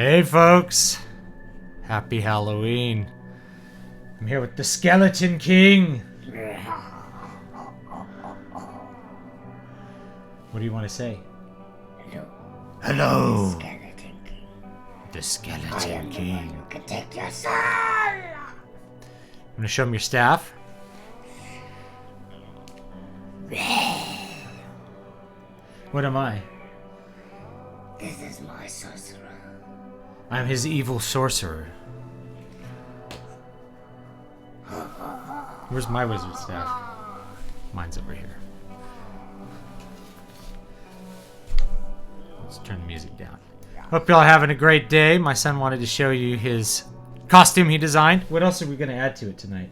Hey folks, happy Halloween. I'm here with the Skeleton King. What do you want to say? Hello. Hello. Skeleton King. The Skeleton I am King. the one who can take your soul. I'm gonna show him your staff. What am I? This is my sorcerer. I'm his evil sorcerer. Where's my wizard staff? Mine's over here. Let's turn the music down. Hope y'all having a great day. My son wanted to show you his costume he designed. What else are we going to add to it tonight?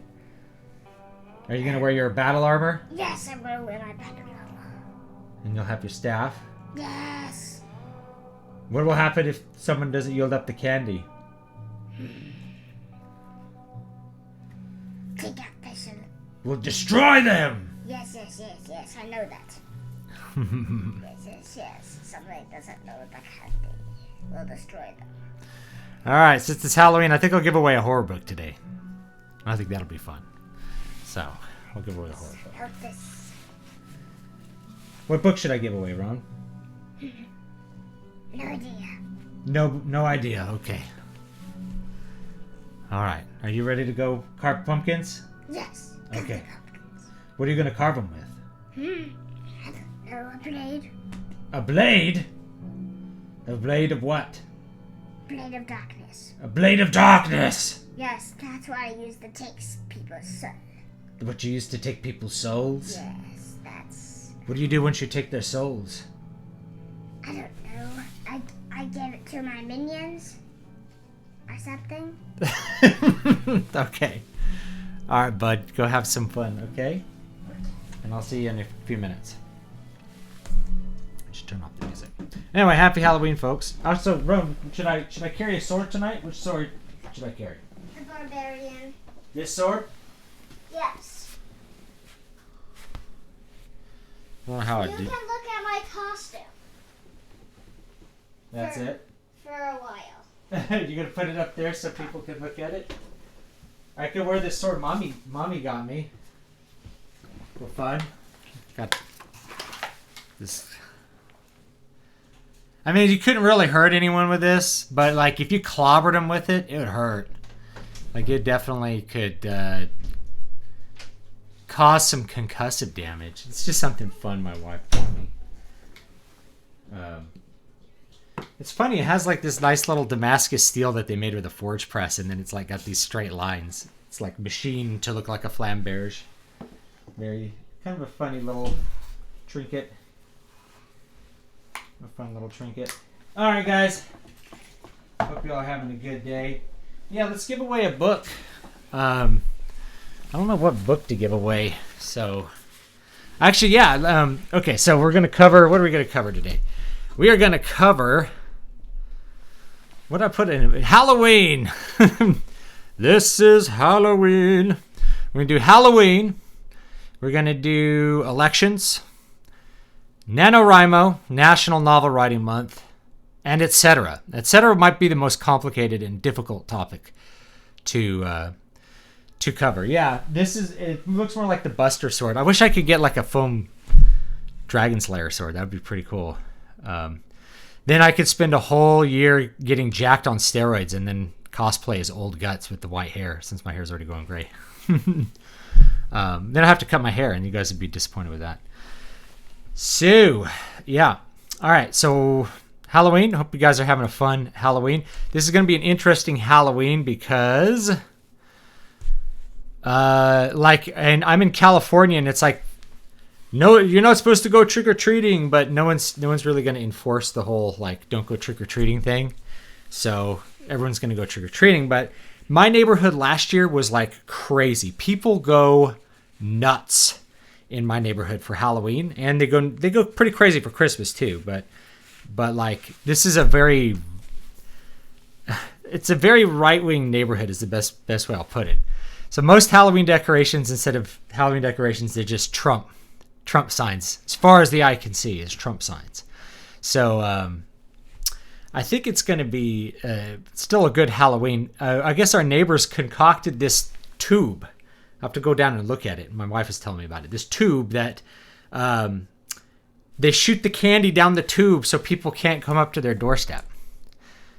Are you going to wear your battle armor? Yes, I'm going to wear my battle armor. And you'll have your staff? Yes. What will happen if someone doesn't yield up the candy? Take that person. We'll destroy them! Yes, I know that. yes. Somebody doesn't know the candy. We'll destroy them. Alright, since it's Halloween, I think I'll give away a horror book today. I think that'll be fun. So, I'll give away a horror book. Help this. What book should I give away, Ron? No idea. No idea. Okay. Alright, are you ready to go carve pumpkins? Yes. Okay. What are you going to carve them with? I don't know. A blade. A blade? A blade of what? Blade of darkness. A blade of darkness! Yes, that's what I use to take people's soul. What you use to take people's souls? Yes, that's... What do you do once you take their souls? I don't know. I give it to my minions. Or something. Okay. Alright, bud. Go have some fun, okay? And I'll see you in a few minutes. Just turn off the music. Anyway, happy Halloween, folks. Also, Rome, should I carry a sword tonight? Which sword should I carry? The barbarian. This sword? Yes. I don't know how I You do. can look at my costume. That's it? For a while. You're gonna put it up there so people can look at it? I could wear this sword mommy got me. For fun. Got this. I mean, you couldn't really hurt anyone with this, but like if you clobbered them with it, it would hurt. Like it definitely could cause some concussive damage. It's just something fun my wife taught me. It's funny, it has like this nice little Damascus steel that they made with a forge press, and then it's like got these straight lines. It's like machined to look like a flamberge. Very, kind of a funny little trinket. A fun little trinket. Alright guys, hope you all are having a good day. Yeah, let's give away a book. I don't know what book to give away, so... Actually, yeah, okay, so we're going to cover... What are we going to cover today? We are going to cover... What did I put in it? Halloween! This is Halloween. We're going to do Halloween. We're going to do elections. NaNoWriMo, National Novel Writing Month. And etc. Etc. might be the most complicated and difficult topic to cover. Yeah, this is... It looks more like the Buster sword. I wish I could get like a foam Dragon Slayer sword. That would be pretty cool. Then I could spend a whole year getting jacked on steroids and then cosplay as old guts with the white hair, since my hair's already going gray. Then I have to cut my hair, and you guys would be disappointed with that. So, yeah. All right, so Halloween. Hope you guys are having a fun Halloween. This is going to be an interesting Halloween because, and I'm in California, and it's like, no, you're not supposed to go trick-or-treating, but no one's really going to enforce the whole, like, don't go trick-or-treating thing. So everyone's going to go trick-or-treating. But my neighborhood last year was, like, crazy. People go nuts in my neighborhood for Halloween. And they go pretty crazy for Christmas, too. But like, this is it's a very right-wing neighborhood is the best way I'll put it. So most Halloween decorations, instead of Halloween decorations, they're just Trump signs. As far as the eye can see is Trump signs. So I think it's going to be still a good Halloween. I guess our neighbors concocted this tube. I have to go down and look at it. My wife is telling me about it. This tube that they shoot the candy down the tube so people can't come up to their doorstep.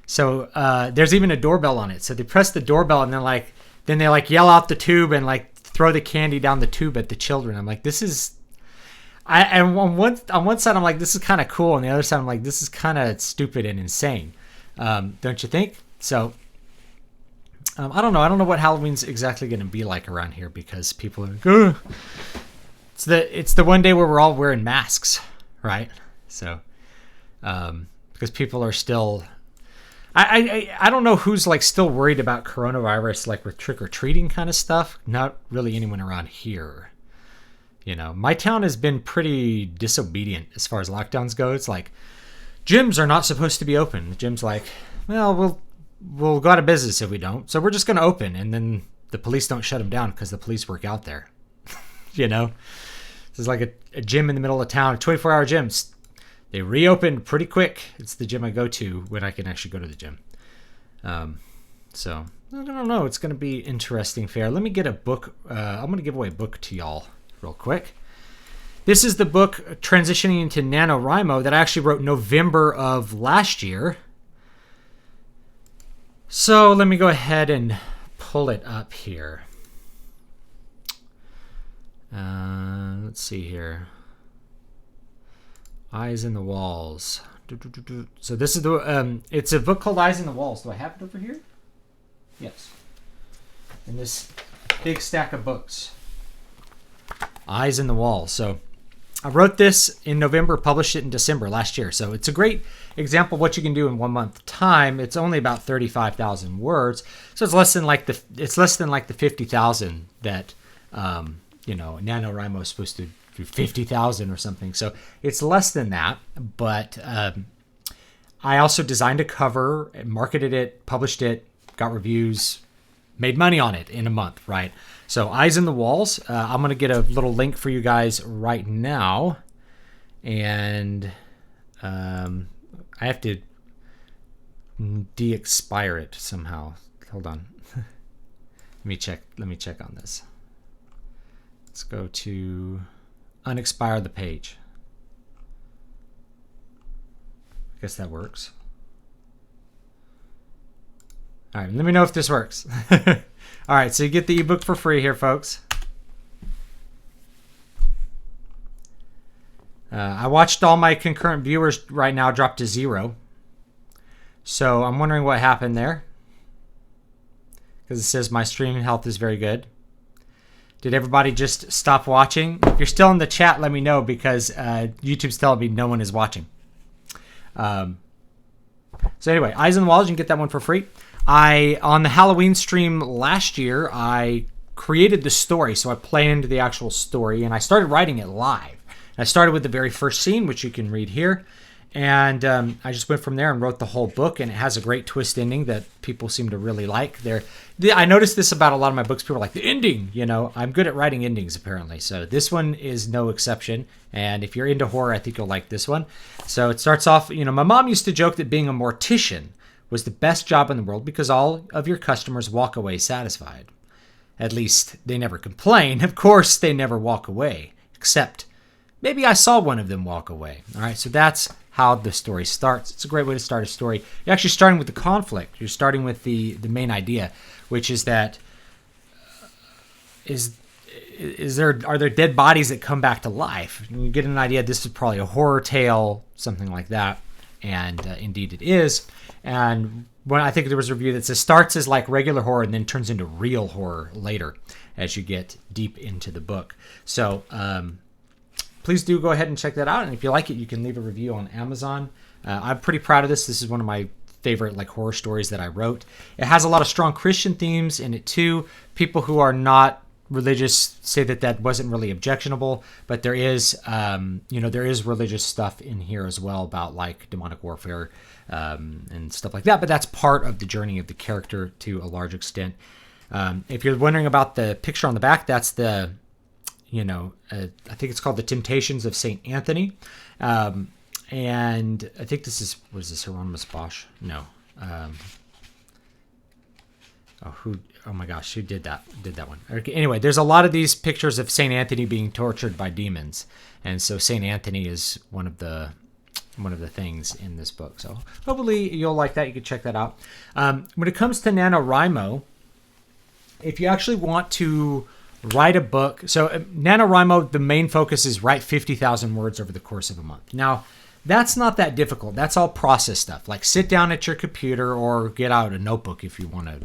So there's even a doorbell on it. So they press the doorbell and then they yell out the tube and throw the candy down the tube at the children. I'm like, this is. And on one side I'm like, this is kind of cool. On the other side I'm like, this is kind of stupid and insane. Don't you think? So I don't know. I don't know what Halloween's exactly going to be like around here because people are like, ugh. It's the one day where we're all wearing masks, right? So because people are still. I don't know who's still worried about coronavirus with trick-or-treating kind of stuff. Not really anyone around here. My town has been pretty disobedient as far as lockdowns go. It's like gyms are not supposed to be open. The gym's like, well, we'll go out of business if we don't. So we're just going to open. And then the police don't shut them down because the police work out there. This is like a gym in the middle of town, 24-hour gyms. They reopened pretty quick. It's the gym I go to when I can actually go to the gym. So I don't know. It's going to be interesting fair. Let me get a book. I'm going to give away a book to y'all real quick. This is the book transitioning into NaNoWriMo that I actually wrote November of last year. So let me go ahead and pull it up here. Let's see here. Eyes in the Walls. So this is it's a book called Eyes in the Walls. Do I have it over here? Yes. In this big stack of books. Eyes in the Walls. So I wrote this in November, published it in December last year. So it's a great example of what you can do in 1 month time. It's only about 35,000 words. So it's less than the 50,000 that NaNoWriMo is supposed to do 50,000 or something. So it's less than that, but I also designed a cover, marketed it, published it, got reviews, made money on it in a month, right? So Eyes in the Walls. I'm going to get a little link for you guys right now. And I have to de-expire it somehow. Hold on. Let me check on this. Let's go to unexpire the page. I guess that works. All right, let me know if this works. All right, so you get the ebook for free here, folks. I watched all my concurrent viewers right now drop to 0. So I'm wondering what happened there. Because it says my streaming health is very good. Did everybody just stop watching? If you're still in the chat, let me know because YouTube's telling me no one is watching. So anyway, Eyes on the Walls, you can get that one for free. On the Halloween stream last year, I created the story. So I planned the actual story and I started writing it live. I started with the very first scene, which you can read here. And I just went from there and wrote the whole book, and it has a great twist ending that people seem to really like. I noticed this about a lot of my books. People are like, the ending, I'm good at writing endings, apparently. So this one is no exception. And if you're into horror, I think you'll like this one. So it starts off, my mom used to joke that being a mortician was the best job in the world because all of your customers walk away satisfied. At least they never complain. Of course, they never walk away, except maybe I saw one of them walk away. All right, so that's how the story starts. It's a great way to start a story. You're actually starting with the conflict. You're starting with the main idea, which is that are there dead bodies that come back to life? And you get an idea. This is probably a horror tale, something like that, and indeed it is. And when I think there was a review that says starts as like regular horror and then turns into real horror later as you get deep into the book. So please do go ahead and check that out. And if you like it, you can leave a review on Amazon. I'm pretty proud of this. This is one of my favorite horror stories that I wrote. It has a lot of strong Christian themes in it too. People who are not religious say that wasn't really objectionable, but there is, there is religious stuff in here as well about demonic warfare and stuff like that. But that's part of the journey of the character to a large extent. If you're wondering about the picture on the back, that's I think it's called The Temptations of St. Anthony. And I think was this Hieronymus Bosch? No. Oh my gosh, who did that one? Okay, anyway, there's a lot of these pictures of Saint Anthony being tortured by demons, and so Saint Anthony is one of the things in this book. So hopefully you'll like that. You can check that out. When it comes to NaNoWriMo, if you actually want to write a book, so NaNoWriMo, the main focus is write 50,000 words over the course of a month. Now, that's not that difficult. That's all process stuff. Like sit down at your computer or get out a notebook if you want to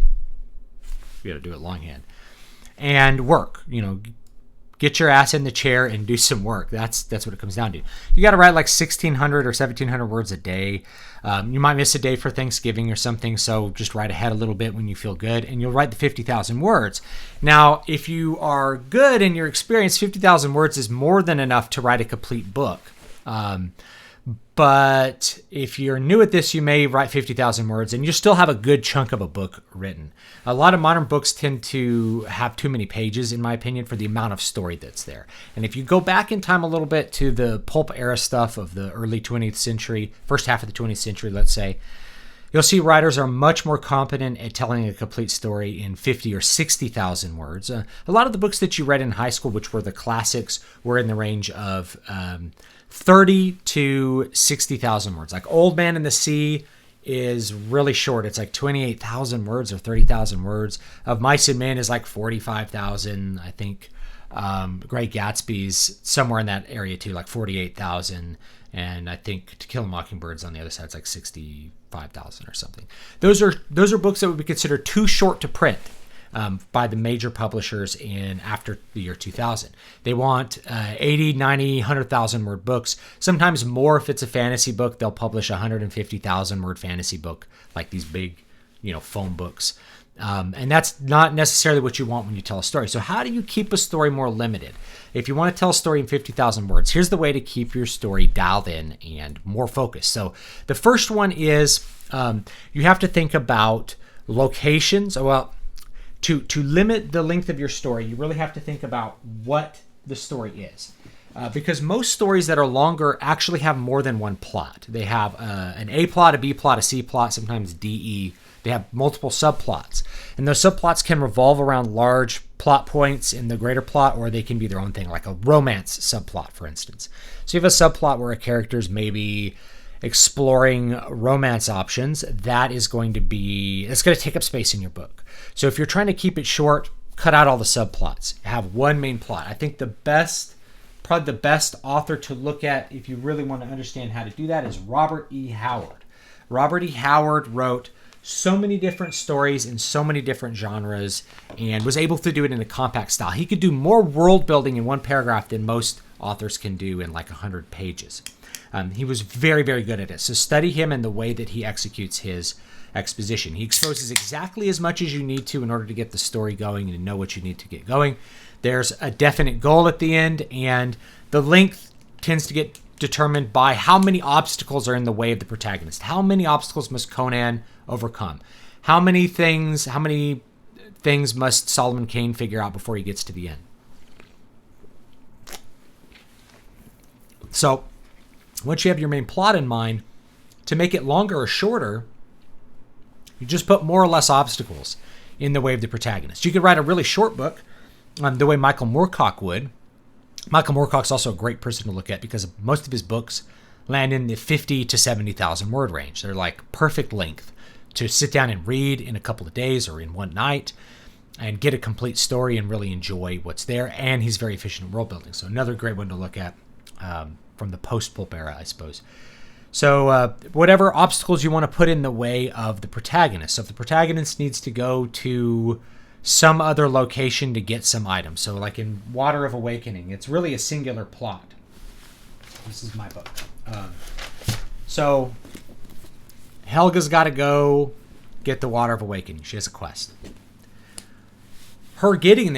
do it longhand and work. Get your ass in the chair and do some work. That's what it comes down to. You got to write like 1,600 or 1,700 words a day. You might miss a day for Thanksgiving or something, so just write ahead a little bit when you feel good, and you'll write the 50,000 words. Now, if you are good in your experience, 50,000 words is more than enough to write a complete book. But if you're new at this, you may write 50,000 words and you still have a good chunk of a book written. A lot of modern books tend to have too many pages, in my opinion, for the amount of story that's there. And if you go back in time a little bit to the pulp era stuff of the early 20th century, first half of the 20th century, let's say, you'll see writers are much more competent at telling a complete story in 50 or 60,000 words. A lot of the books that you read in high school, which were the classics, were in the range of 30 to 60,000 words. Like Old Man and the Sea is really short. It's like 28,000 words or 30,000 words. Of Mice and Men is like 45,000, I think. Great Gatsby's somewhere in that area too, like 48,000. And I think To Kill a Mockingbird's on the other side, it's like 65,000 or something. Those are books that would be considered too short to print by the major publishers after the year 2000. They want 80, 90, 100,000 word books. Sometimes more if it's a fantasy book. They'll publish a 150,000 word fantasy book, like these big, foam books. And that's not necessarily what you want when you tell a story. So how do you keep a story more limited? If you want to tell a story in 50,000 words, here's the way to keep your story dialed in and more focused. So the first one is you have to think about locations. Well, to limit the length of your story, you really have to think about what the story is. Because most stories that are longer actually have more than one plot. They have an A plot, a B plot, a C plot, sometimes DE. They have multiple subplots. And those subplots can revolve around large plot points in the greater plot, or they can be their own thing, like a romance subplot, for instance. So you have a subplot where a character's maybe exploring romance options. It's going to take up space in your book. So if you're trying to keep it short, cut out all the subplots. Have one main plot. I think probably the best author to look at if you really want to understand how to do that is Robert E. Howard. Robert E. Howard wrote so many different stories in so many different genres and was able to do it in a compact style. He could do more world building in one paragraph than most authors can do in like 100 pages. He was very, very good at it. So study him and the way that he executes his exposition. He exposes exactly as much as you need to in order to get the story going and know what you need to get going. There's a definite goal at the end, and the length tends to get determined by how many obstacles are in the way of the protagonist. How many obstacles must Conan overcome? How many things must Solomon Kane figure out before he gets to the end? So once you have your main plot in mind, to make it longer or shorter, you just put more or less obstacles in the way of the protagonist. You could write a really short book the way Michael Moorcock would. Michael Moorcock's also a great person to look at because most of his books land in the 50 to 70,000 word range. They're like perfect length to sit down and read in a couple of days or in one night and get a complete story and really enjoy what's there. And he's very efficient in world building. So another great one to look at from the post-pulp era, I suppose. So whatever obstacles you want to put in the way of the protagonist. So if the protagonist needs to go to some other location to get some items. So like in Water of Awakening, it's really a singular plot. This is my book. So Helga's got to go get the Water of Awakening. She has a quest. Her getting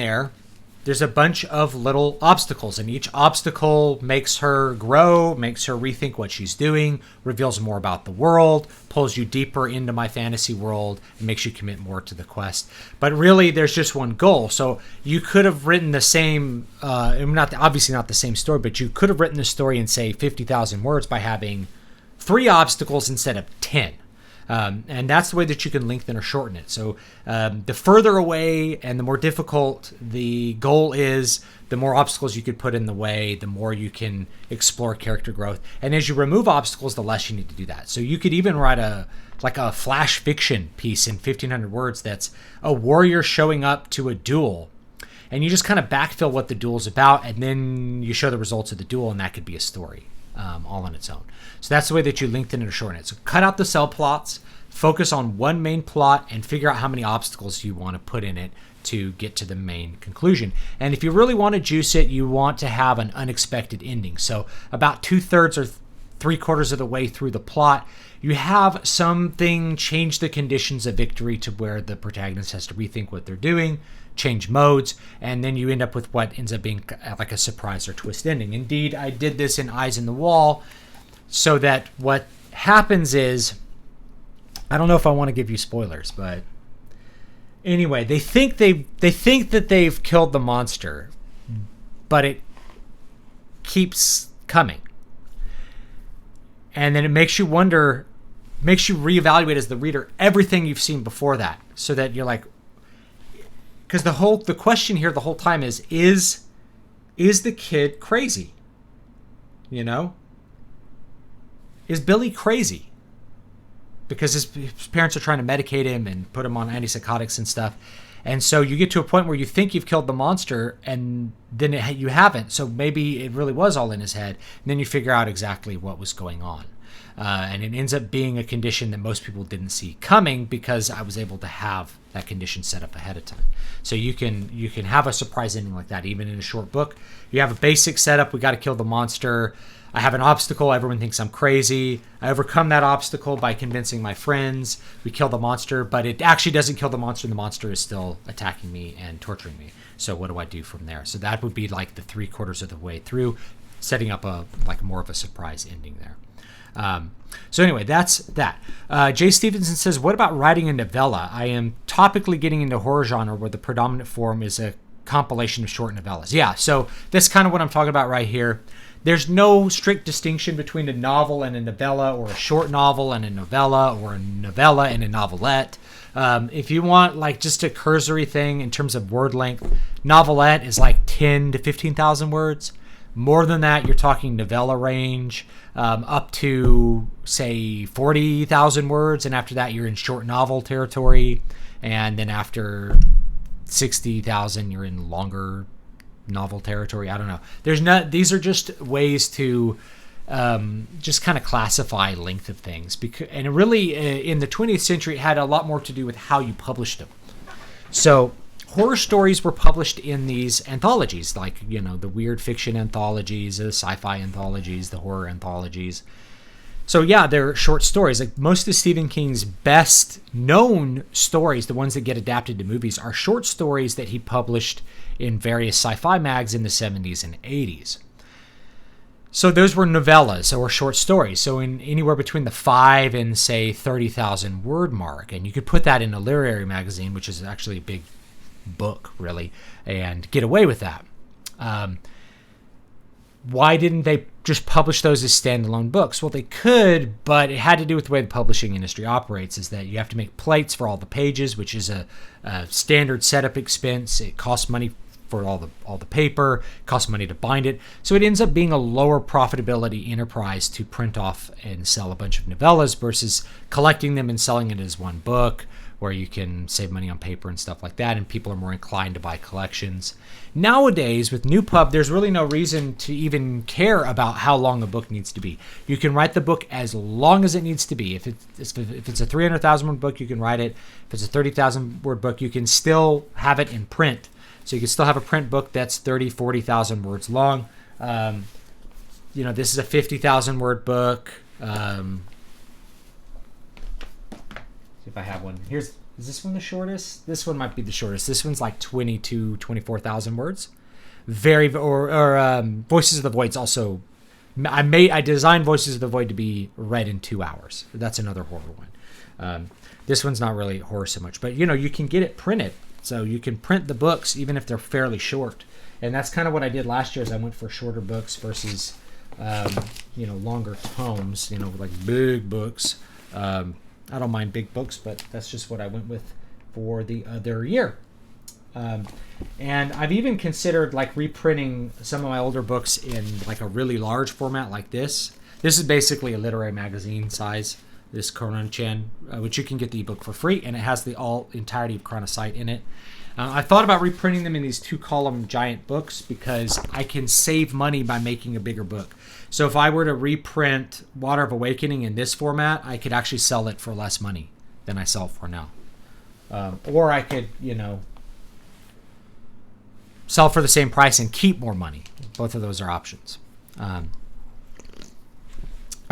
there's a bunch of little obstacles, and each obstacle makes her grow, makes her rethink what she's doing, reveals more about the world, pulls you deeper into my fantasy world, and makes you commit more to the quest. But really, there's just one goal. So you could have written the same, obviously not the same story, but you could have written the story in, say, 50,000 words by having 3 obstacles instead of 10. And that's the way that you can lengthen or shorten it. So the further away and the more difficult the goal is, the more obstacles you could put in the way, the more you can explore character growth. And as you remove obstacles, the less you need to do that. So you could even write a flash fiction piece in 1,500 words that's a warrior showing up to a duel. And you just kind of backfill what the duel's about, and then you show the results of the duel, and that could be a story all on its own. So that's the way that you lengthen it or shorten it. So cut out the subplots, focus on one main plot, and figure out how many obstacles you want to put in it to get to the main conclusion. And if you really want to juice it, you want to have an unexpected ending. So about 2/3 or 3/4 of the way through the plot, you have something change the conditions of victory to where the protagonist has to rethink what they're doing, change modes, and then you end up with what ends up being like a surprise or twist ending. Indeed, I did this in Eyes in the Wall, so that what happens is, I don't know if I want to give you spoilers, but anyway, they think that they've killed the monster, but it keeps coming. And then it makes you wonder, makes you reevaluate as the reader everything you've seen before that, so that you're like, because the question here the whole time is the kid crazy? You know? Is Billy crazy? Because his parents are trying to medicate him and put him on antipsychotics and stuff. And so you get to a point where you think you've killed the monster, and then you haven't. So maybe it really was all in his head. And then you figure out exactly what was going on. And it ends up being a condition that most people didn't see coming, because I was able to have that condition set up ahead of time. So you can have a surprise ending like that, even in a short book. You have a basic setup. We got to kill the monster. I have an obstacle. Everyone thinks I'm crazy. I overcome that obstacle by convincing my friends. We kill the monster, but it actually doesn't kill the monster, and the monster is still attacking me and torturing me. So what do I do from there? So that would be like the 3/4 of the way through, setting up more of a surprise ending there. So anyway, that's that. Jay Stevenson says, what about writing a novella? I am topically getting into horror genre where the predominant form is a compilation of short novellas. Yeah, so that's kind of what I'm talking about right here. There's no strict distinction between a novel and a novella, or a short novel and a novella, or a novella and a novelette. If you want like just a cursory thing in terms of word length, novelette is like 10 to 15,000 words. More than that, you're talking novella range, up to, say, 40,000 words. And after that, you're in short novel territory. And then after 60,000, you're in longer novel territory. I don't know. These are just ways to just kind of classify length of things. And really, in the 20th century, it had a lot more to do with how you published them. So horror stories were published in these anthologies, like, the weird fiction anthologies, the sci-fi anthologies, the horror anthologies. So yeah, they're short stories. Like most of Stephen King's best known stories, the ones that get adapted to movies, are short stories that he published in various sci-fi mags in the 70s and 80s. So those were novellas, or short stories. So in anywhere between the 5 and say 30,000 word mark. And you could put that in a literary magazine, which is actually a big book, really, and get away with that. Why didn't they just publish those as standalone books? Well, they could, but it had to do with the way the publishing industry operates, is that you have to make plates for all the pages, which is a standard setup expense. It costs money for all the paper, it costs money to bind it. So it ends up being a lower profitability enterprise to print off and sell a bunch of novellas versus collecting them and selling it as one book, where you can save money on paper and stuff like that, and people are more inclined to buy collections. Nowadays, with NewPub, there's really no reason to even care about how long a book needs to be. You can write the book as long as it needs to be. If it's a 300,000 word book, you can write it. If it's a 30,000 word book, you can still have it in print. So you can still have a print book that's 30, 40,000 words long. This is a 50,000 word book. If I have one. Is this one the shortest? This one might be the shortest. This one's like 24,000 words. Voices of the Void's also, I designed Voices of the Void to be read in 2 hours. That's another horror one. This one's not really horror so much, but you can get it printed. So you can print the books even if they're fairly short. And that's kind of what I did last year, is I went for shorter books versus longer tomes, like big books. I don't mind big books, but that's just what I went with for the other year. And I've even considered like reprinting some of my older books in like a really large format like this. This is basically a literary magazine size, this Koran-chan, which you can get the ebook for free, and it has the entirety of Chronocyte in it. I thought about reprinting them in these 2-column giant books because I can save money by making a bigger book. So if I were to reprint Water of Awakening in this format, I could actually sell it for less money than I sell it for now. Or I could, sell for the same price and keep more money. Both of those are options.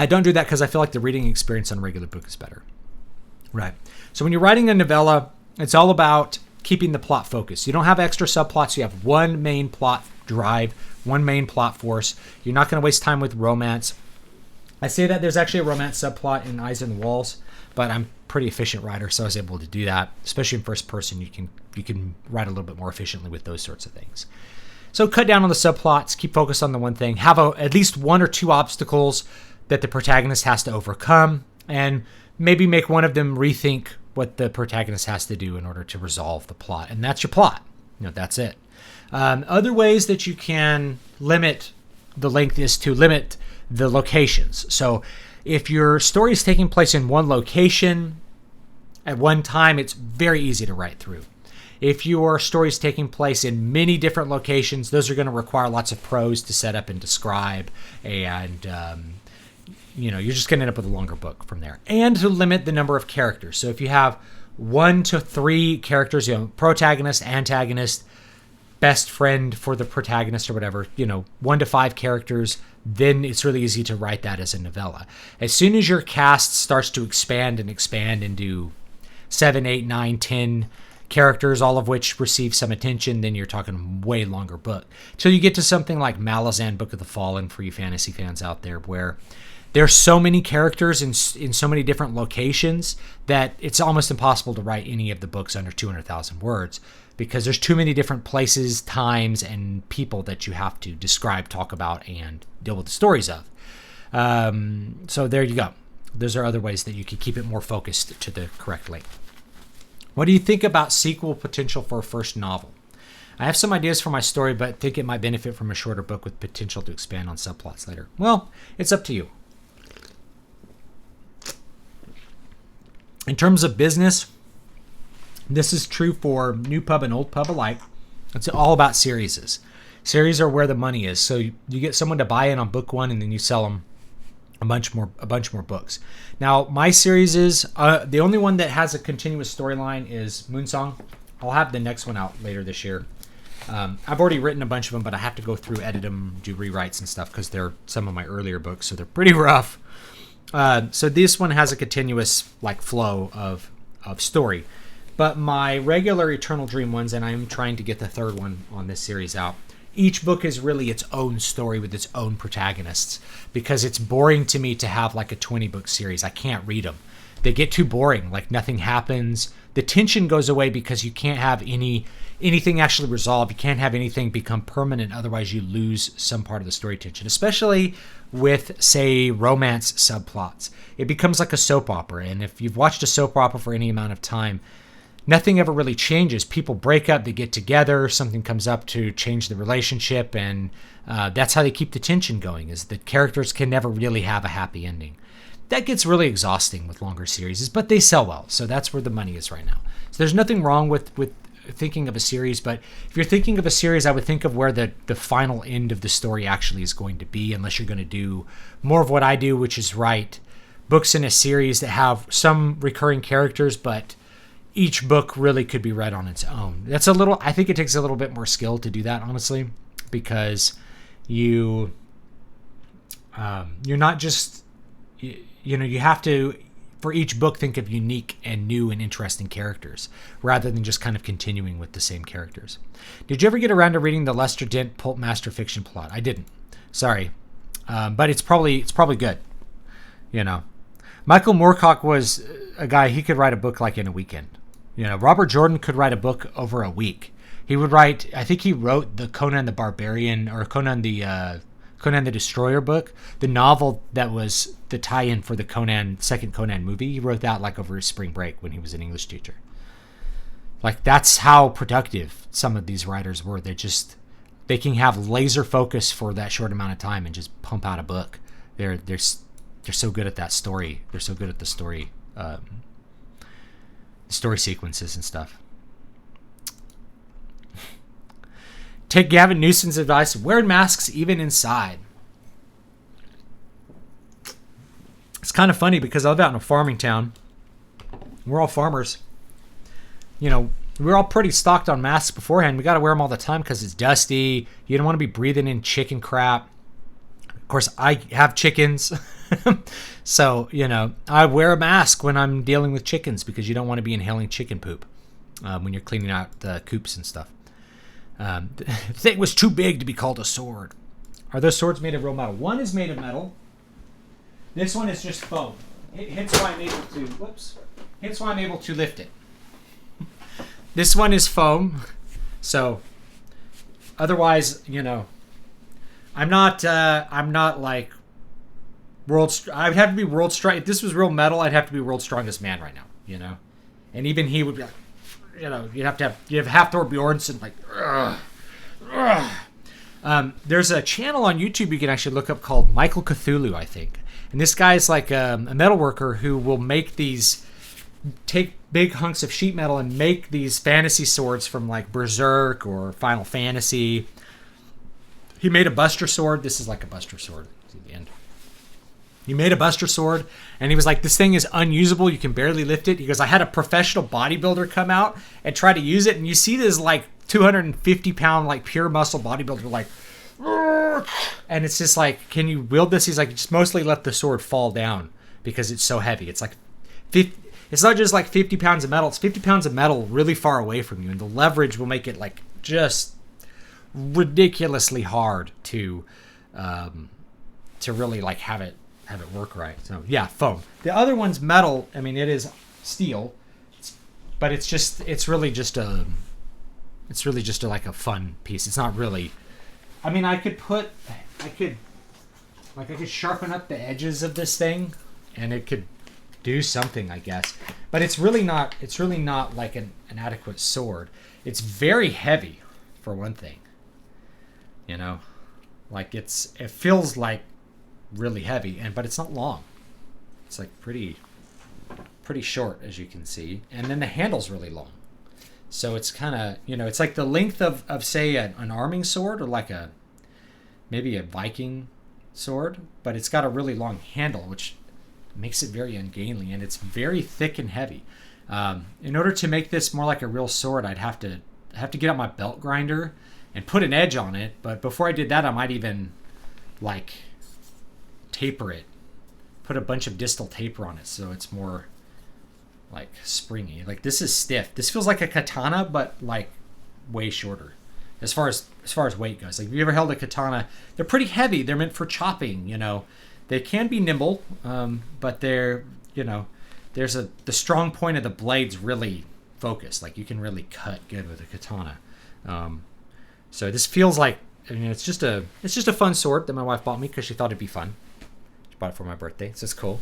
I don't do that because I feel like the reading experience on a regular book is better. Right. So when you're writing a novella, it's all about keeping the plot focused. You don't have extra subplots. You have one main plot drive, one main plot force. You're not going to waste time with romance. I say that there's actually a romance subplot in Eyes on the Walls, but I'm a pretty efficient writer, so I was able to do that. Especially in first person, you can write a little bit more efficiently with those sorts of things. So cut down on the subplots, keep focused on the one thing, have at least 1 or 2 obstacles that the protagonist has to overcome, and maybe make one of them rethink what the protagonist has to do in order to resolve the plot. And that's your plot. That's it. Other ways that you can limit the length is to limit the locations. So if your story is taking place in one location at one time, it's very easy to write through. If your story is taking place in many different locations, those are going to require lots of prose to set up and describe, and you're just going to end up with a longer book from there. And to limit the number of characters. So if you have 1 to 3 characters, protagonist, antagonist, best friend for the protagonist or whatever, 1 to 5 characters, then it's really easy to write that as a novella. As soon as your cast starts to expand and do 7, 8, 9, 10 characters, all of which receive some attention, then you're talking way longer book. So you get to something like Malazan, Book of the Fallen, for you fantasy fans out there, where there's so many characters in so many different locations that it's almost impossible to write any of the books under 200,000 words because there's too many different places, times, and people that you have to describe, talk about, and deal with the stories of. So there you go. Those are other ways that you can keep it more focused to the correct length. What do you think about sequel potential for a first novel? I have some ideas for my story, but think it might benefit from a shorter book with potential to expand on subplots later. Well, it's up to you. In terms of business, this is true for NewPub and OldPub alike. It's all about series. Series are where the money is. So you get someone to buy in on book 1, and then you sell them a bunch more books. Now, my series is the only one that has a continuous storyline is Moonsong. I'll have the next one out later this year. I've already written a bunch of them, but I have to go through, edit them, do rewrites and stuff because they're some of my earlier books, so they're pretty rough. So this one has a continuous flow of story. But my regular Eternal Dream ones, and I'm trying to get the third one on this series out, each book is really its own story with its own protagonists because it's boring to me to have a 20-book series. I can't read them. They get too boring. Nothing happens. The tension goes away because you can't have anything actually resolved. You can't have anything become permanent. Otherwise, you lose some part of the story tension, especially with, say, romance subplots. It becomes like a soap opera. And if you've watched a soap opera for any amount of time, nothing ever really changes. People break up, they get together, something comes up to change the relationship, and that's how they keep the tension going, is the characters can never really have a happy ending. That gets really exhausting with longer series, but they sell well, so that's where the money is right now. So there's nothing wrong with thinking of a series, but if you're thinking of a series, I would think of where the final end of the story actually is going to be, unless you're going to do more of what I do, which is write books in a series that have some recurring characters, but each book really could be read on its own. I think it takes a little bit more skill to do that, honestly, because you're not just, you have to, for each book, think of unique and new and interesting characters rather than just kind of continuing with the same characters. Did you ever get around to reading the Lester Dent Pulp Master Fiction plot? I didn't. Sorry. But it's probably good. Michael Moorcock was a guy, he could write a book in a weekend. Robert Jordan could write a book over a week. He would write, I think he wrote the Conan the Barbarian, or Conan the Conan the Destroyer book, the novel that was the tie-in for the second Conan movie. He wrote that like over his spring break when he was an English teacher. Like, that's how productive some of these writers were. They can have laser focus for that short amount of time and just pump out a book. They're so good at that story. They're so good at the story sequences and stuff. Take Gavin Newsom's advice: wear masks even inside. It's kind of funny because I live out in a farming town. We're all farmers. You know, we're all pretty stocked on masks beforehand. We got to wear them all the time because it's dusty. You don't want to be breathing in chicken crap. Of course, I have chickens. So, you know, I wear a mask when I'm dealing with chickens because you don't want to be inhaling chicken poop when you're cleaning out the coops and stuff. The thing was too big to be called a sword. Are those swords made of real metal? One is made of metal. This one is just foam. Hence why I'm able to lift it. This one is foam. So otherwise, you know, I'm not like I would have to be world strong. If this was real metal, I'd have to be world's strongest man right now, you know. And even he would be like, you know, you have Hafthor Bjornsson like, ugh, ugh. There's a channel on YouTube you can actually look up called Michael Cthulhu, I think. And this guy's like a metal worker who will take big hunks of sheet metal and make these fantasy swords from like Berserk or Final Fantasy. He made a Buster sword. This is like a Buster sword. See the end. He made a Buster sword, and he was like, this thing is unusable. You can barely lift it. He goes, I had a professional bodybuilder come out and try to use it, and you see this like 250-pound like pure muscle bodybuilder like, and it's just like, can you wield this? He's like, just mostly let the sword fall down because it's so heavy. It's like 50, it's not just like 50 pounds of metal. It's 50 pounds of metal really far away from you, and the leverage will make it like just ridiculously hard to really like have it work right. So yeah, foam. The other one's metal. I mean, it is steel, but it's really just like a fun piece. It's not really. I mean, I could sharpen up the edges of this thing, and it could do something, I guess. But it's really not like an adequate sword. It's very heavy, for one thing. You know, like it feels like really heavy, but it's not long. It's like pretty short, as you can see, and then the handle's really long. So it's kind of, you know, it's like the length of say an arming sword, or like maybe a Viking sword, but it's got a really long handle, which makes it very ungainly, and it's very thick and heavy. In order to make this more like a real sword, I'd have to get out my belt grinder and put an edge on it. But before I did that, I might even like taper it, put a bunch of distal taper on it so it's more like springy. Like, this is stiff. This feels like a katana, but like way shorter as far as weight goes. Like, if you ever held a katana, they're pretty heavy. They're meant for chopping, you know. They can be nimble, but they're, you know, the strong point of the blade's really focused. Like, you can really cut good with a katana. So this feels like, I mean, it's just a fun sword that my wife bought me because she thought it'd be fun. She bought it for my birthday, so it's cool.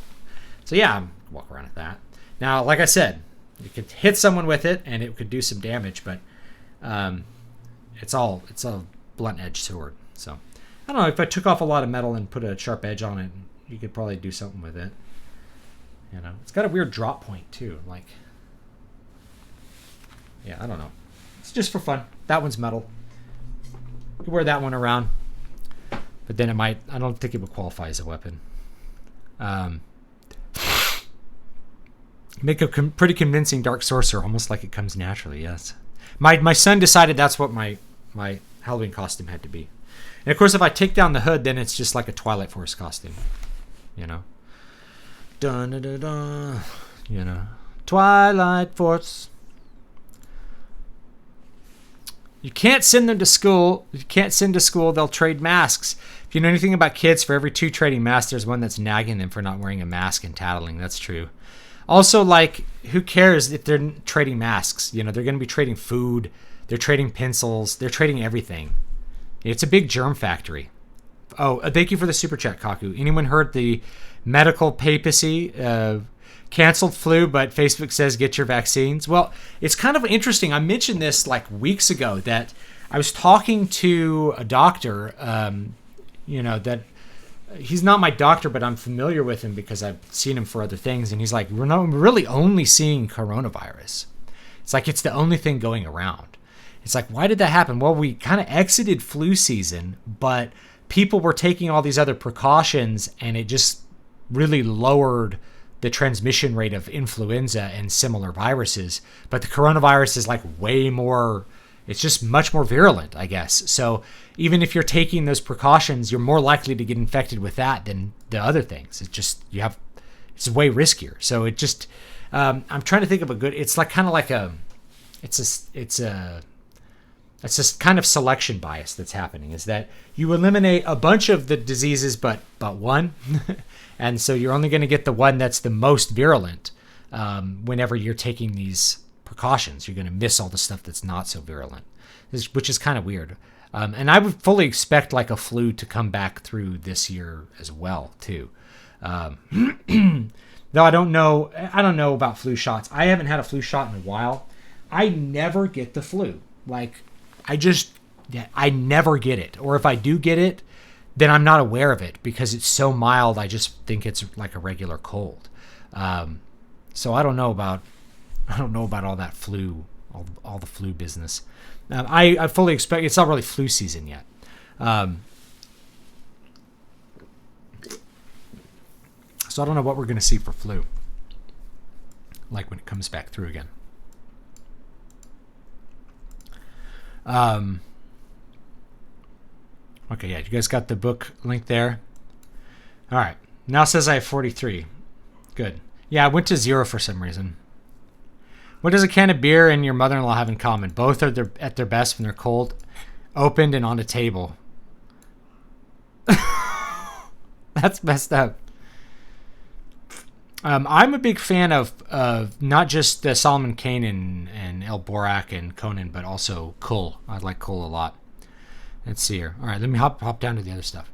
So yeah, I'm walk around with that. Now, like I said, you could hit someone with it and it could do some damage, but it's a blunt edged sword. So I don't know, if I took off a lot of metal and put a sharp edge on it, you could probably do something with it. You know, it's got a weird drop point too. Like, yeah, I don't know. It's just for fun. That one's metal. You could wear that one around, but then I don't think it would qualify as a weapon. Make a pretty convincing dark sorcerer, almost like it comes naturally. Yes, my son decided that's what my Halloween costume had to be. And of course, if I take down the hood, then it's just like a Twilight Force costume. You know, dun dun dun dun. You know, Twilight Force. You can't send them to school. You can't send to school. They'll trade masks. If you know anything about kids, for every 2 trading masks, there's one that's nagging them for not wearing a mask and tattling. That's true. Also, like, who cares if they're trading masks? You know, they're going to be trading food. They're trading pencils. They're trading everything. It's a big germ factory. Thank you for the super chat, Kaku. Anyone heard the medical papacy? Canceled flu, but Facebook says get your vaccines. Well, it's kind of interesting. I mentioned this like weeks ago that I was talking to a doctor, that he's not my doctor, but I'm familiar with him because I've seen him for other things. And he's like, we're not really only seeing coronavirus. It's like it's the only thing going around. It's like, why did that happen? Well, we kind of exited flu season, but people were taking all these other precautions, and it just really lowered the transmission rate of influenza and similar viruses. But the coronavirus is like way more, it's just much more virulent, I guess. So even if you're taking those precautions, you're more likely to get infected with that than the other things. It's just, it's way riskier. So it just, I'm trying to think of it's like kind of like it's this kind of selection bias that's happening, is that you eliminate a bunch of the diseases, but one. And so you're only going to get the one that's the most virulent whenever you're taking these precautions. You're going to miss all the stuff that's not so virulent, which is kind of weird. And I would fully expect like a flu to come back through this year as well, too. Though I don't know about flu shots. I haven't had a flu shot in a while. I never get the flu. Like, I never get it. Or if I do get it, then I'm not aware of it because it's so mild. I just think it's like a regular cold. So I don't know about all that flu, all the flu business. I fully expect it's not really flu season yet. So I don't know what we're going to see for flu, like when it comes back through again. Okay, yeah, you guys got the book link there? All right. Now it says I have 43. Good. Yeah, I went to 0 for some reason. What does a can of beer and your mother-in-law have in common? Both are at their best when they're cold, opened, and on a table. That's messed up. I'm a big fan of not just the Solomon Kane and El Borak and Conan, but also Kull. I like Kull a lot. Let's see here. All right, let me hop down to the other stuff.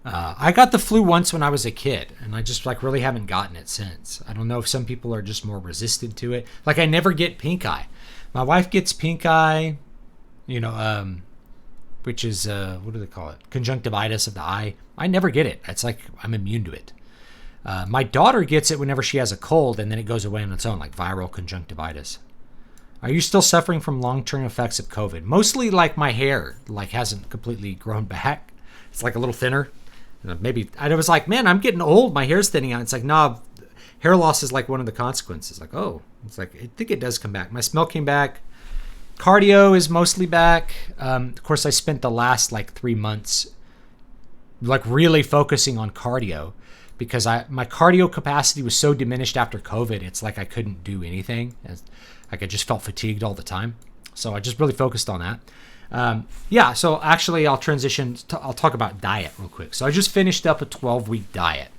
I got the flu once when I was a kid, and I just like really haven't gotten it since. I don't know if some people are just more resistant to it. Like I never get pink eye. My wife gets pink eye, which is what do they call it? Conjunctivitis of the eye. I never get it. It's like I'm immune to it. My daughter gets it whenever she has a cold, and then it goes away on its own, like viral conjunctivitis. Are you still suffering from long-term effects of COVID? Mostly like my hair like hasn't completely grown back. It's like a little thinner. Maybe I was like, man, I'm getting old. My hair's thinning out. It's like, nah, hair loss is like one of the consequences. Like, oh, it's like, I think it does come back. My smell came back. Cardio is mostly back. Of course, I spent the last like 3 months like really focusing on cardio because my cardio capacity was so diminished after COVID. It's like I couldn't do anything. Like I just felt fatigued all the time. So I just really focused on that. So actually I'll talk about diet real quick. So I just finished up a 12-week diet,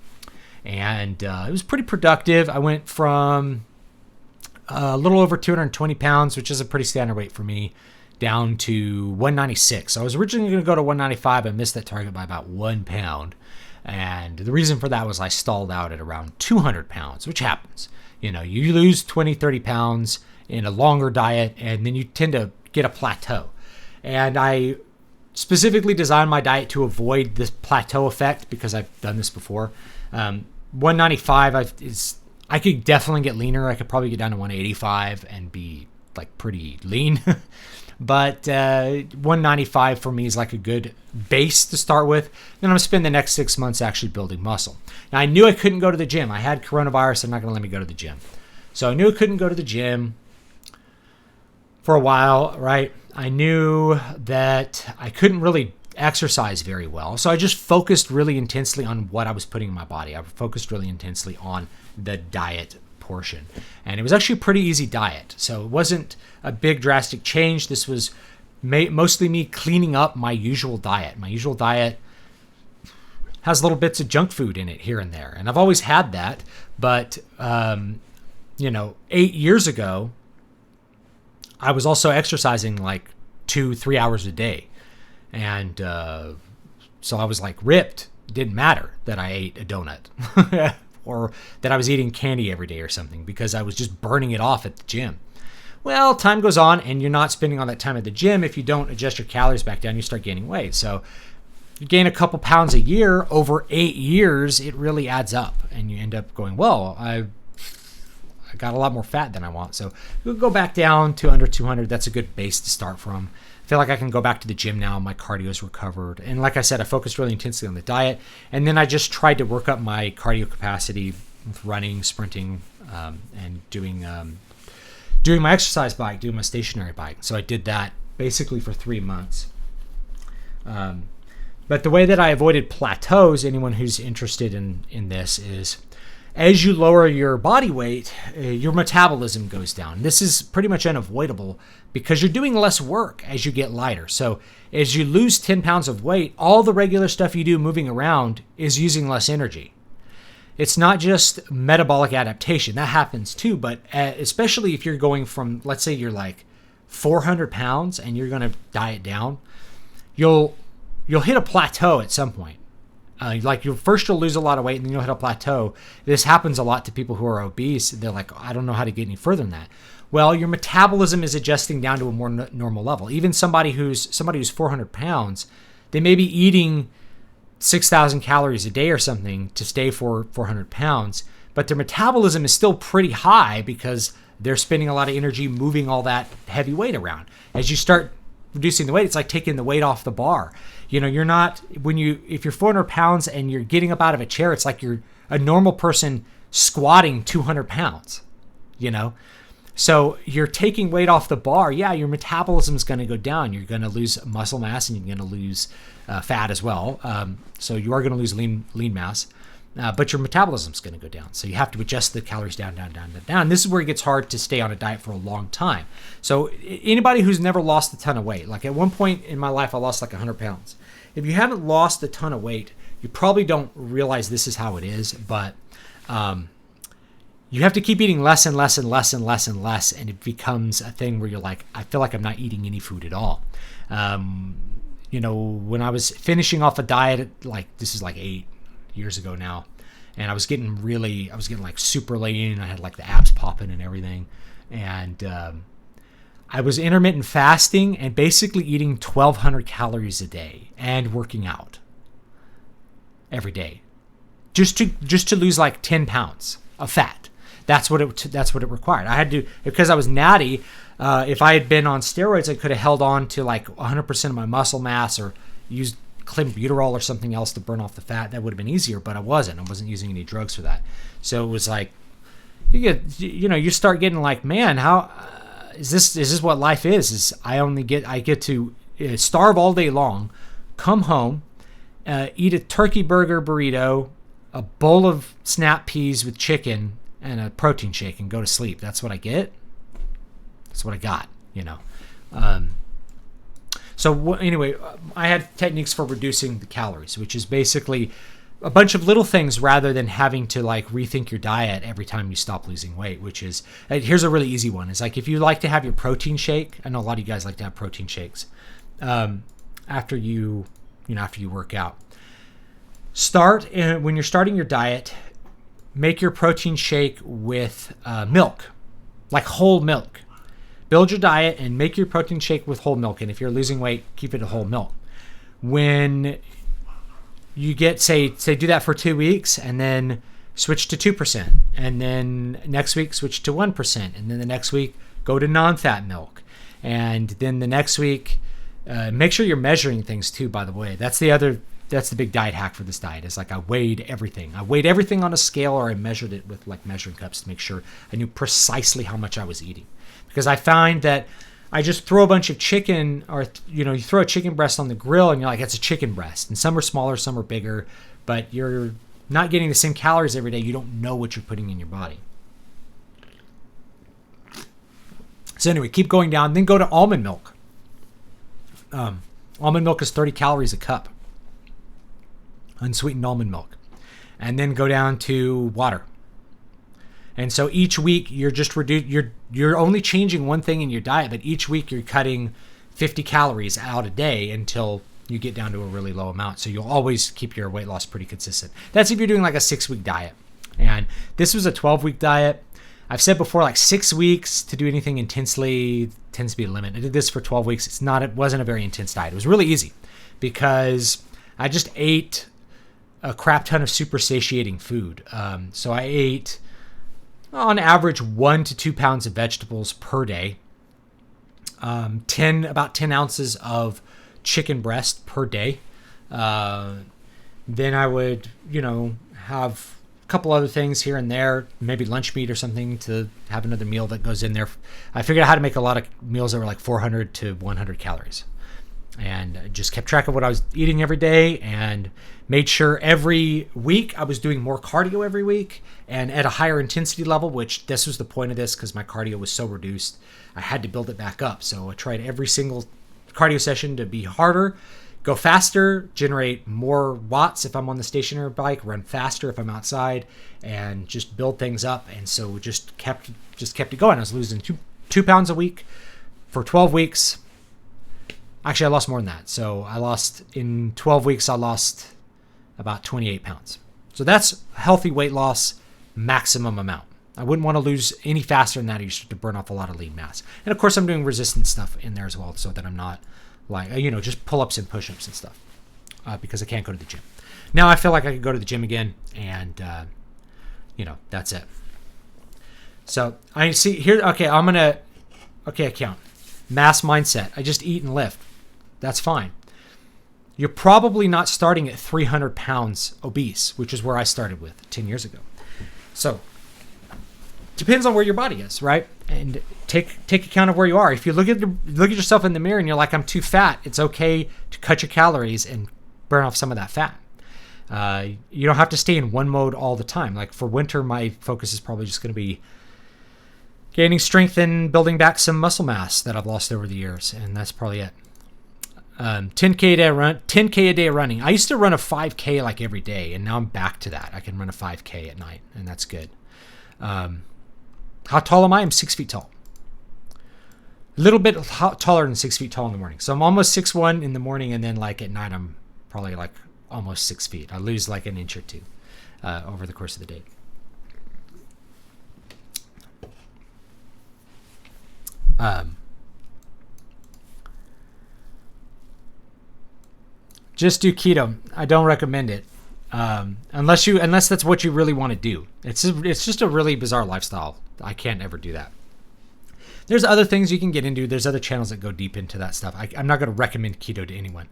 and it was pretty productive. I went from a little over 220 pounds, which is a pretty standard weight for me, down to 196. So I was originally going to go to 195. I missed that target by about 1 pound. And the reason for that was I stalled out at around 200 pounds, which happens. You lose 20, 30 pounds in a longer diet, and then you tend to get a plateau. And I specifically designed my diet to avoid this plateau effect because I've done this before. 195 I could definitely get leaner. I could probably get down to 185 and be like pretty lean. But 195 for me is like a good base to start with. Then I'm going to spend the next 6 months actually building muscle. Now, I knew I couldn't go to the gym. I had coronavirus. They're not going to let me go to the gym. So I knew I couldn't go to the gym for a while, right? I knew that I couldn't really exercise very well. So I just focused really intensely on what I was putting in my body. I focused really intensely on the diet portion. And it was actually a pretty easy diet. So it wasn't a big drastic change. This was mostly me cleaning up my usual diet. My usual diet has little bits of junk food in it here and there. And I've always had that. But, 8 years ago, I was also exercising like 2-3 hours a day. And so I was like ripped. It didn't matter that I ate a donut or that I was eating candy every day or something, because I was just burning it off at the gym. Well, time goes on and you're not spending all that time at the gym. If you don't adjust your calories back down, you start gaining weight. So you gain a couple pounds a year over 8 years, it really adds up. And you end up going, well, I got a lot more fat than I want. So we'll go back down to under 200. That's a good base to start from. I feel like I can go back to the gym now. My cardio's recovered. And like I said, I focused really intensely on the diet. And then I just tried to work up my cardio capacity with running, sprinting, and doing my exercise bike, doing my stationary bike. So I did that basically for 3 months. But the way that I avoided plateaus, anyone who's interested in this, is as you lower your body weight, your metabolism goes down. This is pretty much unavoidable because you're doing less work as you get lighter. So as you lose 10 pounds of weight, all the regular stuff you do moving around is using less energy. It's not just metabolic adaptation. That happens too, but especially if you're going from, let's say you're like 400 pounds and you're going to diet down, you'll hit a plateau at some point. You'll lose a lot of weight and then you'll hit a plateau. This happens a lot to people who are obese. They're like, I don't know how to get any further than that. Well, your metabolism is adjusting down to a more normal level. Even somebody who's 400 pounds, they may be eating 6,000 calories a day or something to stay for 400 pounds, but their metabolism is still pretty high because they're spending a lot of energy moving all that heavy weight around. As you start reducing the weight, it's like taking the weight off the bar. You're not, if you're 400 pounds and you're getting up out of a chair, it's like you're a normal person squatting 200 pounds, So you're taking weight off the bar. Yeah, your metabolism is going to go down. You're going to lose muscle mass and you're going to lose fat as well. So you are going to lose lean mass, but your metabolism is going to go down. So you have to adjust the calories down. This is where it gets hard to stay on a diet for a long time. So anybody who's never lost a ton of weight, like at one point in my life, I lost like 100 pounds. If you haven't lost a ton of weight, you probably don't realize this is how it is, but you have to keep eating less and less and less and less and less, and it becomes a thing where you're like, I feel like I'm not eating any food at all. When I was finishing off a diet, this is like 8 years ago now, and I was getting like super lean, and I had like the abs popping and everything, and I was intermittent fasting and basically eating 1,200 calories a day and working out every day, just to lose like 10 pounds of fat. That's what it required. I had to, because I was natty. If I had been on steroids, I could have held on to like 100% of my muscle mass or used clenbuterol or something else to burn off the fat. That would have been easier, but I wasn't using any drugs for that. So it was like, you start getting like, man, how is this what life is I get to starve all day long, come home, eat a turkey burger burrito, a bowl of snap peas with chicken, and a protein shake, and go to sleep. That's what I get. That's what I got, Anyway, I had techniques for reducing the calories, which is basically a bunch of little things rather than having to like rethink your diet every time you stop losing weight, which is, here's a really easy one. It's like, if you like to have your protein shake, I know a lot of you guys like to have protein shakes after you work out. When you're starting your diet, make your protein shake with milk, like whole milk. Build your diet and make your protein shake with whole milk. And if you're losing weight, keep it whole milk. When you get, say do that for 2 weeks and then switch to 2%. And then next week, switch to 1%. And then the next week, go to non-fat milk. And then the next week, make sure you're measuring things too, by the way. That's the big diet hack for this diet. Is like I weighed everything. I weighed everything on a scale, or I measured it with like measuring cups to make sure I knew precisely how much I was eating. Because I find that I just throw a bunch of chicken, or you throw a chicken breast on the grill and you're like, it's a chicken breast. And some are smaller, some are bigger, but you're not getting the same calories every day. You don't know what you're putting in your body. So anyway, keep going down. Then go to almond milk. Almond milk is 30 calories a cup. Unsweetened almond milk. And then go down to water. And so each week you're just you're only changing one thing in your diet, but each week you're cutting 50 calories out a day until you get down to a really low amount. So you'll always keep your weight loss pretty consistent. That's if you're doing like a 6-week diet. And this was a 12-week diet. I've said before, like 6 weeks to do anything intensely tends to be a limit. I did this for 12 weeks. It wasn't a very intense diet. It was really easy because I just ate a crap ton of super satiating food. So I ate on average 1 to 2 pounds of vegetables per day, about 10 ounces of chicken breast per day. Then I would, have couple other things here and there, maybe lunch meat or something to have another meal that goes in there. I figured out how to make a lot of meals that were like 400 to 100 calories, and just kept track of what I was eating every day and made sure every week I was doing more cardio every week and at a higher intensity level, which this was the point of this because my cardio was so reduced. I had to build it back up. So I tried every single cardio session to be harder, go faster, generate more watts if I'm on the stationary bike, run faster if I'm outside, and just build things up. And so just kept it going. I was losing two pounds a week for 12 weeks. Actually, I lost more than that. So in 12 weeks, I lost about 28 pounds. So that's healthy weight loss maximum amount. I wouldn't want to lose any faster than that. You start to burn off a lot of lean mass. And of course, I'm doing resistance stuff in there as well so that I'm not like, just pull-ups and push-ups and stuff because I can't go to the gym. Now I feel like I could go to the gym again, and, that's it. So I see here, okay, I count. Mass mindset. I just eat and lift. That's fine. You're probably not starting at 300 pounds obese, which is where I started with 10 years ago. So depends on where your body is, right? And take account of where you are. If you look at yourself in the mirror and you're like, I'm too fat, it's okay to cut your calories and burn off some of that fat. You don't have to stay in one mode all the time. Like for winter, my focus is probably just going to be gaining strength and building back some muscle mass that I've lost over the years, and that's probably it. 10K a day running. I used to run a 5K like every day, and now I'm back to that. I can run a 5K at night, and that's good. How tall am I? I'm 6 feet tall. A little bit taller than 6 feet tall in the morning. So I'm almost 6'1" in the morning, and then like at night I'm probably like almost 6 feet. I lose like an inch or two over the course of the day. Just do keto. I don't recommend it. Unless that's what you really want to do. It's just a really bizarre lifestyle. I can't ever do that. There's other things you can get into. There's other channels that go deep into that stuff. I'm not going to recommend keto to anyone.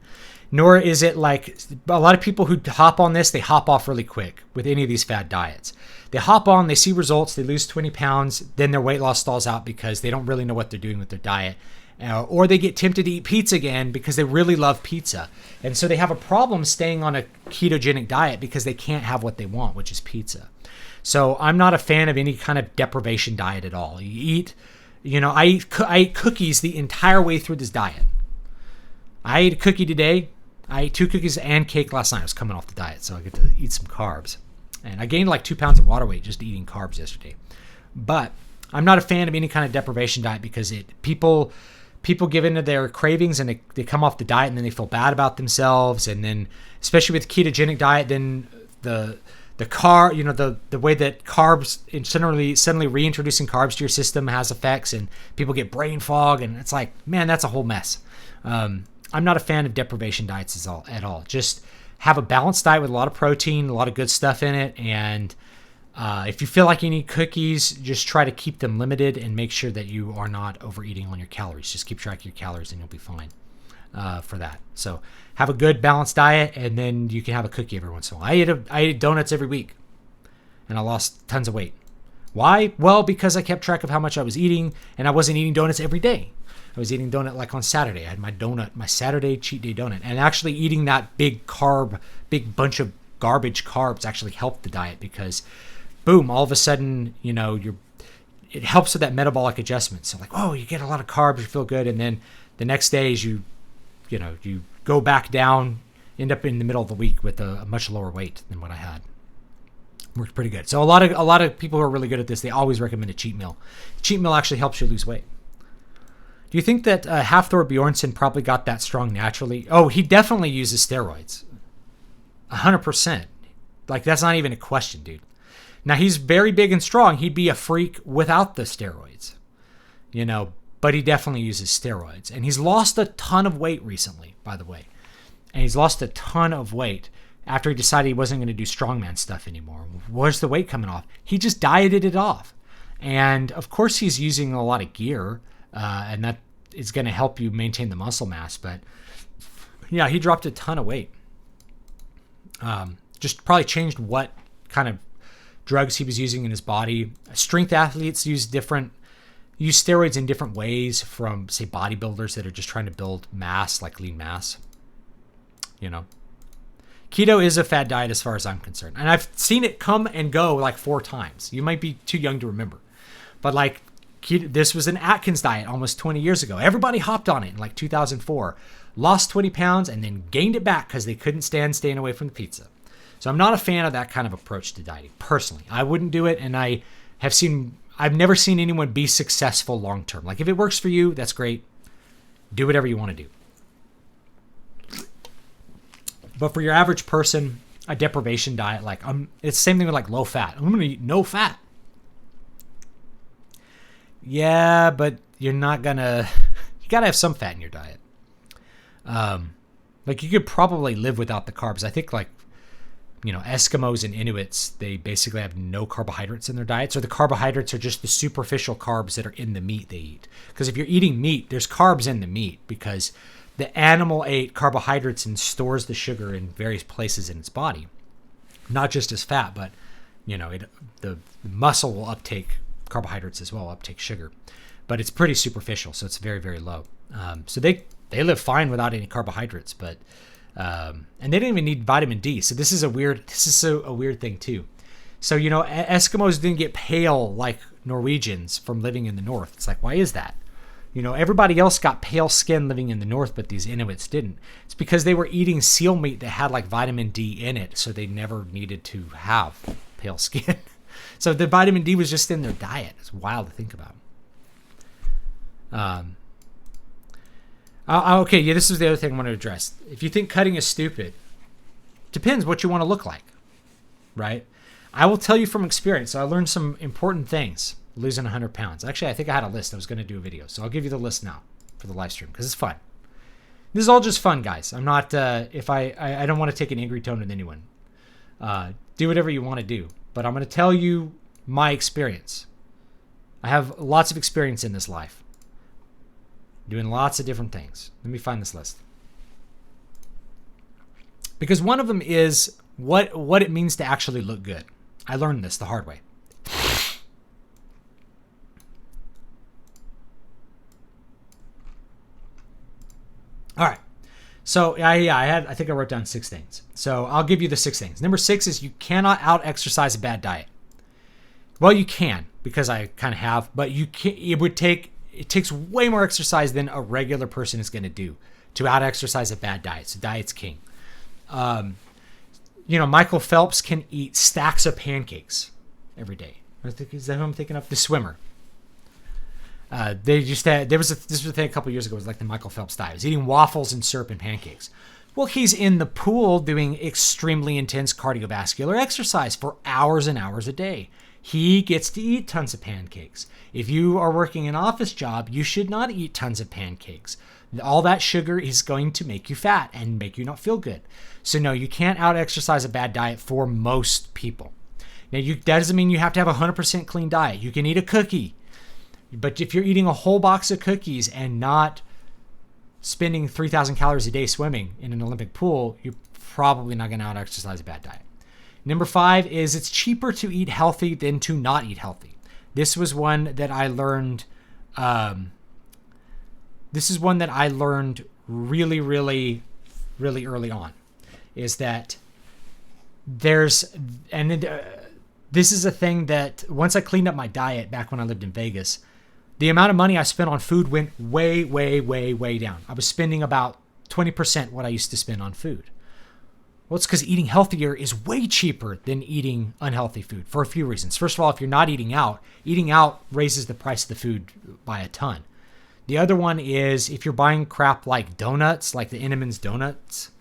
Nor is it like a lot of people who hop on this, they hop off really quick with any of these fad diets. They hop on, they see results, they lose 20 pounds, then their weight loss stalls out because they don't really know what they're doing with their diet. Or they get tempted to eat pizza again because they really love pizza. And so they have a problem staying on a ketogenic diet because they can't have what they want, which is pizza. So I'm not a fan of any kind of deprivation diet at all. I ate cookies the entire way through this diet. I ate a cookie today. I ate 2 cookies and cake last night. I was coming off the diet, so I get to eat some carbs. And I gained like 2 pounds of water weight just eating carbs yesterday. But I'm not a fan of any kind of deprivation diet because people give into their cravings and they come off the diet and then they feel bad about themselves. And then, especially with ketogenic diet, then the way that carbs, suddenly reintroducing carbs to your system has effects, and people get brain fog, and it's like, man, that's a whole mess. I'm not a fan of deprivation diets at all. Just have a balanced diet with a lot of protein, a lot of good stuff in it, and if you feel like you need cookies, just try to keep them limited and make sure that you are not overeating on your calories. Just keep track of your calories and you'll be fine for that. So have a good balanced diet, and then you can have a cookie every once in a while. I ate donuts every week, and I lost tons of weight. Why? Well, because I kept track of how much I was eating, and I wasn't eating donuts every day. I was eating donut like on Saturday. I had my Saturday cheat day donut, and actually eating that big bunch of garbage carbs actually helped the diet because boom, all of a sudden, it helps with that metabolic adjustment. So like, oh, you get a lot of carbs, you feel good. And then the next day is you go back down, end up in the middle of the week with a much lower weight than what I had. Works pretty good. So a lot of people who are really good at this, they always recommend a cheat meal. Cheat meal actually helps you lose weight. Do you think that Hafthor Bjornsson probably got that strong naturally? Oh, he definitely uses steroids. 100%. Like, that's not even a question, dude. Now, he's very big and strong. He'd be a freak without the steroids, you know, but he definitely uses steroids. And he's lost a ton of weight recently, by the way. And he's lost a ton of weight after he decided he wasn't going to do strongman stuff anymore. Where's the weight coming off? He just dieted it off. And, of course, he's using a lot of gear, and that is going to help you maintain the muscle mass. But, yeah, he dropped a ton of weight. Just probably changed what kind of drugs he was using in his body. Strength athletes use steroids in different ways from, say, bodybuilders that are just trying to build mass, like lean mass. You know, keto is a fad diet as far as I'm concerned. And I've seen it come and go like 4 times. You might be too young to remember. But like, this was an Atkins diet almost 20 years ago. Everybody hopped on it in like 2004, lost 20 pounds, and then gained it back because they couldn't stand staying away from the pizza. So I'm not a fan of that kind of approach to dieting, personally. I wouldn't do it, and I've never seen anyone be successful long term. Like, if it works for you, that's great. Do whatever you want to do. But for your average person, a deprivation diet, like, it's the same thing with like low fat. I'm going to eat no fat. Yeah, but you're not going to, you got to have some fat in your diet. Like, you could probably live without the carbs. I think, like, you know, Eskimos and Inuits, they basically have no carbohydrates in their diets, or the carbohydrates are just the superficial carbs that are in the meat they eat. Because if you're eating meat, there's carbs in the meat because the animal ate carbohydrates and stores the sugar in various places in its body. Not just as fat, but, you know, the muscle will uptake carbohydrates as well, uptake sugar. But it's pretty superficial, so it's very, very low. So they live fine without any carbohydrates, but and they didn't even need vitamin D. So this is a weird thing too. So, you know, Eskimos didn't get pale like Norwegians from living in the north. It's like, why is that? You know, everybody else got pale skin living in the north, but these Inuits didn't. It's because they were eating seal meat that had like vitamin D in it, so they never needed to have pale skin. So the vitamin D was just in their diet. It's wild to think about. Okay, yeah, this is the other thing I want to address. If you think cutting is stupid, depends what you want to look like, right? I will tell you from experience. So I learned some important things losing 100 pounds. Actually, I think I had a list. I was going to do a video, so I'll give you the list now for the live stream because it's fun. This is all just fun, guys. I'm not. I don't want to take an angry tone with anyone. Do whatever you want to do, but I'm going to tell you my experience. I have lots of experience in this life. Doing lots of different things. Let me find this list. Because one of them is what it means to actually look good. I learned this the hard way. All right. So I think I wrote down 6 things. So I'll give you the 6 things. Number 6 is you cannot out-exercise a bad diet. Well, you can, because I kind of have, but you can. It takes way more exercise than a regular person is going to do to out-exercise a bad diet. So diet's king. You know, Michael Phelps can eat stacks of pancakes every day. Is that who I'm thinking of? The swimmer. This was a thing a couple years ago. It was like the Michael Phelps diet. He was eating waffles and syrup and pancakes. Well, he's in the pool doing extremely intense cardiovascular exercise for hours and hours a day. He gets to eat tons of pancakes. If you are working an office job, you should not eat tons of pancakes. All that sugar is going to make you fat and make you not feel good. So no, you can't out-exercise a bad diet for most people. Now, that doesn't mean you have to have a 100% clean diet. You can eat a cookie. But if you're eating a whole box of cookies and not spending 3,000 calories a day swimming in an Olympic pool, you're probably not going to out-exercise a bad diet. Number 5 is it's cheaper to eat healthy than to not eat healthy. This was one that I learned. This is one that I learned really, really, really early on. Is that this is a thing that once I cleaned up my diet back when I lived in Vegas, the amount of money I spent on food went way, way, way, way down. I was spending about 20% what I used to spend on food. Well, it's because eating healthier is way cheaper than eating unhealthy food for a few reasons. First of all, if you're not eating out raises the price of the food by a ton. The other one is if you're buying crap like donuts, like the Entenmann's donuts,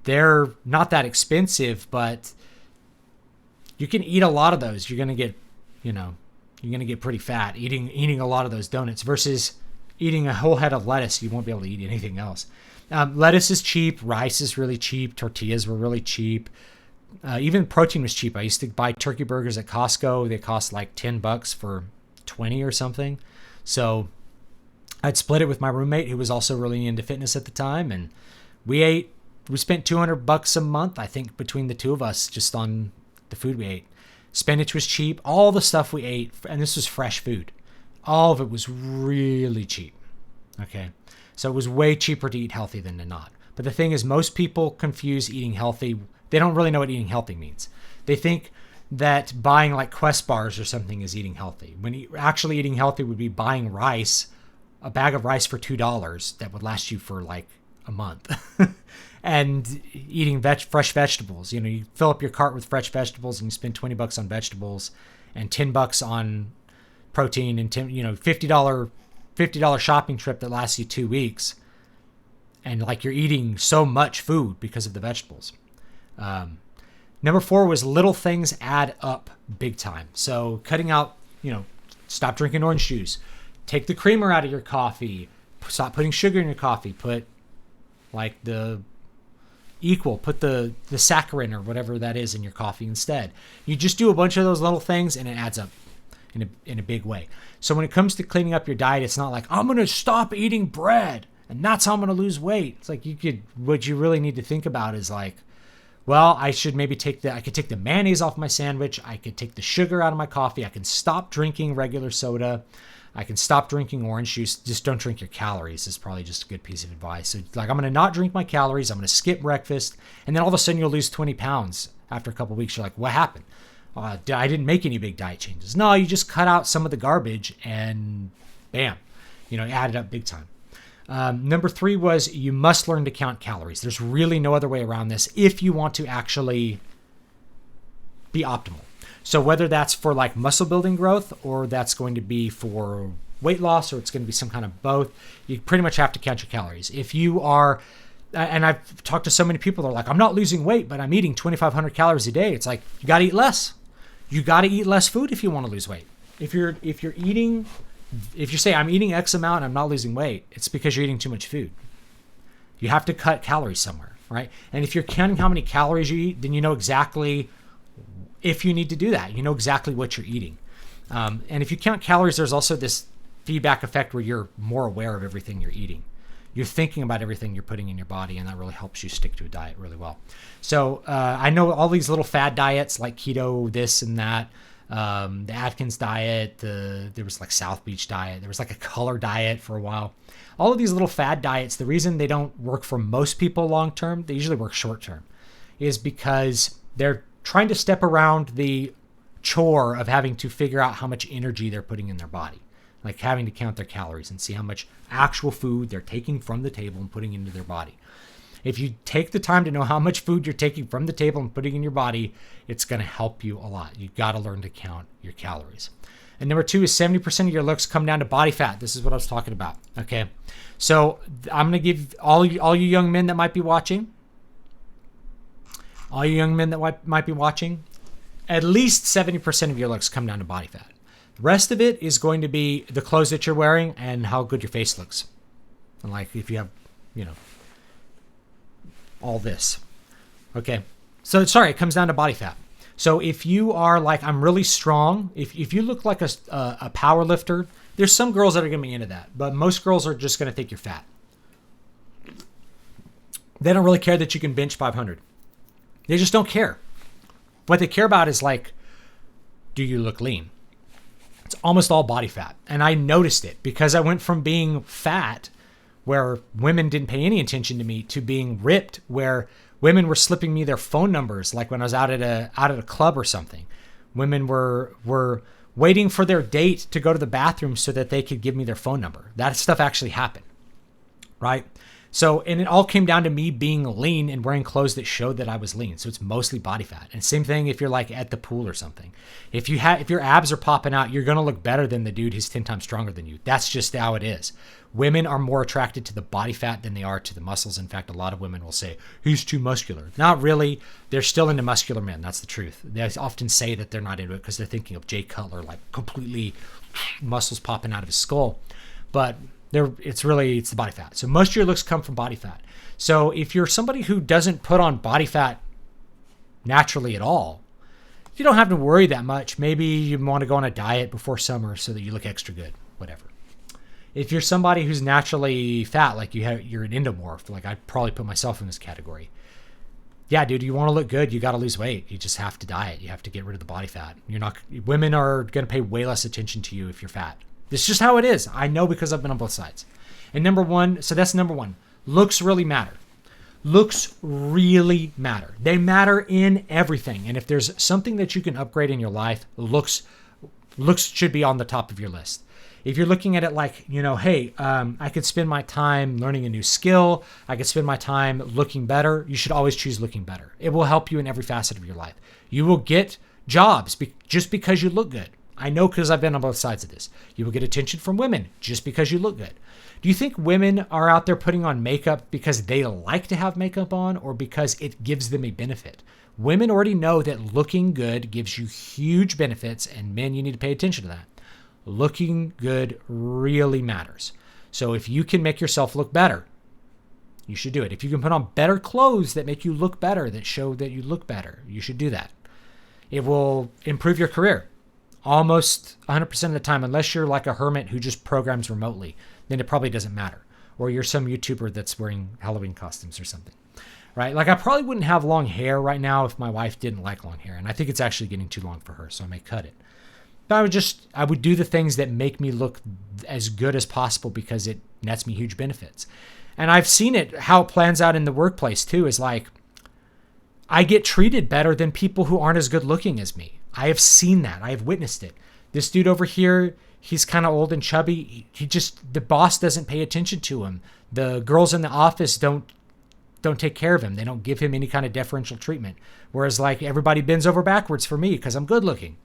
they're not that expensive, but you can eat a lot of those. You're going to get pretty fat eating a lot of those donuts versus eating a whole head of lettuce. You won't be able to eat anything else. Lettuce is cheap. Rice is really cheap. Tortillas were really cheap. Even protein was cheap. I used to buy turkey burgers at Costco. They cost like $10 for 20 or something. So I'd split it with my roommate who was also really into fitness at the time. And we spent $200 a month, I think, between the two of us just on the food we ate. Spinach was cheap. All the stuff we ate, and this was fresh food, all of it was really cheap. Okay. So it was way cheaper to eat healthy than to not. But the thing is, most people confuse eating healthy. They don't really know what eating healthy means. They think that buying like Quest bars or something is eating healthy. When actually eating healthy would be buying rice, a bag of rice for $2 that would last you for like a month. And eating fresh vegetables. You fill up your cart with fresh vegetables and you spend $20 on vegetables and $10 on protein and $50 shopping trip that lasts you 2 weeks. And like you're eating so much food because of the vegetables. Number 4 was little things add up big time. So cutting out, stop drinking orange juice, take the creamer out of your coffee, stop putting sugar in your coffee, put like put the saccharin or whatever that is in your coffee instead. You just do a bunch of those little things and it adds up in a big way. So when it comes to cleaning up your diet, it's not like I'm going to stop eating bread and that's how I'm going to lose weight. It's like what you really need to think about is like, well, I should maybe I could take the mayonnaise off my sandwich. I could take the sugar out of my coffee. I can stop drinking regular soda. I can stop drinking orange juice. Just don't drink your calories is probably just a good piece of advice. So like, I'm going to not drink my calories. I'm going to skip breakfast. And then all of a sudden you'll lose 20 pounds after a couple of weeks. You're like, what happened? I didn't make any big diet changes. No, you just cut out some of the garbage and bam, add it up big time. Number 3 was you must learn to count calories. There's really no other way around this if you want to actually be optimal. So whether that's for like muscle building growth or that's going to be for weight loss or it's going to be some kind of both, you pretty much have to count your calories. If you are, and I've talked to so many people that are like, I'm not losing weight, but I'm eating 2,500 calories a day. It's like, you got to eat less. You got to eat less food if you want to lose weight. If you say I'm eating X amount and I'm not losing weight, it's because you're eating too much food. You have to cut calories somewhere, right? And if you're counting how many calories you eat, then you know exactly if you need to do that. You know exactly what you're eating. And if you count calories, there's also this feedback effect where you're more aware of everything you're eating. You're thinking about everything you're putting in your body, and that really helps you stick to a diet really well. So I know all these little fad diets like keto, this and that, the Atkins diet, there was like South Beach diet, there was like a color diet for a while. All of these little fad diets, the reason they don't work for most people long term, they usually work short term, is because they're trying to step around the chore of having to figure out how much energy they're putting in their body. Like having to count their calories and see how much actual food they're taking from the table and putting into their body. If you take the time to know how much food you're taking from the table and putting in your body, it's going to help you a lot. You've got to learn to count your calories. And number 2 is 70% of your looks come down to body fat. This is what I was talking about. Okay. So I'm going to give all you young men that might be watching, at least 70% of your looks come down to body fat. The rest of it is going to be the clothes that you're wearing and how good your face looks. And like if you have, all this. Okay. So sorry, it comes down to body fat. So if you are like, I'm really strong, if you look like a power lifter, there's some girls that are going to be into that, but most girls are just going to think you're fat. They don't really care that you can bench 500. They just don't care. What they care about is like, do you look lean? It's almost all body fat. And I noticed it because I went from being fat where women didn't pay any attention to me to being ripped where women were slipping me their phone numbers. Like when I was out at a club or something, women were waiting for their date to go to the bathroom so that they could give me their phone number. That stuff actually happened, right? So, and it all came down to me being lean and wearing clothes that showed that I was lean. So it's mostly body fat. And same thing if you're like at the pool or something. If your abs are popping out, you're going to look better than the dude who's 10 times stronger than you. That's just how it is. Women are more attracted to the body fat than they are to the muscles. In fact, a lot of women will say, he's too muscular. Not really. They're still into muscular men. That's the truth. They often say that they're not into it because they're thinking of Jay Cutler, like completely muscles popping out of his skull. But it's the body fat. So most of your looks come from body fat. So if you're somebody who doesn't put on body fat naturally at all, you don't have to worry that much. Maybe you want to go on a diet before summer so that you look extra good, whatever. If you're somebody who's naturally fat, like you're an endomorph, like I'd probably put myself in this category. Yeah, dude, you want to look good, you got to lose weight. You just have to diet. You have to get rid of the body fat. Women are going to pay way less attention to you if you're fat. It's just how it is. I know because I've been on both sides. And that's number one. Looks really matter. Looks really matter. They matter in everything. And if there's something that you can upgrade in your life, looks should be on the top of your list. If you're looking at it like, hey, I could spend my time learning a new skill. I could spend my time looking better. You should always choose looking better. It will help you in every facet of your life. You will get jobs just because you look good. I know because I've been on both sides of this. You will get attention from women just because you look good. Do you think women are out there putting on makeup because they like to have makeup on or because it gives them a benefit? Women already know that looking good gives you huge benefits, and men, you need to pay attention to that. Looking good really matters. So if you can make yourself look better, you should do it. If you can put on better clothes that make you look better, that show that you look better, you should do that. It will improve your career. Almost 100% of the time, unless you're like a hermit who just programs remotely, then it probably doesn't matter. Or you're some YouTuber that's wearing Halloween costumes or something, right? Like I probably wouldn't have long hair right now if my wife didn't like long hair. And I think it's actually getting too long for her, so I may cut it. But I would do the things that make me look as good as possible because it nets me huge benefits. And I've seen it, how it plans out in the workplace too, is like, I get treated better than people who aren't as good looking as me. I have seen that. I have witnessed it. This dude over here, he's kind of old and chubby. The boss doesn't pay attention to him. The girls in the office don't take care of him. They don't give him any kind of deferential treatment. Whereas like everybody bends over backwards for me because I'm good looking.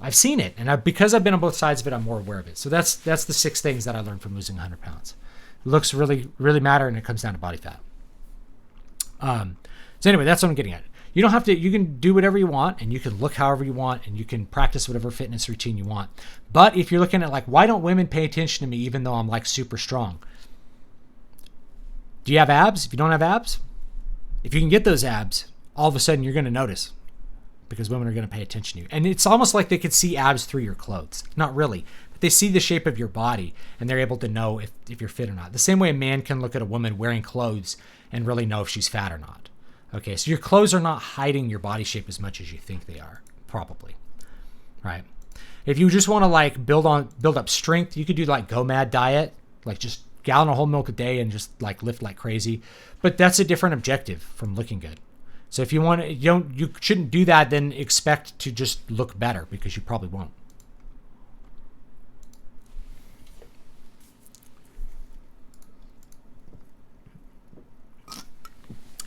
I've seen it. And because I've been on both sides of it, I'm more aware of it. So that's the 6 things that I learned from losing 100 pounds. Looks really, really matter, and it comes down to body fat. So anyway, that's what I'm getting at. You don't have to, you can do whatever you want, and you can look however you want, and you can practice whatever fitness routine you want. But if you're looking at like, why don't women pay attention to me even though I'm like super strong? Do you have abs? If you don't have abs, if you can get those abs, all of a sudden you're going to notice because women are going to pay attention to you. And it's almost like they could see abs through your clothes. Not really, but they see the shape of your body and they're able to know if you're fit or not. The same way a man can look at a woman wearing clothes and really know if she's fat or not. Okay, so your clothes are not hiding your body shape as much as you think they are, probably, right? If you just want to like build up strength, you could do like GoMad diet, like just gallon of whole milk a day and just like lift like crazy. But that's a different objective from looking good. So if you shouldn't do that, then expect to just look better because you probably won't.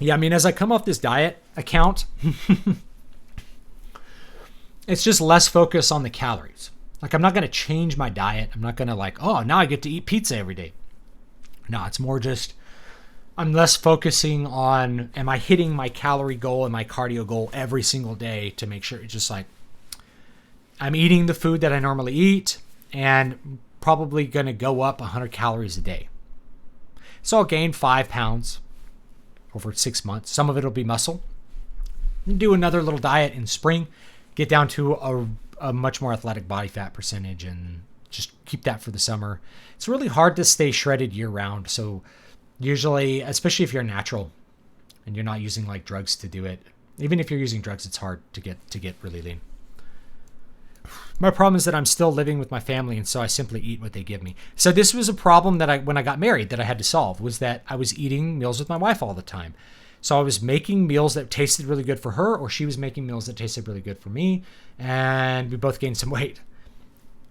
Yeah, I mean, as I come off this diet account, it's just less focus on the calories. Like, I'm not going to change my diet. I'm not going to like, oh, now I get to eat pizza every day. No, it's more just, I'm less focusing on, am I hitting my calorie goal and my cardio goal every single day to make sure it's just like, I'm eating the food that I normally eat and probably going to go up 100 calories a day. So I'll gain 5 pounds over 6 months. Some of it will be muscle. Do another little diet in spring, get down to a much more athletic body fat percentage and just keep that for the summer. It's really hard to stay shredded year round. So usually, especially if you're natural and you're not using like drugs to do it, even if you're using drugs, it's hard to get really lean. My problem is that I'm still living with my family, and so I simply eat what they give me. So this was a problem that when I got married that I had to solve, was that I was eating meals with my wife all the time. So I was making meals that tasted really good for her, or she was making meals that tasted really good for me, and we both gained some weight.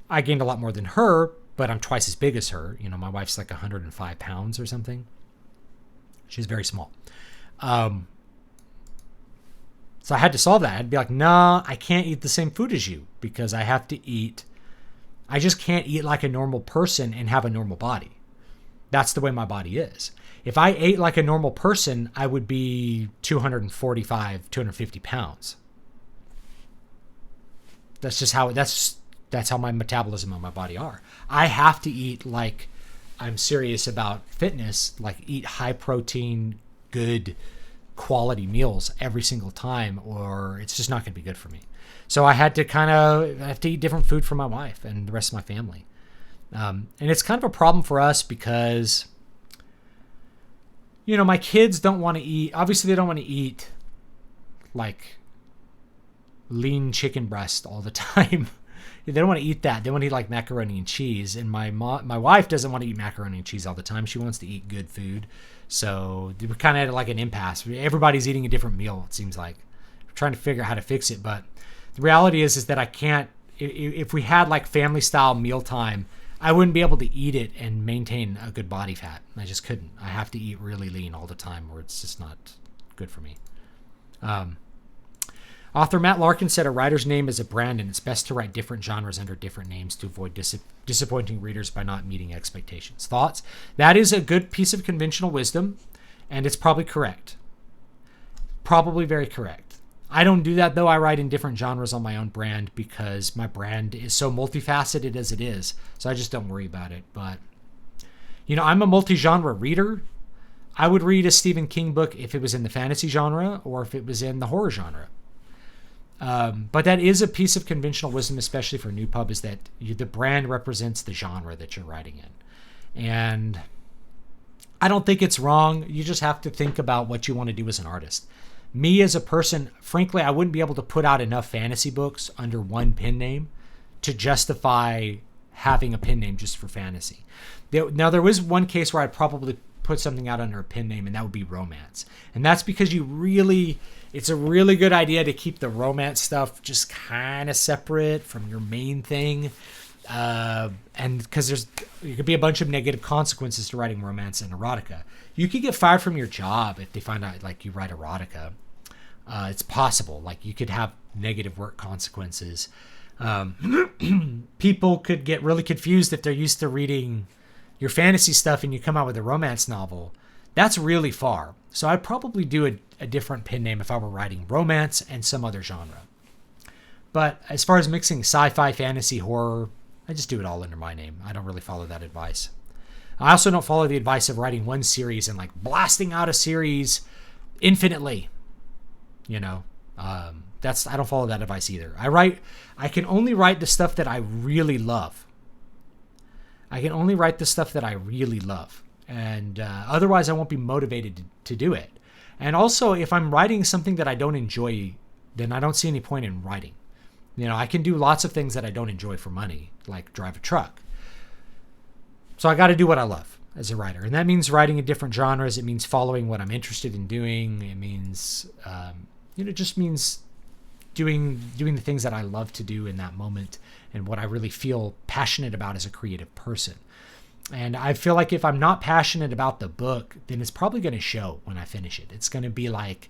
I gained a lot more than her, but I'm twice as big as her. You know, my wife's like 105 pounds or something. She's very small. So I had to solve that. I'd be like, nah, I can't eat the same food as you because I just can't eat like a normal person and have a normal body. That's the way my body is. If I ate like a normal person, I would be 245, 250 pounds. That's just how, that's how my metabolism and my body are. I have to eat like I'm serious about fitness, like eat high protein, good quality meals every single time, or it's just not going to be good for me. So I have to eat different food for my wife and the rest of my family. And it's kind of a problem for us because, my kids don't want to eat, obviously they don't want to eat like lean chicken breast all the time. They don't want to eat that. They want to eat like macaroni and cheese. And my wife doesn't want to eat macaroni and cheese all the time. She wants to eat good food. So we're kind of at like an impasse. Everybody's eating a different meal, it seems like. We're trying to figure out how to fix it. But the reality is that I can't, if we had like family style mealtime, I wouldn't be able to eat it and maintain a good body fat. I just couldn't. I have to eat really lean all the time or it's just not good for me. Author Matt Larkin said a writer's name is a brand and it's best to write different genres under different names to avoid disappointing readers by not meeting expectations. Thoughts? That is a good piece of conventional wisdom, and it's probably correct. Probably very correct. I don't do that, though. I write in different genres on my own brand because my brand is so multifaceted as it is, so I just don't worry about it. But, I'm a multi-genre reader. I would read a Stephen King book if it was in the fantasy genre or if it was in the horror genre. But that is a piece of conventional wisdom, especially for NewPub, is that the brand represents the genre that you're writing in. And I don't think it's wrong. You just have to think about what you want to do as an artist. Me as a person, frankly, I wouldn't be able to put out enough fantasy books under one pen name to justify having a pen name just for fantasy. Now, there was one case where I'd probably put something out under a pen name, and that would be romance. And that's because it's a really good idea to keep the romance stuff just kind of separate from your main thing. And because there could be a bunch of negative consequences to writing romance and erotica. You could get fired from your job if they find out like you write erotica. It's possible. Like you could have negative work consequences. People could get really confused if they're used to reading your fantasy stuff and you come out with a romance novel. That's really far. So I'd probably do a different pen name if I were writing romance and some other genre. But as far as mixing sci-fi, fantasy, horror, I just do it all under my name. I don't really follow that advice. I also don't follow the advice of writing one series and like blasting out a series infinitely. I don't follow that advice either. I can only write the stuff that I really love. And otherwise I won't be motivated to do it. And also, if I'm writing something that I don't enjoy, then I don't see any point in writing. I can do lots of things that I don't enjoy for money, like drive a truck. So I got to do what I love as a writer. And that means writing in different genres. It means following what I'm interested in doing. It means, it just means doing the things that I love to do in that moment and what I really feel passionate about as a creative person. And I feel like if I'm not passionate about the book, then it's probably going to show when I finish it. It's going to be like,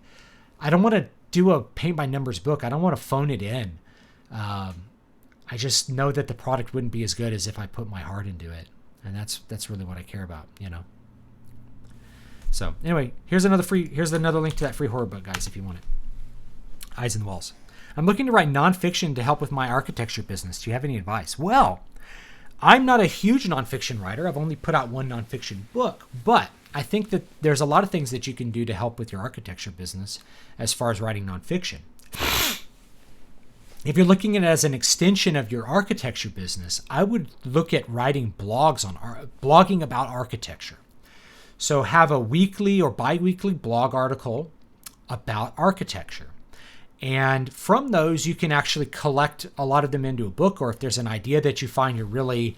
I don't want to do a paint by numbers book. I don't want to phone it in. I just know that the product wouldn't be as good as if I put my heart into it. And that's really what I care about, So anyway, here's another link to that free horror book, guys, if you want it. Eyes in the Walls. I'm looking to write nonfiction to help with my architecture business. Do you have any advice? Well, I'm not a huge nonfiction writer. I've only put out one nonfiction book, but I think that there's a lot of things that you can do to help with your architecture business as far as writing nonfiction. If you're looking at it as an extension of your architecture business, I would look at writing blogging about architecture. So have a weekly or bi-weekly blog article about architecture. And from those, you can actually collect a lot of them into a book, or if there's an idea that you find you're really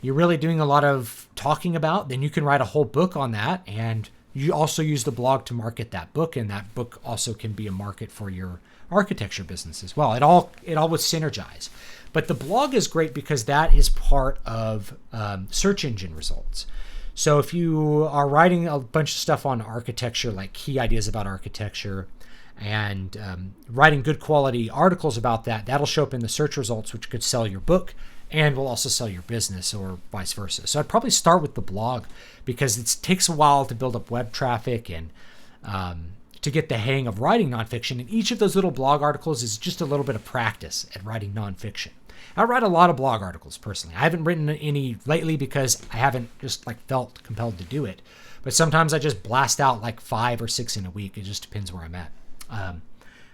doing a lot of talking about, then you can write a whole book on that. And you also use the blog to market that book, and that book also can be a market for your architecture business as well. It all would synergize. But the blog is great because that is part of search engine results. So if you are writing a bunch of stuff on architecture, like key ideas about architecture, and writing good quality articles about that, that'll show up in the search results, which could sell your book and will also sell your business, or vice versa. So I'd probably start with the blog, because it takes a while to build up web traffic and to get the hang of writing nonfiction. And each of those little blog articles is just a little bit of practice at writing nonfiction. I write a lot of blog articles personally. I haven't written any lately because I haven't just like felt compelled to do it. But sometimes I just blast out like 5 or 6 in a week. It just depends where I'm at.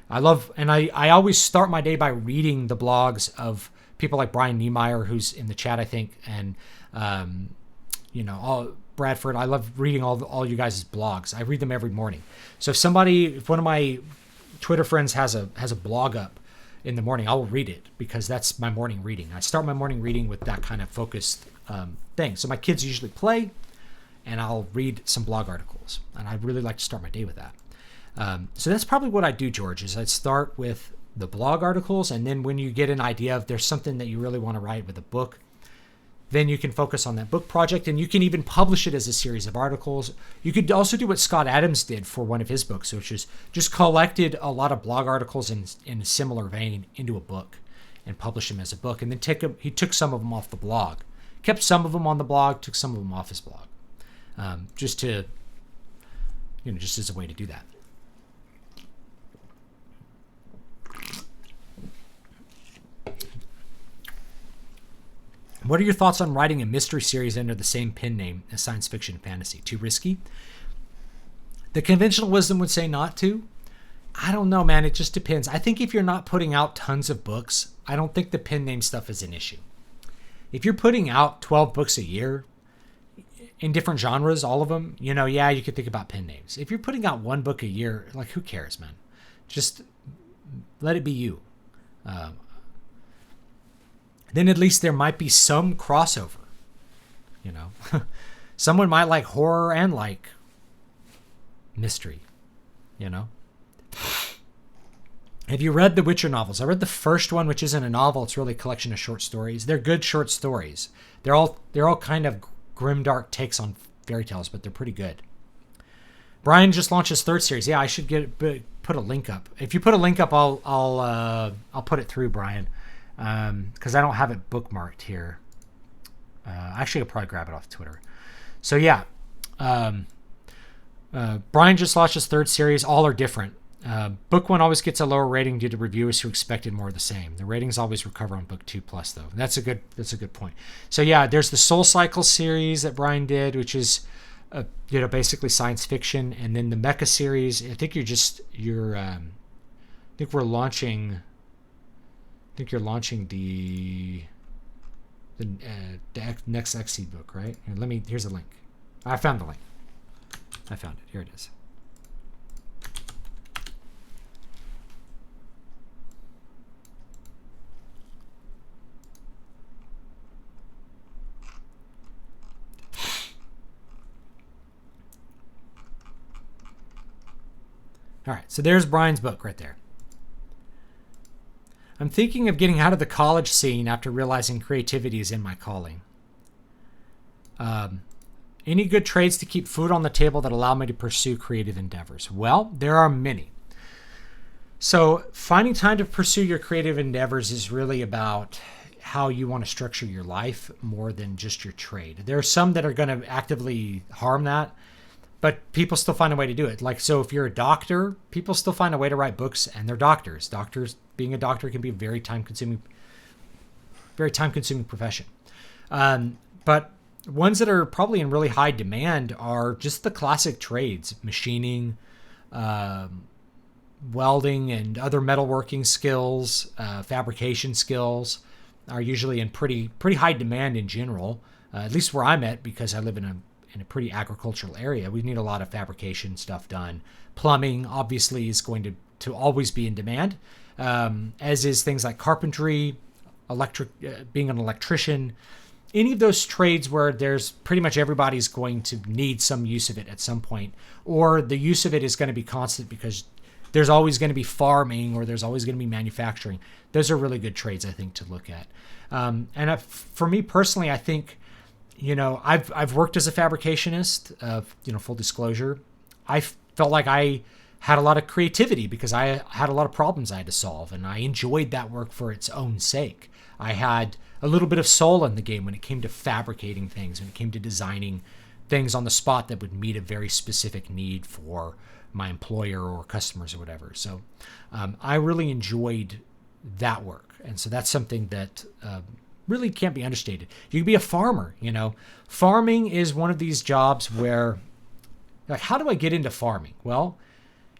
I always start my day by reading the blogs of people like Brian Niemeyer, who's in the chat, I think, and Bradford. I love reading all you guys' blogs. I read them every morning. So if one of my Twitter friends has a blog up in the morning, I will read it, because that's my morning reading. I start my morning reading with that kind of focused thing. So my kids usually play, and I'll read some blog articles, and I really like to start my day with that. So that's probably what I do, George, is I'd start with the blog articles, and then when you get an idea of there's something that you really want to write with a book, then you can focus on that book project, and you can even publish it as a series of articles. You could also do what Scott Adams did for one of his books, which is just collected a lot of blog articles in a similar vein into a book and published them as a book. And then he took some of them off the blog, kept some of them on the blog, took some of them off his blog, just as a way to do that. What are your thoughts on writing a mystery series under the same pen name as science fiction and fantasy? Too risky? The conventional wisdom would say not to. I don't know, man. It just depends. I think if you're not putting out tons of books, I don't think the pen name stuff is an issue. If you're putting out 12 books a year in different genres, all of them, you could think about pen names. If you're putting out 1 book a year, like, who cares, man? Just let it be you. Then at least there might be some crossover. Someone might like horror and like mystery. Have you read the Witcher novels? I read the first one, which isn't a novel. It's really a collection of short stories. They're good short stories. They're all kind of grimdark takes on fairy tales, but they're pretty good. Brian just launched his 3rd series. Yeah, I should put a link up. If you put a link up, I'll put it through, Brian. Because I don't have it bookmarked here. Actually, I'll probably grab it off Twitter. So yeah, Brian just launched his 3rd series. All are different. Book 1 always gets a lower rating due to reviewers who expected more of the same. The ratings always recover on book 2 plus, though. That's a good point. So yeah, there's the Soul Cycle series that Brian did, which is basically science fiction, and then the Mecha series. I think you're launching the next XC book, right? Here's a link. I found the link. I found it. Here it is. All right, so there's Brian's book right there. I'm thinking of getting out of the college scene after realizing creativity is in my calling. Any good trades to keep food on the table that allow me to pursue creative endeavors? Well, there are many. So finding time to pursue your creative endeavors is really about how you want to structure your life more than just your trade. There are some that are going to actively harm that, but people still find a way to do it. Like, so if you're a doctor, people still find a way to write books, and they're doctors. Being a doctor can be a very time-consuming profession. But ones that are probably in really high demand are just the classic trades: machining, welding, and other metalworking skills. Fabrication skills are usually in pretty high demand in general. At least where I'm at, because I live in a pretty agricultural area. We need a lot of fabrication stuff done. Plumbing obviously is going to always be in demand, as is things like carpentry, being an electrician, any of those trades where there's pretty much everybody's going to need some use of it at some point, or the use of it is going to be constant because there's always going to be farming or there's always going to be manufacturing. Those are really good trades, I think, to look at. For me personally, I think I've worked as a fabricationist. Full disclosure, I felt like I had a lot of creativity because I had a lot of problems I had to solve, and I enjoyed that work for its own sake. I had a little bit of soul in the game when it came to fabricating things, when it came to designing things on the spot that would meet a very specific need for my employer or customers or whatever. So I really enjoyed that work. And so that's something that really can't be understated. You can be a farmer, Farming is one of these jobs where, like, how do I get into farming? Well,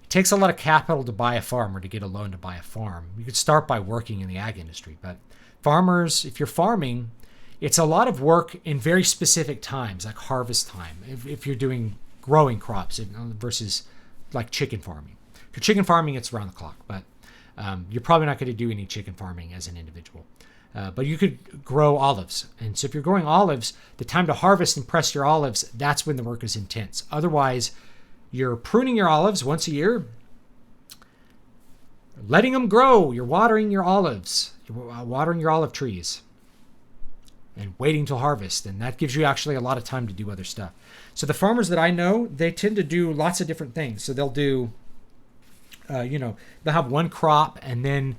it takes a lot of capital to buy a farm or to get a loan to buy a farm. You could start by working in the ag industry, but farmers, if you're farming, it's a lot of work in very specific times, like harvest time, if you're doing growing crops versus like chicken farming. If you're chicken farming, it's around the clock, but you're probably not going to do any chicken farming as an individual. But you could grow olives. And so if you're growing olives, the time to harvest and press your olives, that's when the work is intense. Otherwise, you're pruning your olives once a year, letting them grow. You're watering your olives, you're watering your olive trees, and waiting till harvest. And that gives you actually a lot of time to do other stuff. So the farmers that I know, they tend to do lots of different things. So they'll do, they'll have one crop and then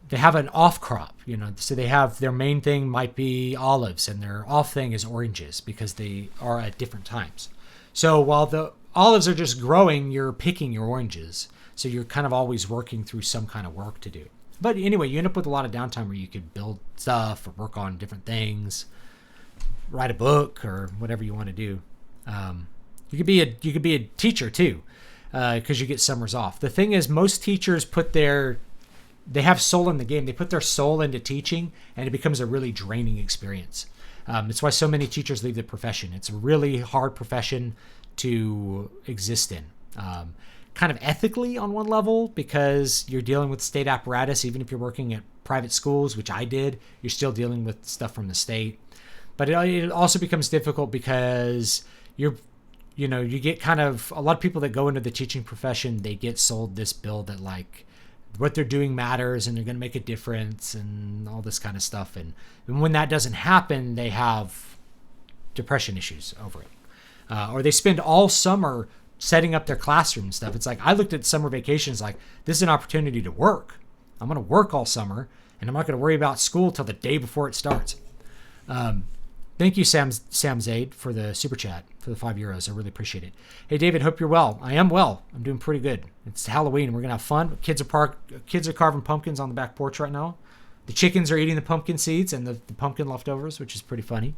they have an off crop, so they have their main thing might be olives and their off thing is oranges because they are at different times. So while the olives are just growing, you're picking your oranges. So you're kind of always working through some kind of work to do. But anyway, you end up with a lot of downtime where you could build stuff or work on different things, write a book or whatever you want to do. You could be a teacher too, because you get summers off. The thing is, most teachers they have soul in the game. They put their soul into teaching, and it becomes a really draining experience. It's why so many teachers leave the profession. It's a really hard profession to exist in. Kind of ethically on one level, because you're dealing with state apparatus. Even if you're working at private schools, which I did, you're still dealing with stuff from the state. But it also becomes difficult because you get kind of, a lot of people that go into the teaching profession, they get sold this bill that like what they're doing matters and they're going to make a difference and all this kind of stuff. And when that doesn't happen, they have depression issues over it. Or they spend all summer setting up their classroom and stuff. It's like, I looked at summer vacations like, this is an opportunity to work. I'm going to work all summer and I'm not going to worry about school till the day before it starts. Thank you, Sam Zaid, for the super chat, for the €5. I really appreciate it. Hey, David, hope you're well. I am well. I'm doing pretty good. It's Halloween, and we're going to have fun. Kids are carving pumpkins on the back porch right now. The chickens are eating the pumpkin seeds and the pumpkin leftovers, which is pretty funny.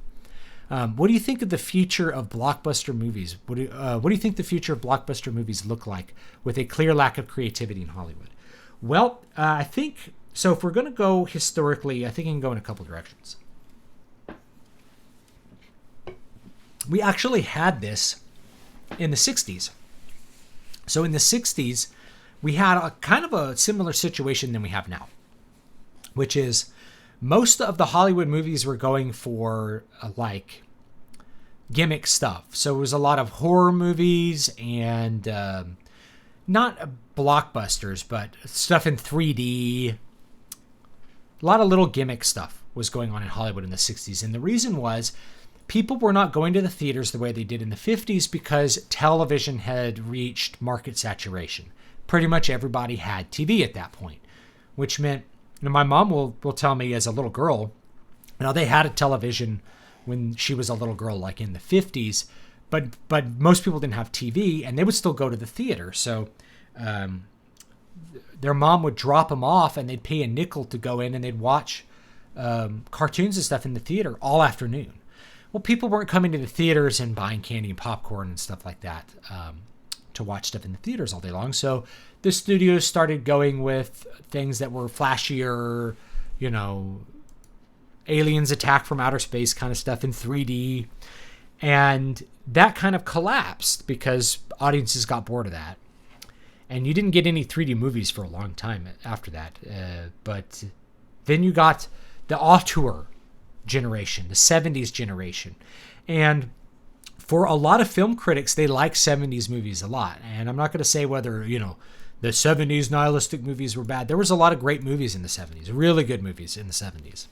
What do you think of the future of blockbuster movies? What do you think the future of blockbuster movies look like with a clear lack of creativity in Hollywood? Well, I think, so if we're going to go historically, I think it can go in a couple directions. We actually had this in the 60s. So in the 60s, we had a kind of a similar situation than we have now, which is most of the Hollywood movies were going for like gimmick stuff. So it was a lot of horror movies and not blockbusters, but stuff in 3D. A lot of little gimmick stuff was going on in Hollywood in the 60s. And the reason was, people were not going to the theaters the way they did in the 50s because television had reached market saturation. Pretty much everybody had TV at that point, which meant, my mom will tell me as a little girl, they had a television when she was a little girl, like in the 50s, but most people didn't have TV and they would still go to the theater. So their mom would drop them off and they'd pay a nickel to go in and they'd watch cartoons and stuff in the theater all afternoon. Well, people weren't coming to the theaters and buying candy and popcorn and stuff like that to watch stuff in the theaters all day long. So the studios started going with things that were flashier, aliens attack from outer space kind of stuff in 3D. And that kind of collapsed because audiences got bored of that. And you didn't get any 3D movies for a long time after that. But then you got the auteur generation, the 70s generation. And for a lot of film critics, they like 70s movies a lot. And I'm not going to say whether, the 70s nihilistic movies were bad. There was a lot of great movies in the 70s, really good movies in the 70s.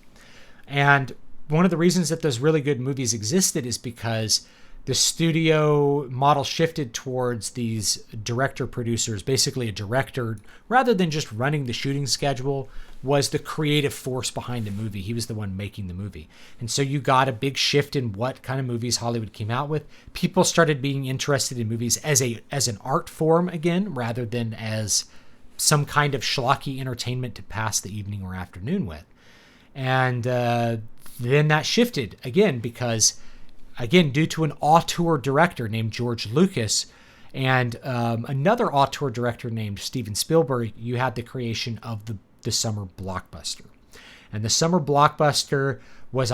And one of the reasons that those really good movies existed is because the studio model shifted towards these director producers. Basically, a director, rather than just running the shooting schedule, was the creative force behind the movie. He was the one making the movie. And so you got a big shift in what kind of movies Hollywood came out with. People started being interested in movies as an art form again, rather than as some kind of schlocky entertainment to pass the evening or afternoon with. And then that shifted again because, again, due to an auteur director named George Lucas and another auteur director named Steven Spielberg, you had the creation of the summer blockbuster. And the summer blockbuster was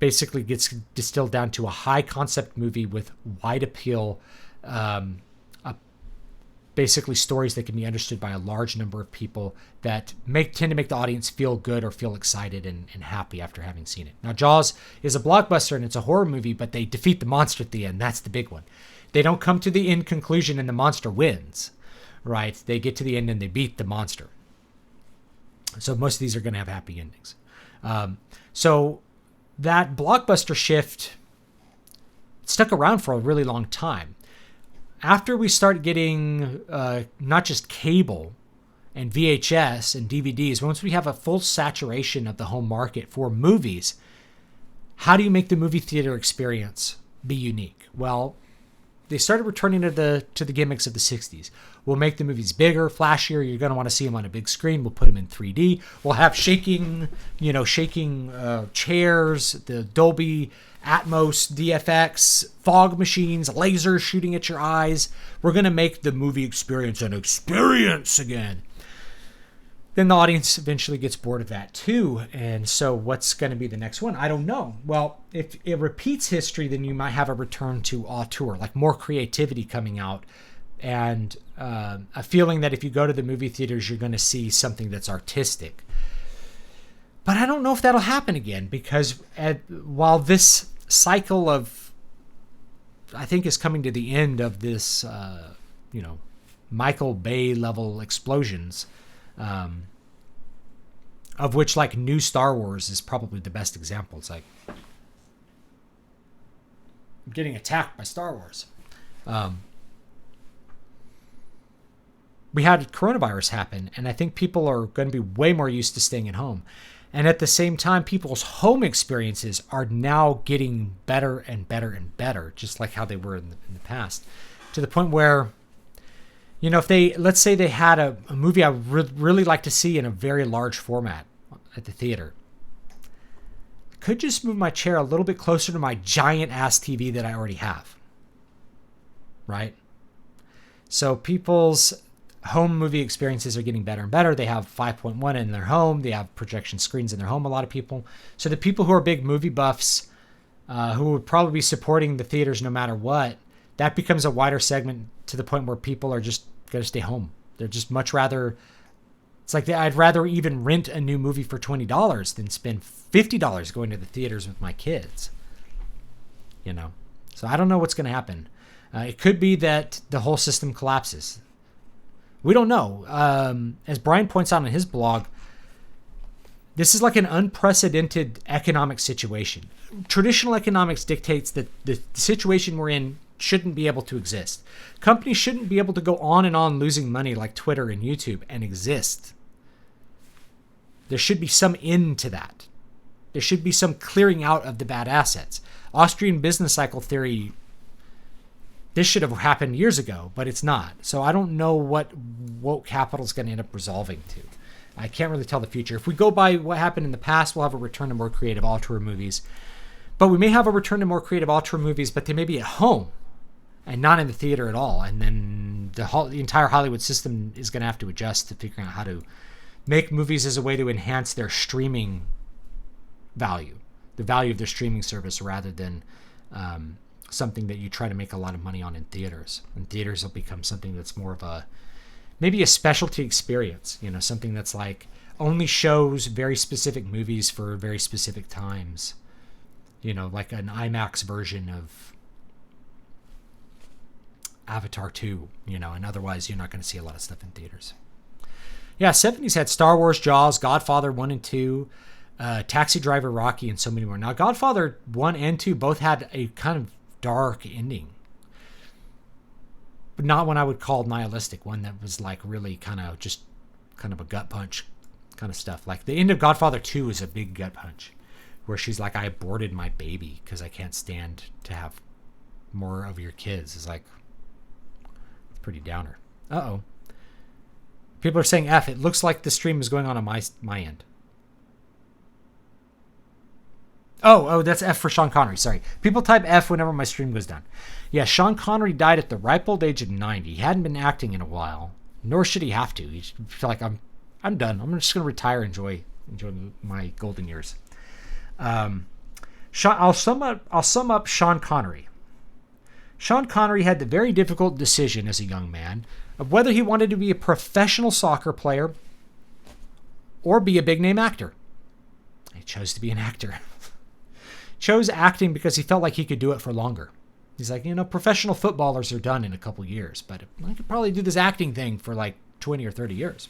basically gets distilled down to a high concept movie with wide appeal, basically stories that can be understood by a large number of people that tend to make the audience feel good or feel excited and happy after having seen it. Now, Jaws is a blockbuster and it's a horror movie, but they defeat the monster at the end. That's the big one. They don't come to the end conclusion and the monster wins, right? They get to the end and they beat the monster. So most of these are going to have happy endings. So that blockbuster shift stuck around for a really long time. After we start getting not just cable and VHS and DVDs, once we have a full saturation of the home market for movies, how do you make the movie theater experience be unique? Well, they started returning to the gimmicks of the 60s. We'll make the movies bigger, flashier. You're going to want to see them on a big screen. We'll put them in 3D. We'll have shaking chairs, the Dolby Atmos, DFX, fog machines, lasers shooting at your eyes. We're going to make the movie experience an experience again. Then the audience eventually gets bored of that too. And so what's going to be the next one? I don't know. Well, if it repeats history, then you might have a return to auteur, like more creativity coming out and a feeling that if you go to the movie theaters, you're going to see something that's artistic. But I don't know if that'll happen again because while this cycle of, I think, is coming to the end of this, Michael Bay level explosions, of which like new Star Wars is probably the best example. It's like I'm getting attacked by Star Wars. We had coronavirus happen, and I think people are going to be way more used to staying at home. And at the same time, people's home experiences are now getting better and better and better, just like how they were in the past, to the point where, if let's say they had a movie I would really like to see in a very large format at the theater, I could just move my chair a little bit closer to my giant ass TV that I already have, right? So people's home movie experiences are getting better and better. They have 5.1 in their home. They have projection screens in their home, a lot of people. So the people who are big movie buffs, who would probably be supporting the theaters no matter what, that becomes a wider segment to the point where people are just going to stay home. They're just much rather, it's like I'd rather even rent a new movie for $20 than spend $50 going to the theaters with my kids. So I don't know what's going to happen. It could be that the whole system collapses. We don't know. As Brian points out in his blog, this is like an unprecedented economic situation. Traditional economics dictates that the situation we're in shouldn't be able to exist. Companies shouldn't be able to go on and on losing money like Twitter and YouTube and exist. There should be some end to that. There should be some clearing out of the bad assets. Austrian business cycle theory, this should have happened years ago, but it's not. So I don't know what woke capital is going to end up resolving to. I can't really tell the future. If we go by what happened in the past, we'll have a return to more creative auteur movies. But we may have a return to more creative auteur movies, but they may be at home and not in the theater at all. And then the entire Hollywood system is going to have to adjust to figuring out how to make movies as a way to enhance their streaming value, the value of their streaming service, rather than something that you try to make a lot of money on in theaters. And theaters will become something that's more of maybe a specialty experience, something that's like only shows very specific movies for very specific times, like an IMAX version of Avatar 2, and otherwise you're not going to see a lot of stuff in theaters. Yeah, 70s had Star Wars, Jaws, Godfather 1 and 2, Taxi Driver, Rocky, and so many more. Now, Godfather 1 and 2 both had a kind of dark ending. But not one I would call nihilistic. One that was like really kind of a gut punch kind of stuff. Like the end of Godfather 2 is a big gut punch. Where she's like, I aborted my baby because I can't stand to have more of your kids. It's like, it's pretty downer. Uh-oh. People are saying F. It looks like the stream is going on my end. Oh, that's F for Sean Connery. Sorry. People type F whenever my stream goes down. Yeah, Sean Connery died at the ripe old age of 90. He hadn't been acting in a while, nor should he have to. He should feel like I'm done. I'm just going to retire and enjoy my golden years. I'll sum up Sean Connery. Sean Connery had the very difficult decision as a young man of whether he wanted to be a professional soccer player or be a big name actor. He chose to be an actor. Chose acting because he felt like he could do it for longer. He's like, professional footballers are done in a couple years, but I could probably do this acting thing for like 20 or 30 years.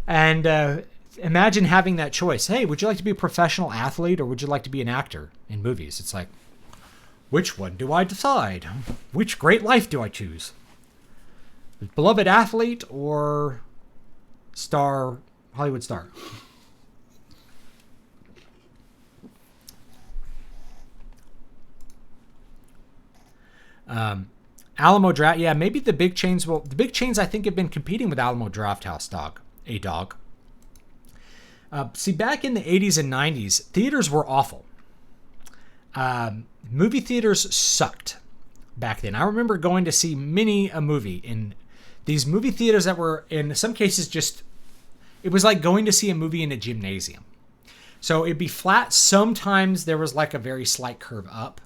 And imagine having that choice. Hey, would you like to be a professional athlete or would you like to be an actor in movies? It's like, which one do I decide? Which great life do I choose? Beloved athlete or Hollywood star? Alamo Draft. Yeah, maybe the big chains will. The big chains, I think, have been competing with Alamo Drafthouse dog. See, back in the 80s and 90s, theaters were awful. Movie theaters sucked back then. I remember going to see many a movie in these movie theaters that were, in some cases, it was like going to see a movie in a gymnasium. So it'd be flat. Sometimes there was like a very slight curve up.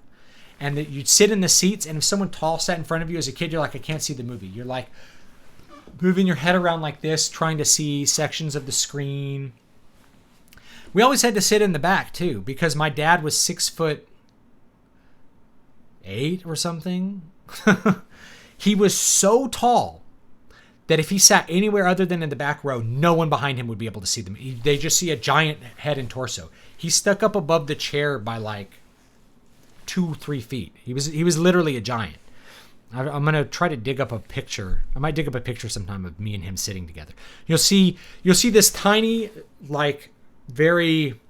And that you'd sit in the seats, and if someone tall sat in front of you as a kid, you're like, I can't see the movie. You're like moving your head around like this, trying to see sections of the screen. We always had to sit in the back, too, because my dad was 6'8" or something. He was so tall that if he sat anywhere other than in the back row, no one behind him would be able to see them. They just see a giant head and torso. He stuck up above the chair by like 2-3 feet. He was literally a giant. I'm gonna try to dig up a picture. I might dig up a picture sometime of me and him sitting together. You'll see this tiny, like very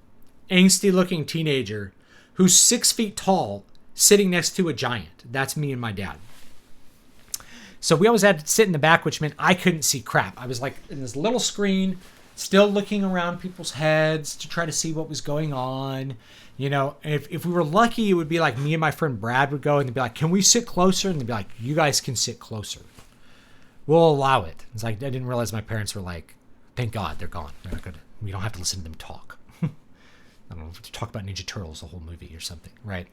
angsty looking teenager who's 6 feet tall sitting next to a giant. That's me and my dad. So we always had to sit in the back, which meant I couldn't see crap. I was like in this little screen, still looking around people's heads to try to see what was going on. If we were lucky, it would be like me and my friend Brad would go and they'd be like, can we sit closer? And they'd be like, you guys can sit closer. We'll allow it. It's like, I didn't realize my parents were like, thank God they're gone. They're not good. We don't have to listen to them talk. I don't know, talk about Ninja Turtles, the whole movie or something, right?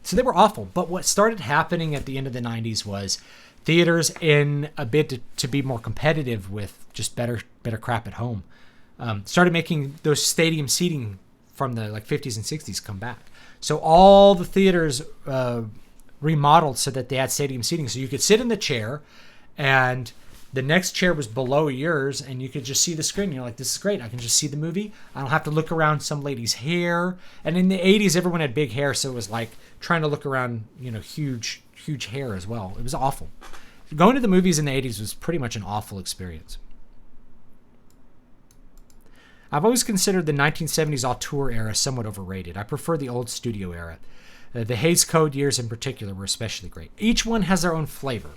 So they were awful. But what started happening at the end of the 90s was theaters, in a bid to be more competitive with just better crap at home, started making those stadium seating from the 50s and 60s come back. So all the theaters remodeled so that they had stadium seating. So you could sit in the chair and the next chair was below yours and you could just see the screen. You're like, this is great. I can just see the movie. I don't have to look around some lady's hair. And in the 80s, everyone had big hair. So it was like trying to look around, huge hair as well. It was awful. Going to the movies in the 80s was pretty much an awful experience. I've always considered the 1970s auteur era somewhat overrated. I prefer the old studio era. The Hays Code years in particular were especially great. Each one has their own flavor.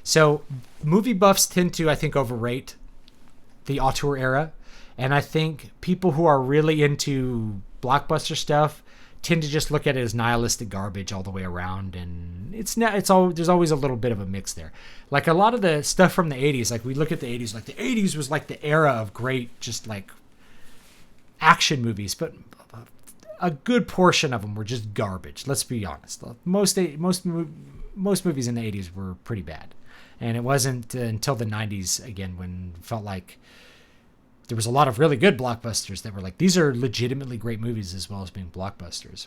So movie buffs tend to, I think, overrate the auteur era. And I think people who are really into blockbuster stuff tend to just look at it as nihilistic garbage all the way around. And there's always a little bit of a mix there. Like a lot of the stuff from the 80s, like we look at the 80s, like the 80s was like the era of great, just like action movies, but a good portion of them were just garbage. Let's be honest. Most movies in the 80s were pretty bad. And it wasn't until the 90s, again, when it felt like there was a lot of really good blockbusters that were like, these are legitimately great movies as well as being blockbusters.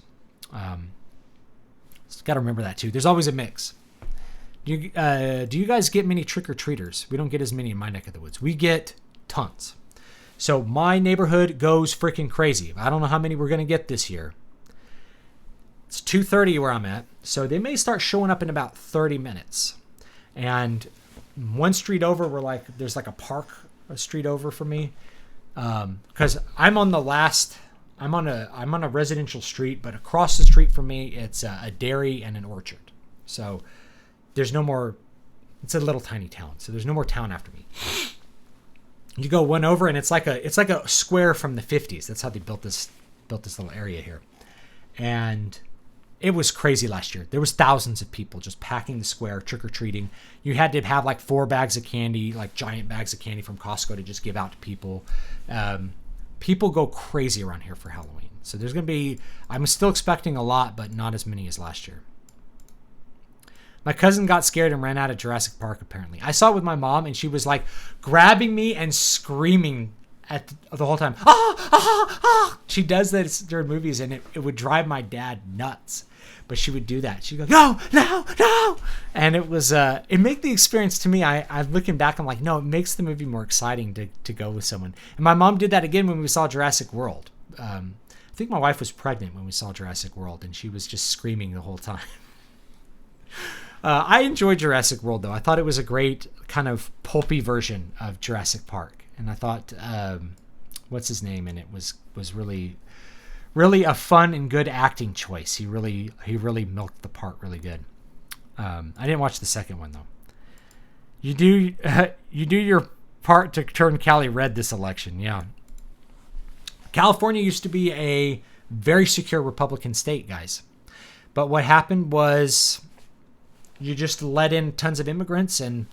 So got to remember that too. There's always a mix. Do you guys get many trick-or-treaters? We don't get as many in my neck of the woods. We get tons. So my neighborhood goes freaking crazy. I don't know how many we're going to get this year. It's 2:30 where I'm at, so they may start showing up in about 30 minutes. And one street over, there's like a park, a street over for me, because I'm on a residential street, but across the street from me, it's a dairy and an orchard. So there's no more. It's a little tiny town, so there's no more town after me. You go one over, and it's like a square from the 50s. That's how they built this little area here, and it was crazy last year. There was thousands of people just packing the square, trick-or-treating. You had to have like 4 bags of candy, like giant bags of candy from Costco to just give out to people. People go crazy around here for Halloween. So I'm still expecting a lot, but not as many as last year. My cousin got scared and ran out of Jurassic Park, apparently. I saw it with my mom, and she was like grabbing me and screaming at the whole time. Ah, ah, ah. She does that during movies, and it would drive my dad nuts. But she would do that. She'd go, no, no, no. And it was, it made the experience to me, I'm looking back, I'm like, no, it makes the movie more exciting to go with someone. And my mom did that again when we saw Jurassic World. I think my wife was pregnant when we saw Jurassic World, and she was just screaming the whole time. I enjoyed Jurassic World, though. I thought it was a great kind of pulpy version of Jurassic Park. And I thought, what's his name? And it was really a fun and good acting choice. He really milked the part really good. I didn't watch the second one, though. You do your part to turn Cali red this election. Yeah. California used to be a very secure Republican state, guys. But what happened was you just let in tons of immigrants, and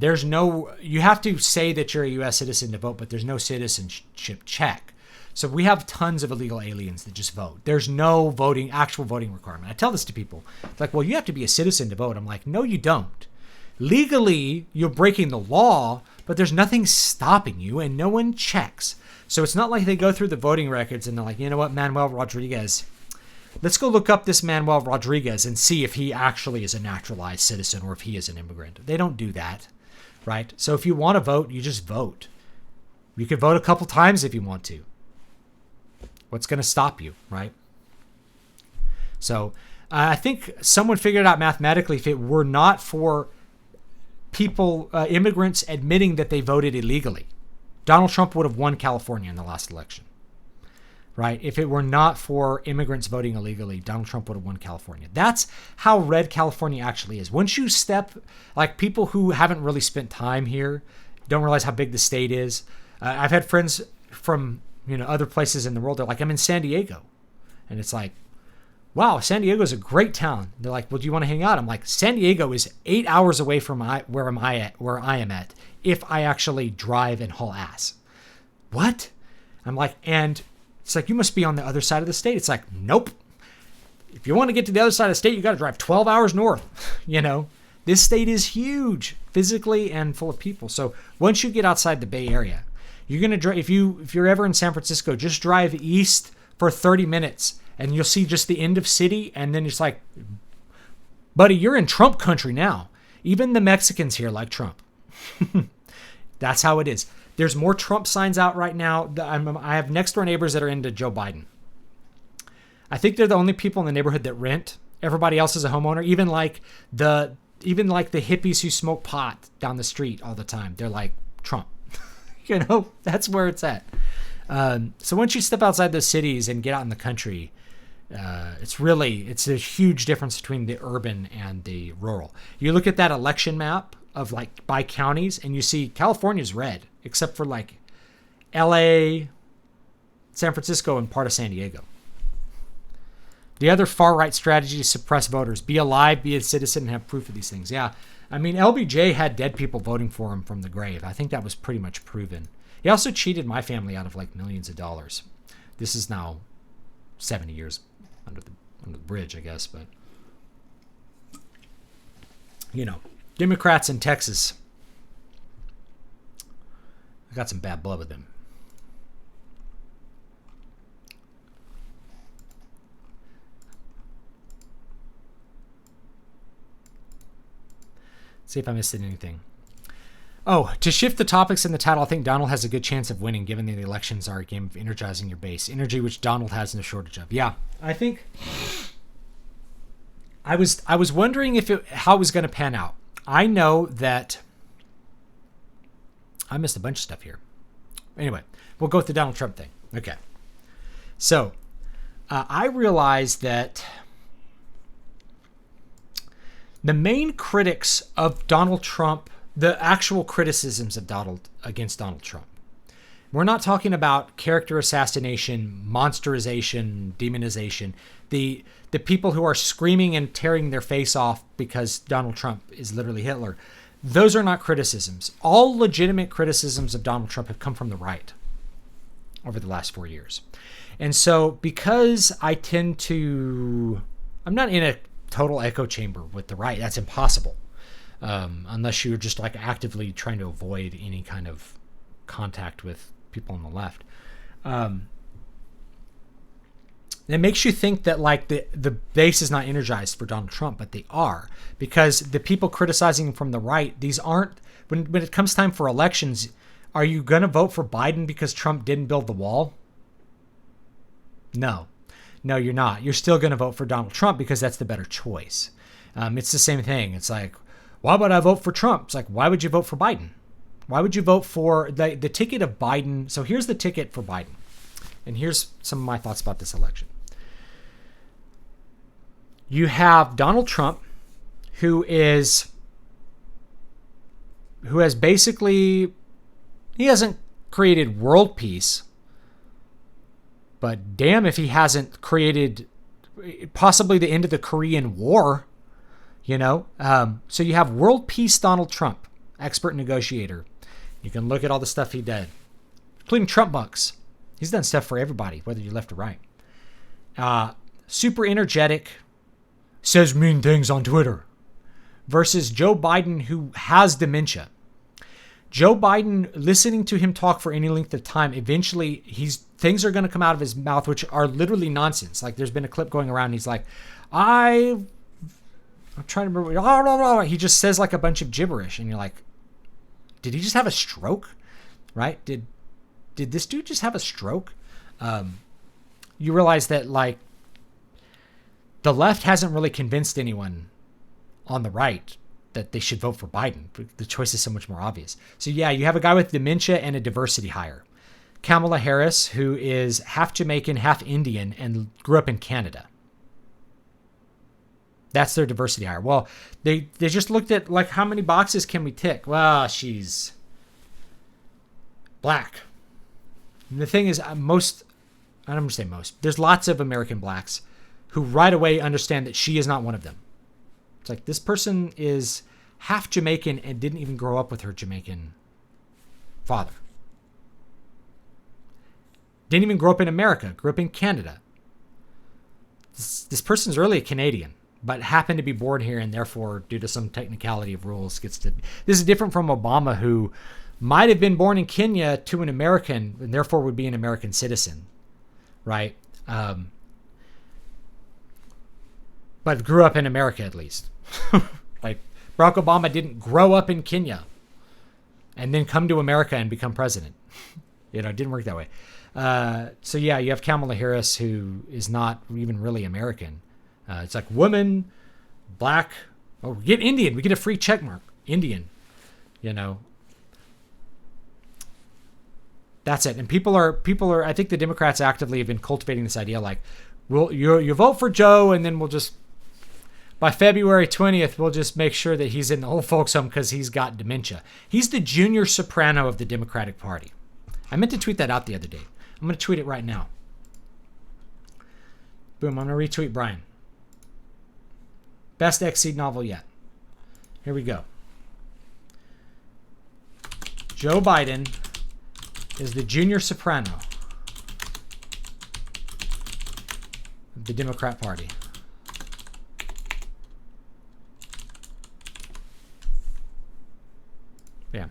you have to say that you're a U.S. citizen to vote, but there's no citizenship check. So we have tons of illegal aliens that just vote. There's no actual voting requirement. I tell this to people. It's like, well, you have to be a citizen to vote. I'm like, no, you don't. Legally, you're breaking the law, but there's nothing stopping you, and no one checks. So it's not like they go through the voting records and they're like, you know what, Manuel Rodriguez, let's go look up this Manuel Rodriguez and see if he actually is a naturalized citizen or if he is an immigrant. They don't do that, right? So if you want to vote, you just vote. You can vote a couple times if you want to. What's going to stop you, right? So I think someone figured out mathematically, if it were not for people, immigrants admitting that they voted illegally, Donald Trump would have won California in the last election, right? If it were not for immigrants voting illegally, Donald Trump would have won California. That's how red California actually is. Once you like people who haven't really spent time here, don't realize how big the state is. I've had friends from other places in the world. They're like, I'm in San Diego. And it's like, wow, San Diego is a great town. They're like, well, do you want to hang out? I'm like, San Diego is 8 hours away from where I am at, if I actually drive and haul ass. What? I'm like, and it's like, you must be on the other side of the state. It's like, nope. If you want to get to the other side of the state, you got to drive 12 hours north. This state is huge physically and full of people. So once you get outside the Bay Area, you're going to drive, if you're ever in San Francisco, just drive east for 30 minutes and you'll see just the end of city. And then it's like, buddy, you're in Trump country now. Even the Mexicans here like Trump. That's how it is. There's more Trump signs out right now. I have next door neighbors that are into Joe Biden. I think they're the only people in the neighborhood that rent. Everybody else is a homeowner. Even like the hippies who smoke pot down the street all the time. They're like Trump. That's where it's at. So once you step outside those cities and get out in the country, it's a huge difference between the urban and the rural. You look at that election map of like by counties and you see California's red, except for like LA, San Francisco, and part of San Diego. The other far-right strategy is suppress voters. Be alive, be a citizen, and have proof of these things. Yeah, I mean, LBJ had dead people voting for him from the grave. I think that was pretty much proven. He also cheated my family out of like millions of dollars. This is now 70 years under the bridge, I guess. But, Democrats in Texas, I got some bad blood with them. See if I missed anything. Oh, to shift the topics in the title, I think Donald has a good chance of winning, given that the elections are a game of energizing your base. Energy which Donald has no shortage of. Yeah, I think I was wondering how it was going to pan out. I know that I missed a bunch of stuff here. Anyway, we'll go with the Donald Trump thing. Okay. So, I realized that the main critics of Donald Trump, the actual criticisms of against Donald Trump, we're not talking about character assassination, monsterization, demonization. The people who are screaming and tearing their face off because Donald Trump is literally Hitler, those are not criticisms. All legitimate criticisms of Donald Trump have come from the right over the last 4 years. And so because I tend to, I'm not in a total echo chamber with the right. That's impossible. Unless you're just like actively trying to avoid any kind of contact with people on the left. It makes you think that like the base is not energized for Donald Trump, but they are, because the people criticizing from the right, these aren't, when it comes time for elections, are you going to vote for Biden because Trump didn't build the wall? No, you're not. You're still going to vote for Donald Trump because that's the better choice. It's the same thing. It's like, why would I vote for Trump? It's like, why would you vote for Biden? Why would you vote for the ticket of Biden? So here's the ticket for Biden. And here's some of my thoughts about this election. You have Donald Trump, who has basically, he hasn't created world peace, but damn if he hasn't created possibly the end of the Korean War, you know? So you have world peace Donald Trump, expert negotiator. You can look at all the stuff he did, including Trump bucks. He's done stuff for everybody, whether you're left or right. Super energetic, says mean things on Twitter, versus Joe Biden, who has dementia. Joe Biden, listening to him talk for any length of time, eventually things are going to come out of his mouth which are literally nonsense. Like there's been a clip going around. He's like, I'm trying to remember. He just says like a bunch of gibberish, and you're like, did he just have a stroke? Right? Did this dude just have a stroke? You realize that like the left hasn't really convinced anyone on the right that they should vote for Biden. The choice is so much more obvious. So yeah, you have a guy with dementia and a diversity hire. Kamala Harris, who is half Jamaican, half Indian, and grew up in Canada. That's their diversity hire. Well, they just looked at like how many boxes can we tick? Well, she's black. And the thing is, I don't want to say most. There's lots of American blacks who right away understand that she is not one of them. It's like this person is half Jamaican and didn't even grow up with her Jamaican father. Didn't even grow up in America, grew up in Canada. This person's really a Canadian, but happened to be born here and therefore, due to some technicality of rules, gets to... This is different from Obama, who might have been born in Kenya to an American and therefore would be an American citizen, right? But grew up in America at least. Like Barack Obama didn't grow up in Kenya and then come to America and become president. It didn't work that way. So yeah, you have Kamala Harris, who is not even really American. It's like woman, black. Oh, we get Indian. We get a free check mark. Indian. That's it. And people are. I think the Democrats actively have been cultivating this idea, like, you vote for Joe, and then we'll just, by February 20th, we'll just make sure that he's in the old folks home because he's got dementia. He's the junior soprano of the Democratic Party. I meant to tweet that out the other day. I'm going to tweet it right now. Boom, I'm going to retweet Brian. Best X-Seed novel yet. Here we go. Joe Biden is the junior soprano of the Democrat Party. Yeah.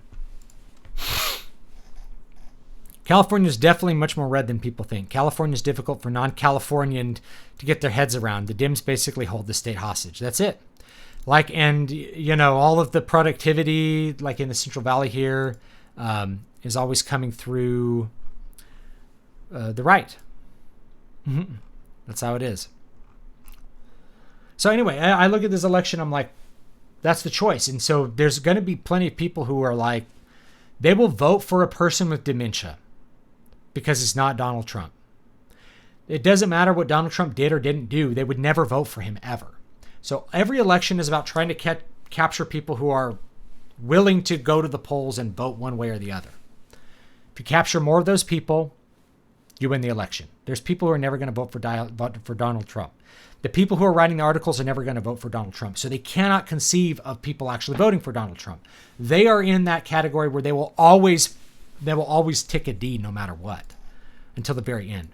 California is definitely much more red than people think. California is difficult for non-Californian to get their heads around. The Dems basically hold the state hostage. That's it. Like, and all of the productivity, like in the Central Valley here, is always coming through the right. Mm-hmm. That's how it is. So anyway, I look at this election, I'm like, that's the choice. And so there's going to be plenty of people who are like, they will vote for a person with dementia because it's not Donald Trump. It doesn't matter what Donald Trump did or didn't do. They would never vote for him ever. So every election is about trying to capture people who are willing to go to the polls and vote one way or the other. If you capture more of those people, you win the election. There's people who are never going to vote for Donald Trump. The people who are writing the articles are never going to vote for Donald Trump. So they cannot conceive of people actually voting for Donald Trump. They are in that category where they will always tick a D no matter what until the very end.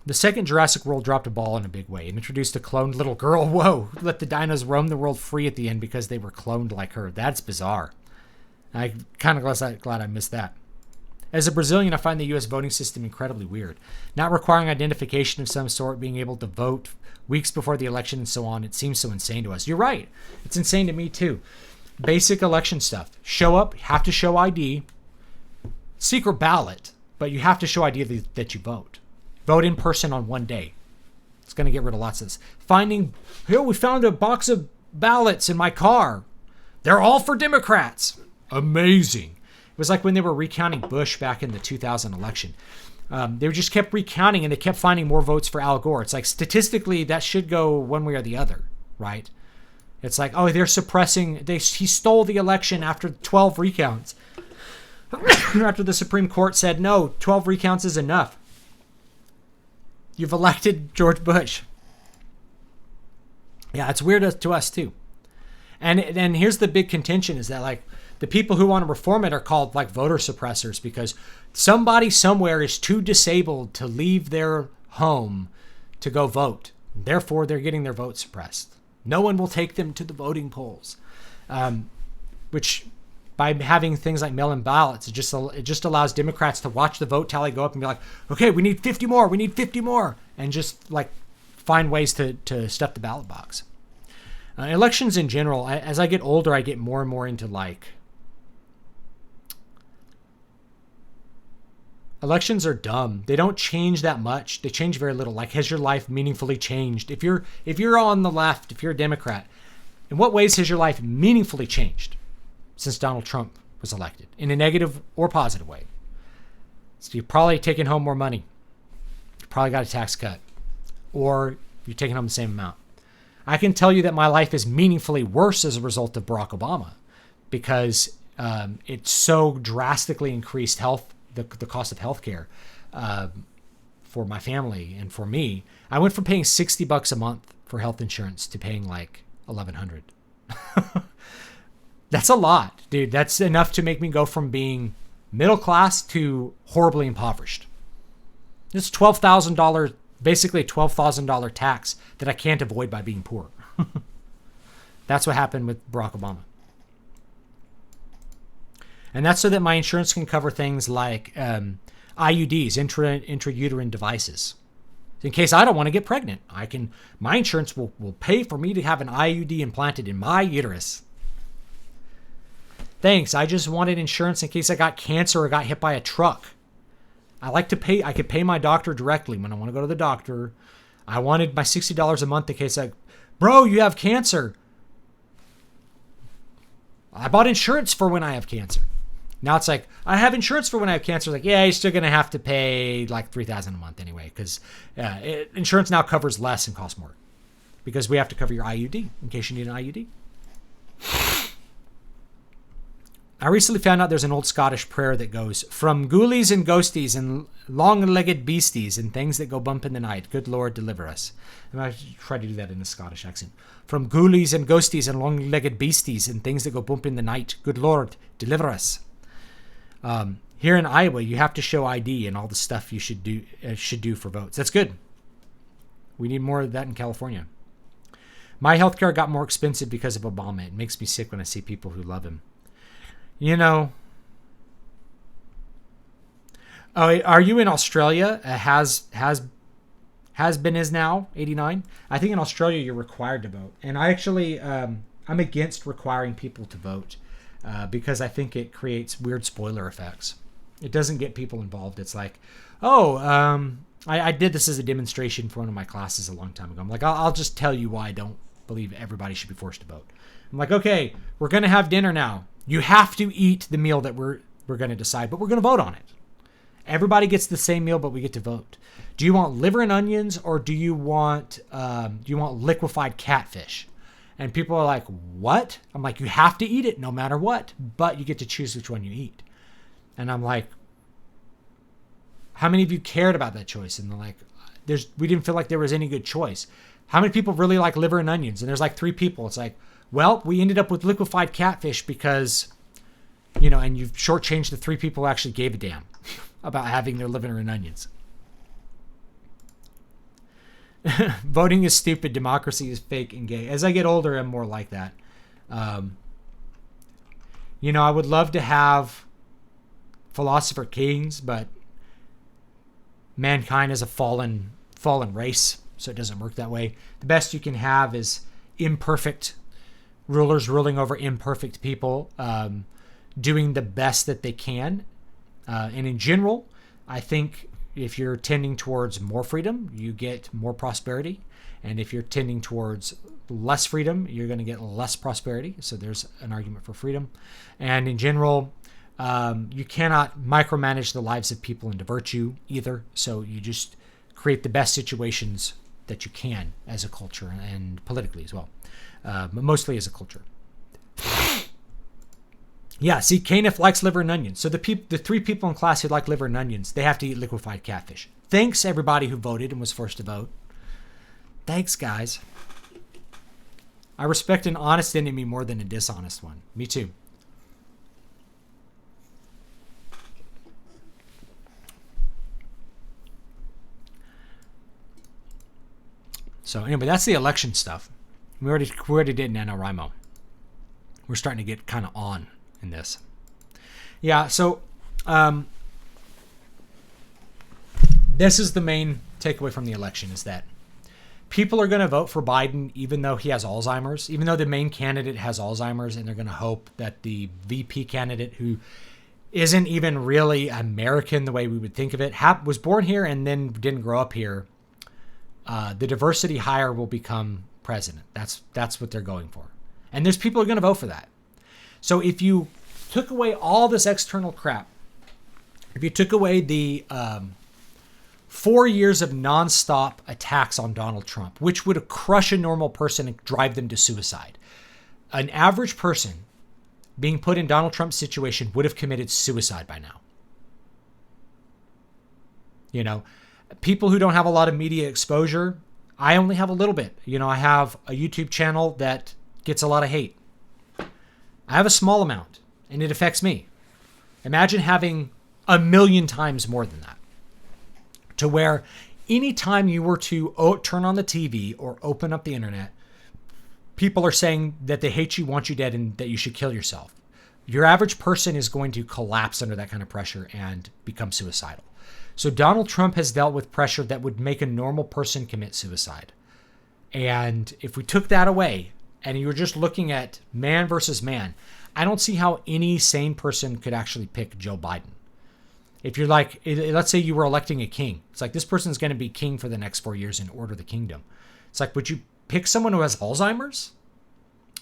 The second Jurassic World dropped a ball in a big way and introduced a cloned little girl. Whoa, let the dinos roam the world free at the end because they were cloned like her. That's bizarre. I'm kind of glad I missed that. As a Brazilian, I find the U.S. voting system incredibly weird. Not requiring identification of some sort, being able to vote weeks before the election and so on. It seems so insane to us. You're right. It's insane to me too. Basic election stuff. Show up, have to show ID. Secret ballot, but you have to show ID that you vote. Vote in person on one day. It's going to get rid of lots of this. We found a box of ballots in my car. They're all for Democrats. Amazing. It was like when they were recounting Bush back in the 2000 election. They just kept recounting and they kept finding more votes for Al Gore. It's like statistically that should go one way or the other, right? It's like, oh, they're suppressing. He stole the election after 12 recounts. After the Supreme Court said, no, 12 recounts is enough. You've elected George Bush. Yeah, it's weird to us too. And here's the big contention is that like the people who want to reform it are called like voter suppressors because somebody somewhere is too disabled to leave their home to go vote. Therefore, they're getting their vote suppressed. No one will take them to the voting polls, which by having things like mail-in ballots, it just allows Democrats to watch the vote tally go up and be like, okay, we need 50 more, and just like find ways to stuff the ballot box. Elections in general, as I get older, I get more and more into like elections are dumb. They don't change that much. They change very little. Like, has your life meaningfully changed? If you're on the left, if you're a Democrat, in what ways has your life meaningfully changed since Donald Trump was elected, in a negative or positive way? So you've probably taken home more money. You probably got a tax cut, or you're taking home the same amount. I can tell you that my life is meaningfully worse as a result of Barack Obama, because it so drastically increased the cost of healthcare for my family and for me. I went from paying $60 a month for health insurance to paying like $1,100. That's a lot, dude. That's enough to make me go from being middle class to horribly impoverished. It's $12,000, basically a $12,000 tax that I can't avoid by being poor. That's what happened with Barack Obama. And that's so that my insurance can cover things like IUDs, intrauterine devices. In case I don't want to get pregnant, my insurance will pay for me to have an IUD implanted in my uterus. Thanks. I just wanted insurance in case I got cancer or got hit by a truck. I could pay my doctor directly when I want to go to the doctor. I wanted my $60 a month in case bro, you have cancer. I bought insurance for when I have cancer. Now it's like, I have insurance for when I have cancer. Like, yeah, you're still going to have to pay like $3,000 a month anyway, because insurance now covers less and costs more, because we have to cover your IUD in case you need an IUD. I recently found out there's an old Scottish prayer that goes, from ghoulies and ghosties and long-legged beasties and things that go bump in the night, good Lord, deliver us. And I try to do that in a Scottish accent. From ghoulies and ghosties and long-legged beasties and things that go bump in the night, good Lord, deliver us. Here in Iowa, you have to show ID and all the stuff you should do for votes. That's good. We need more of that in California. My healthcare got more expensive because of Obama. It makes me sick when I see people who love him. You know, are you in Australia? Has has been, is now 89. I think in Australia you're required to vote. And I actually, I'm against requiring people to vote because I think it creates weird spoiler effects. It doesn't get people involved. It's like, I did this as a demonstration for one of my classes a long time ago. I'm like, I'll just tell you why I don't believe everybody should be forced to vote. I'm like, okay, we're going to have dinner now. You have to eat the meal that we're going to decide, but we're going to vote on it. Everybody gets the same meal, but we get to vote. Do you want liver and onions, or do you want liquefied catfish? And people are like, what? I'm like, you have to eat it no matter what, but you get to choose which one you eat. And I'm like, how many of you cared about that choice? And they're like, we didn't feel like there was any good choice. How many people really like liver and onions? And there's like 3 people. It's like, well, we ended up with liquefied catfish because, and you've shortchanged the 3 people who actually gave a damn about having their liver and onions. Voting is stupid. Democracy is fake and gay. As I get older, I'm more like that. I would love to have philosopher kings, but mankind is a fallen race, so it doesn't work that way. The best you can have is imperfect rulers ruling over imperfect people, doing the best that they can. And in general, I think if you're tending towards more freedom, you get more prosperity. And if you're tending towards less freedom, you're going to get less prosperity. So there's an argument for freedom. And in general, you cannot micromanage the lives of people into virtue either. So you just create the best situations that you can as a culture and politically as well. But mostly as a culture. Yeah, see, Kaniff likes liver and onions. So the 3 people in class who like liver and onions, they have to eat liquefied catfish. Thanks, everybody who voted and was forced to vote. Thanks, guys. I respect an honest enemy more than a dishonest one. Me too. So anyway, that's the election stuff. We already did NaNoWriMo. We're starting to get kind of on in this. Yeah, so this is the main takeaway from the election, is that people are going to vote for Biden even though he has Alzheimer's, even though the main candidate has Alzheimer's, and they're going to hope that the VP candidate, who isn't even really American the way we would think of it, was born here and then didn't grow up here, the diversity hire will become president. That's what they're going for. And there's people who are going to vote for that. So if you took away all this external crap, if you took away the 4 years of nonstop attacks on Donald Trump, which would crush a normal person and drive them to suicide, an average person being put in Donald Trump's situation would have committed suicide by now. People who don't have a lot of media exposure, I only have a little bit. I have a YouTube channel that gets a lot of hate. I have a small amount, and it affects me. Imagine having 1 million times more than that. To where anytime you were to turn on the TV or open up the internet, people are saying that they hate you, want you dead, and that you should kill yourself. Your average person is going to collapse under that kind of pressure and become suicidal. So Donald Trump has dealt with pressure that would make a normal person commit suicide. And if we took that away, and you were just looking at man versus man, I don't see how any sane person could actually pick Joe Biden. If you're like, let's say you were electing a king. It's like, this person's going to be king for the next 4 years and order the kingdom. It's like, would you pick someone who has Alzheimer's?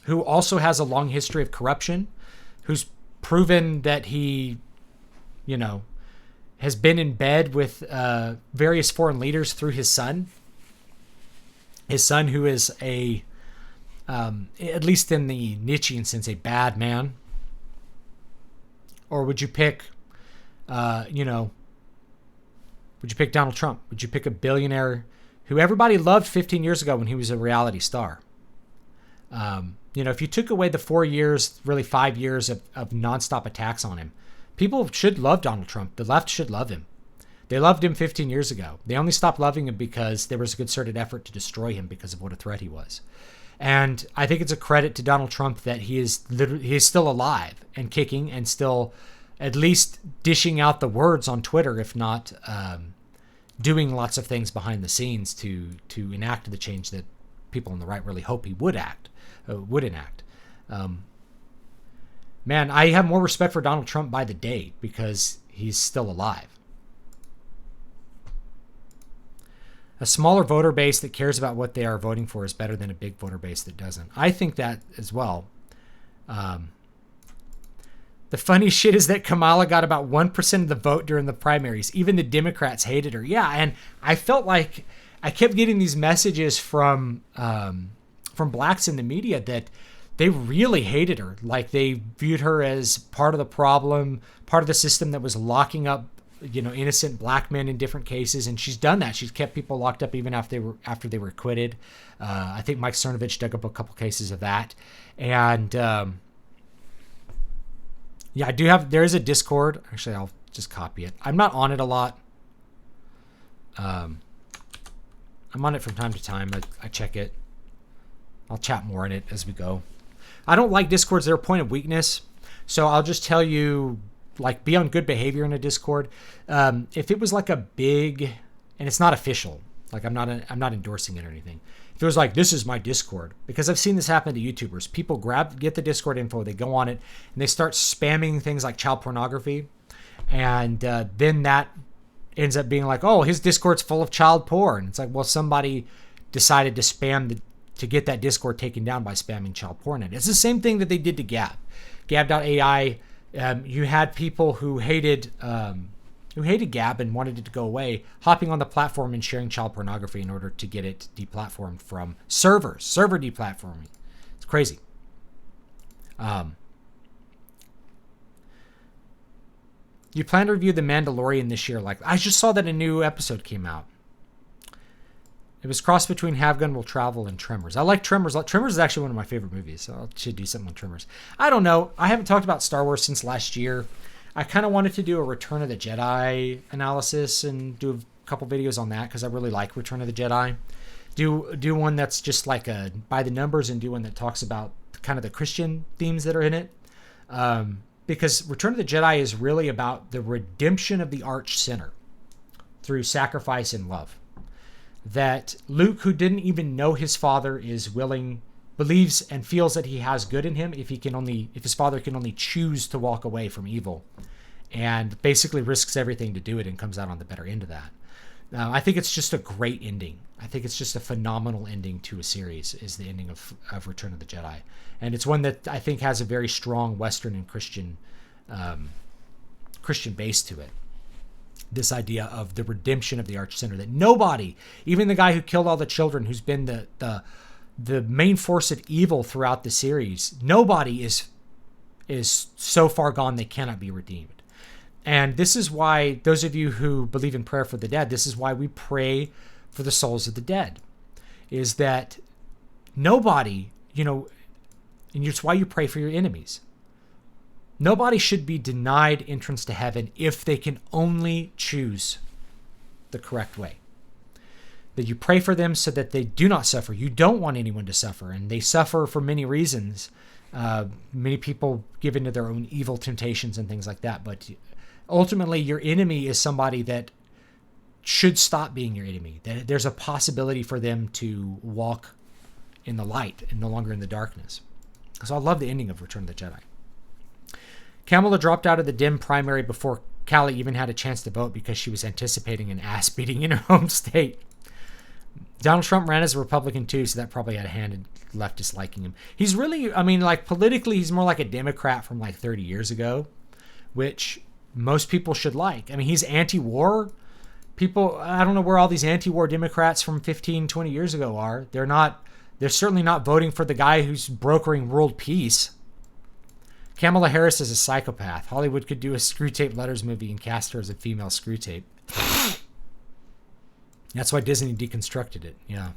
Who also has a long history of corruption? Who's proven that he, has been in bed with various foreign leaders through his son? His son, who is at least in the Nietzschean sense, a bad man? Or would you pick, would you pick Donald Trump? Would you pick a billionaire who everybody loved 15 years ago when he was a reality star? If you took away the 4 years, really 5 years of nonstop attacks on him, people should love Donald Trump. The left should love him. They loved him 15 years ago. They only stopped loving him because there was a concerted effort to destroy him because of what a threat he was. And I think it's a credit to Donald Trump that he is still alive and kicking and still at least dishing out the words on Twitter, if not, doing lots of things behind the scenes to enact the change that people on the right really hope he would enact. Man, I have more respect for Donald Trump by the day because he's still alive. A smaller voter base that cares about what they are voting for is better than a big voter base that doesn't. I think that as well. The funny shit is that Kamala got about 1% of the vote during the primaries. Even the Democrats hated her. Yeah, and I felt like I kept getting these messages from blacks in the media that they really hated her. Like they viewed her as part of the problem, part of the system that was locking up, innocent black men in different cases. And she's done that. She's kept people locked up even after they were acquitted. I think Mike Cernovich dug up a couple cases of that. And yeah, there is a Discord. Actually, I'll just copy it. I'm not on it a lot. I'm on it from time to time. I check it. I'll chat more in it as we go. I don't like Discords. They're a point of weakness. So I'll just tell you, like, be on good behavior in a Discord. If it was like a big, and it's not official, like I'm not endorsing it or anything. If it was like, this is my Discord, because I've seen this happen to YouTubers. People get the Discord info, they go on it, and they start spamming things like child pornography. And then that ends up being like, oh, his Discord's full of child porn. It's like, well, somebody decided to get that Discord taken down by spamming child porn in it. It's the same thing that they did to Gab. Gab.ai, you had people who hated Gab and wanted it to go away, hopping on the platform and sharing child pornography in order to get it deplatformed from server deplatforming. It's crazy. You plan to review The Mandalorian this year? Like, I just saw that a new episode came out. It was crossed between Have Gun Will Travel and Tremors. I like Tremors. Tremors is actually one of my favorite movies, so I should do something on Tremors. I don't know. I haven't talked about Star Wars since last year. I kind of wanted to do a Return of the Jedi analysis and do a couple videos on that because I really like Return of the Jedi. Do one that's just like a by the numbers, and do one that talks about kind of the Christian themes that are in it. Because Return of the Jedi is really about the redemption of the arch sinner through sacrifice and love. That Luke, who didn't even know his father, believes and feels that he has good in him if his father can only choose to walk away from evil, and basically risks everything to do it and comes out on the better end of that. I think it's just a great ending. I think it's just a phenomenal ending to a series, is the ending of Return of the Jedi. And it's one that I think has a very strong Western and Christian base to it. This idea of the redemption of the arch sinner, that nobody, even the guy who killed all the children, who's been the main force of evil throughout the series, nobody is so far gone they cannot be redeemed. And this is why, those of you who believe in prayer for the dead, this is why we pray for the souls of the dead, is that nobody, and it's why you pray for your enemies. Nobody should be denied entrance to heaven if they can only choose the correct way. That you pray for them so that they do not suffer. You don't want anyone to suffer, and they suffer for many reasons. Many people give into their own evil temptations and things like that. But ultimately, your enemy is somebody that should stop being your enemy. That there's a possibility for them to walk in the light and no longer in the darkness. So I love the ending of Return of the Jedi. Kamala dropped out of the Dem primary before Callie even had a chance to vote because she was anticipating an ass beating in her home state. Donald Trump ran as a Republican too, so that probably had a hand in leftists liking him. He's really, politically, he's more like a Democrat from like 30 years ago, which most people should like. He's anti-war. People, I don't know where all these anti-war Democrats from 15, 20 years ago are. They're certainly not voting for the guy who's brokering world peace. Kamala Harris is a psychopath. Hollywood could do a Screwtape Letters movie and cast her as a female Screwtape. That's why Disney deconstructed it. Yeah.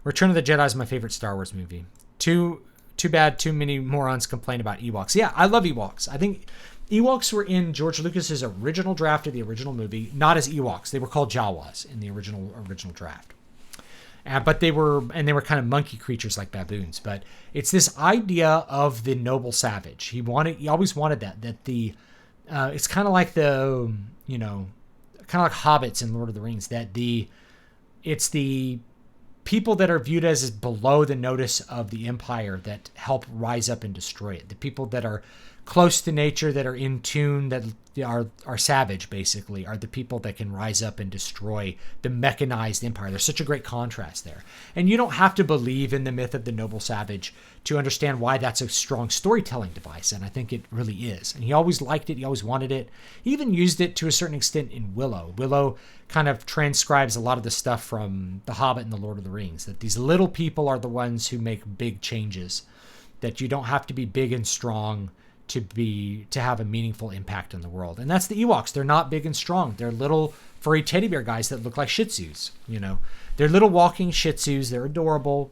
Return of the Jedi is my favorite Star Wars movie. Too bad too many morons complain about Ewoks. Yeah, I love Ewoks. I think Ewoks were in George Lucas's original draft of the original movie, not as Ewoks. They were called Jawas in the original draft. But they were kind of monkey creatures like baboons. But it's this idea of the noble savage. He always wanted that the it's kind of like the kind of like hobbits in Lord of the Rings, that it's the people that are viewed as below the notice of the empire that help rise up and destroy it. The people that are close to nature, that are in tune, that are savage, basically, are the people that can rise up and destroy the mechanized empire. There's such a great contrast there. And you don't have to believe in the myth of the noble savage to understand why that's a strong storytelling device. And I think it really is. And he always liked it. He always wanted it. He even used it to a certain extent in Willow. Willow kind of transcribes a lot of the stuff from The Hobbit and The Lord of the Rings, that these little people are the ones who make big changes, that you don't have to be big and strong to have a meaningful impact on the world. And that's the Ewoks. They're not big and strong. They're little furry teddy bear guys that look like Shih Tzus. They're little walking Shih Tzus. They're adorable.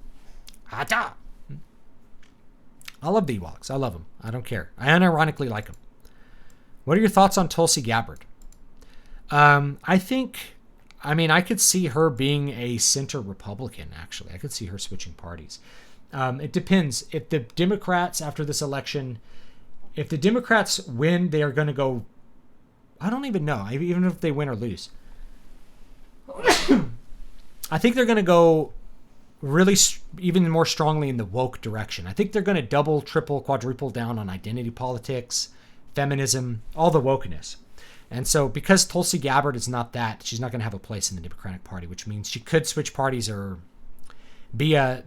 Ata! I love the Ewoks. I love them. I don't care. I unironically like them. What are your thoughts on Tulsi Gabbard? I could see her being a center Republican, actually. I could see her switching parties. It depends. If the Democrats, after this election, if the Democrats win, they are going to go, I don't even know, even if they win or lose. I think they're going to go really even more strongly in the woke direction. I think they're going to double, triple, quadruple down on identity politics, feminism, all the wokeness. And so because Tulsi Gabbard is not that, she's not going to have a place in the Democratic Party, which means she could switch parties or be a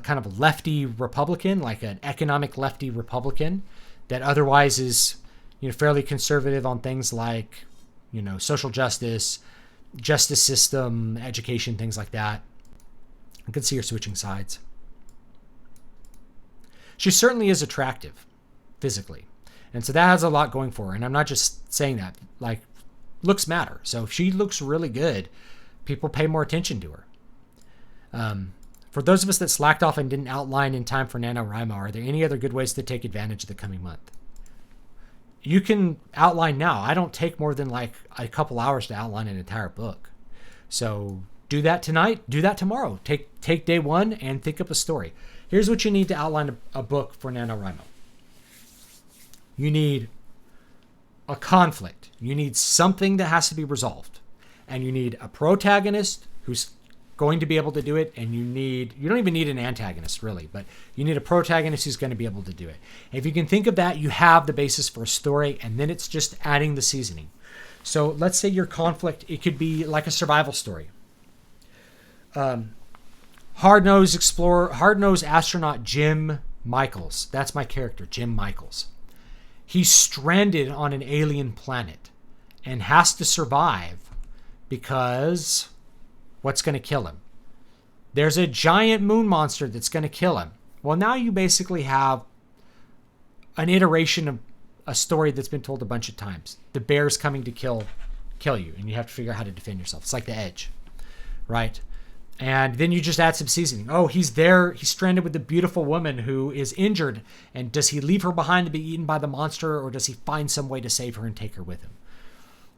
kind of lefty Republican, like an economic lefty Republican that otherwise is, fairly conservative on things like, social justice system, education, things like that. I could see her switching sides. She certainly is attractive physically. And so that has a lot going for her. And I'm not just saying that. Like, looks matter. So if she looks really good, people pay more attention to her. For those of us that slacked off and didn't outline in time for NaNoWriMo, are there any other good ways to take advantage of the coming month? You can outline now. I don't take more than like a couple hours to outline an entire book. So do that tonight. Do that tomorrow. Take day one and think up a story. Here's what you need to outline a book for NaNoWriMo. You need a conflict. You need something that has to be resolved. And you need a protagonist who's going to be able to do it, and you don't even need an antagonist really, but you need a protagonist who's going to be able to do it. If you can think of that, you have the basis for a story, and then it's just adding the seasoning. So let's say your conflict, it could be like a survival story. Hard-nosed astronaut Jim Michaels. That's my character, Jim Michaels. He's stranded on an alien planet and has to survive because what's going to kill him? There's a giant moon monster that's going to kill him. Well, now you basically have an iteration of a story that's been told a bunch of times. The bear's coming to kill you, and you have to figure out how to defend yourself. It's like The Edge, right? And then you just add some seasoning. Oh, he's there. He's stranded with the beautiful woman who is injured. And does he leave her behind to be eaten by the monster, or does he find some way to save her and take her with him?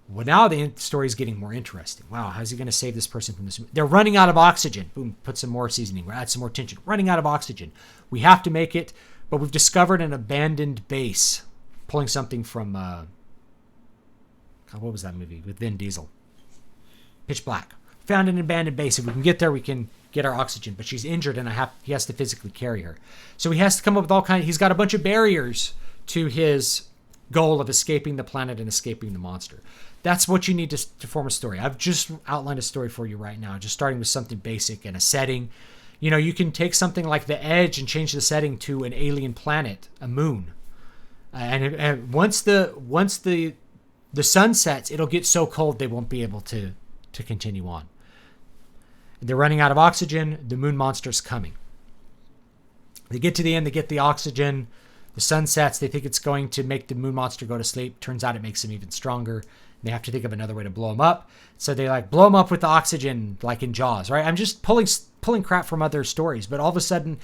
Well, now the story is getting more interesting. Wow, how's he going to save this person from this? They're running out of oxygen. Boom, put some more seasoning. Add some more tension. Running out of oxygen. We have to make it, but we've discovered an abandoned base. Pulling something from, God, what was that movie with Vin Diesel? Pitch Black. Found an abandoned base. If we can get there, we can get our oxygen. But she's injured, and he has to physically carry her. So he has to come up with all kinds. He's got a bunch of barriers to his goal of escaping the planet and escaping the monster. That's what you need to form a story. I've just outlined a story for you right now, just starting with something basic and a setting. You can take something like The Edge and change the setting to an alien planet, a moon. And once the sun sets, it'll get so cold they won't be able to continue on. They're running out of oxygen. The moon monster's coming. They get to the end. They get the oxygen. The sun sets. They think it's going to make the moon monster go to sleep. Turns out it makes him even stronger. They have to think of another way to blow him up. So they blow him up with the oxygen, like in Jaws, right? I'm just pulling crap from other stories, but all of a sudden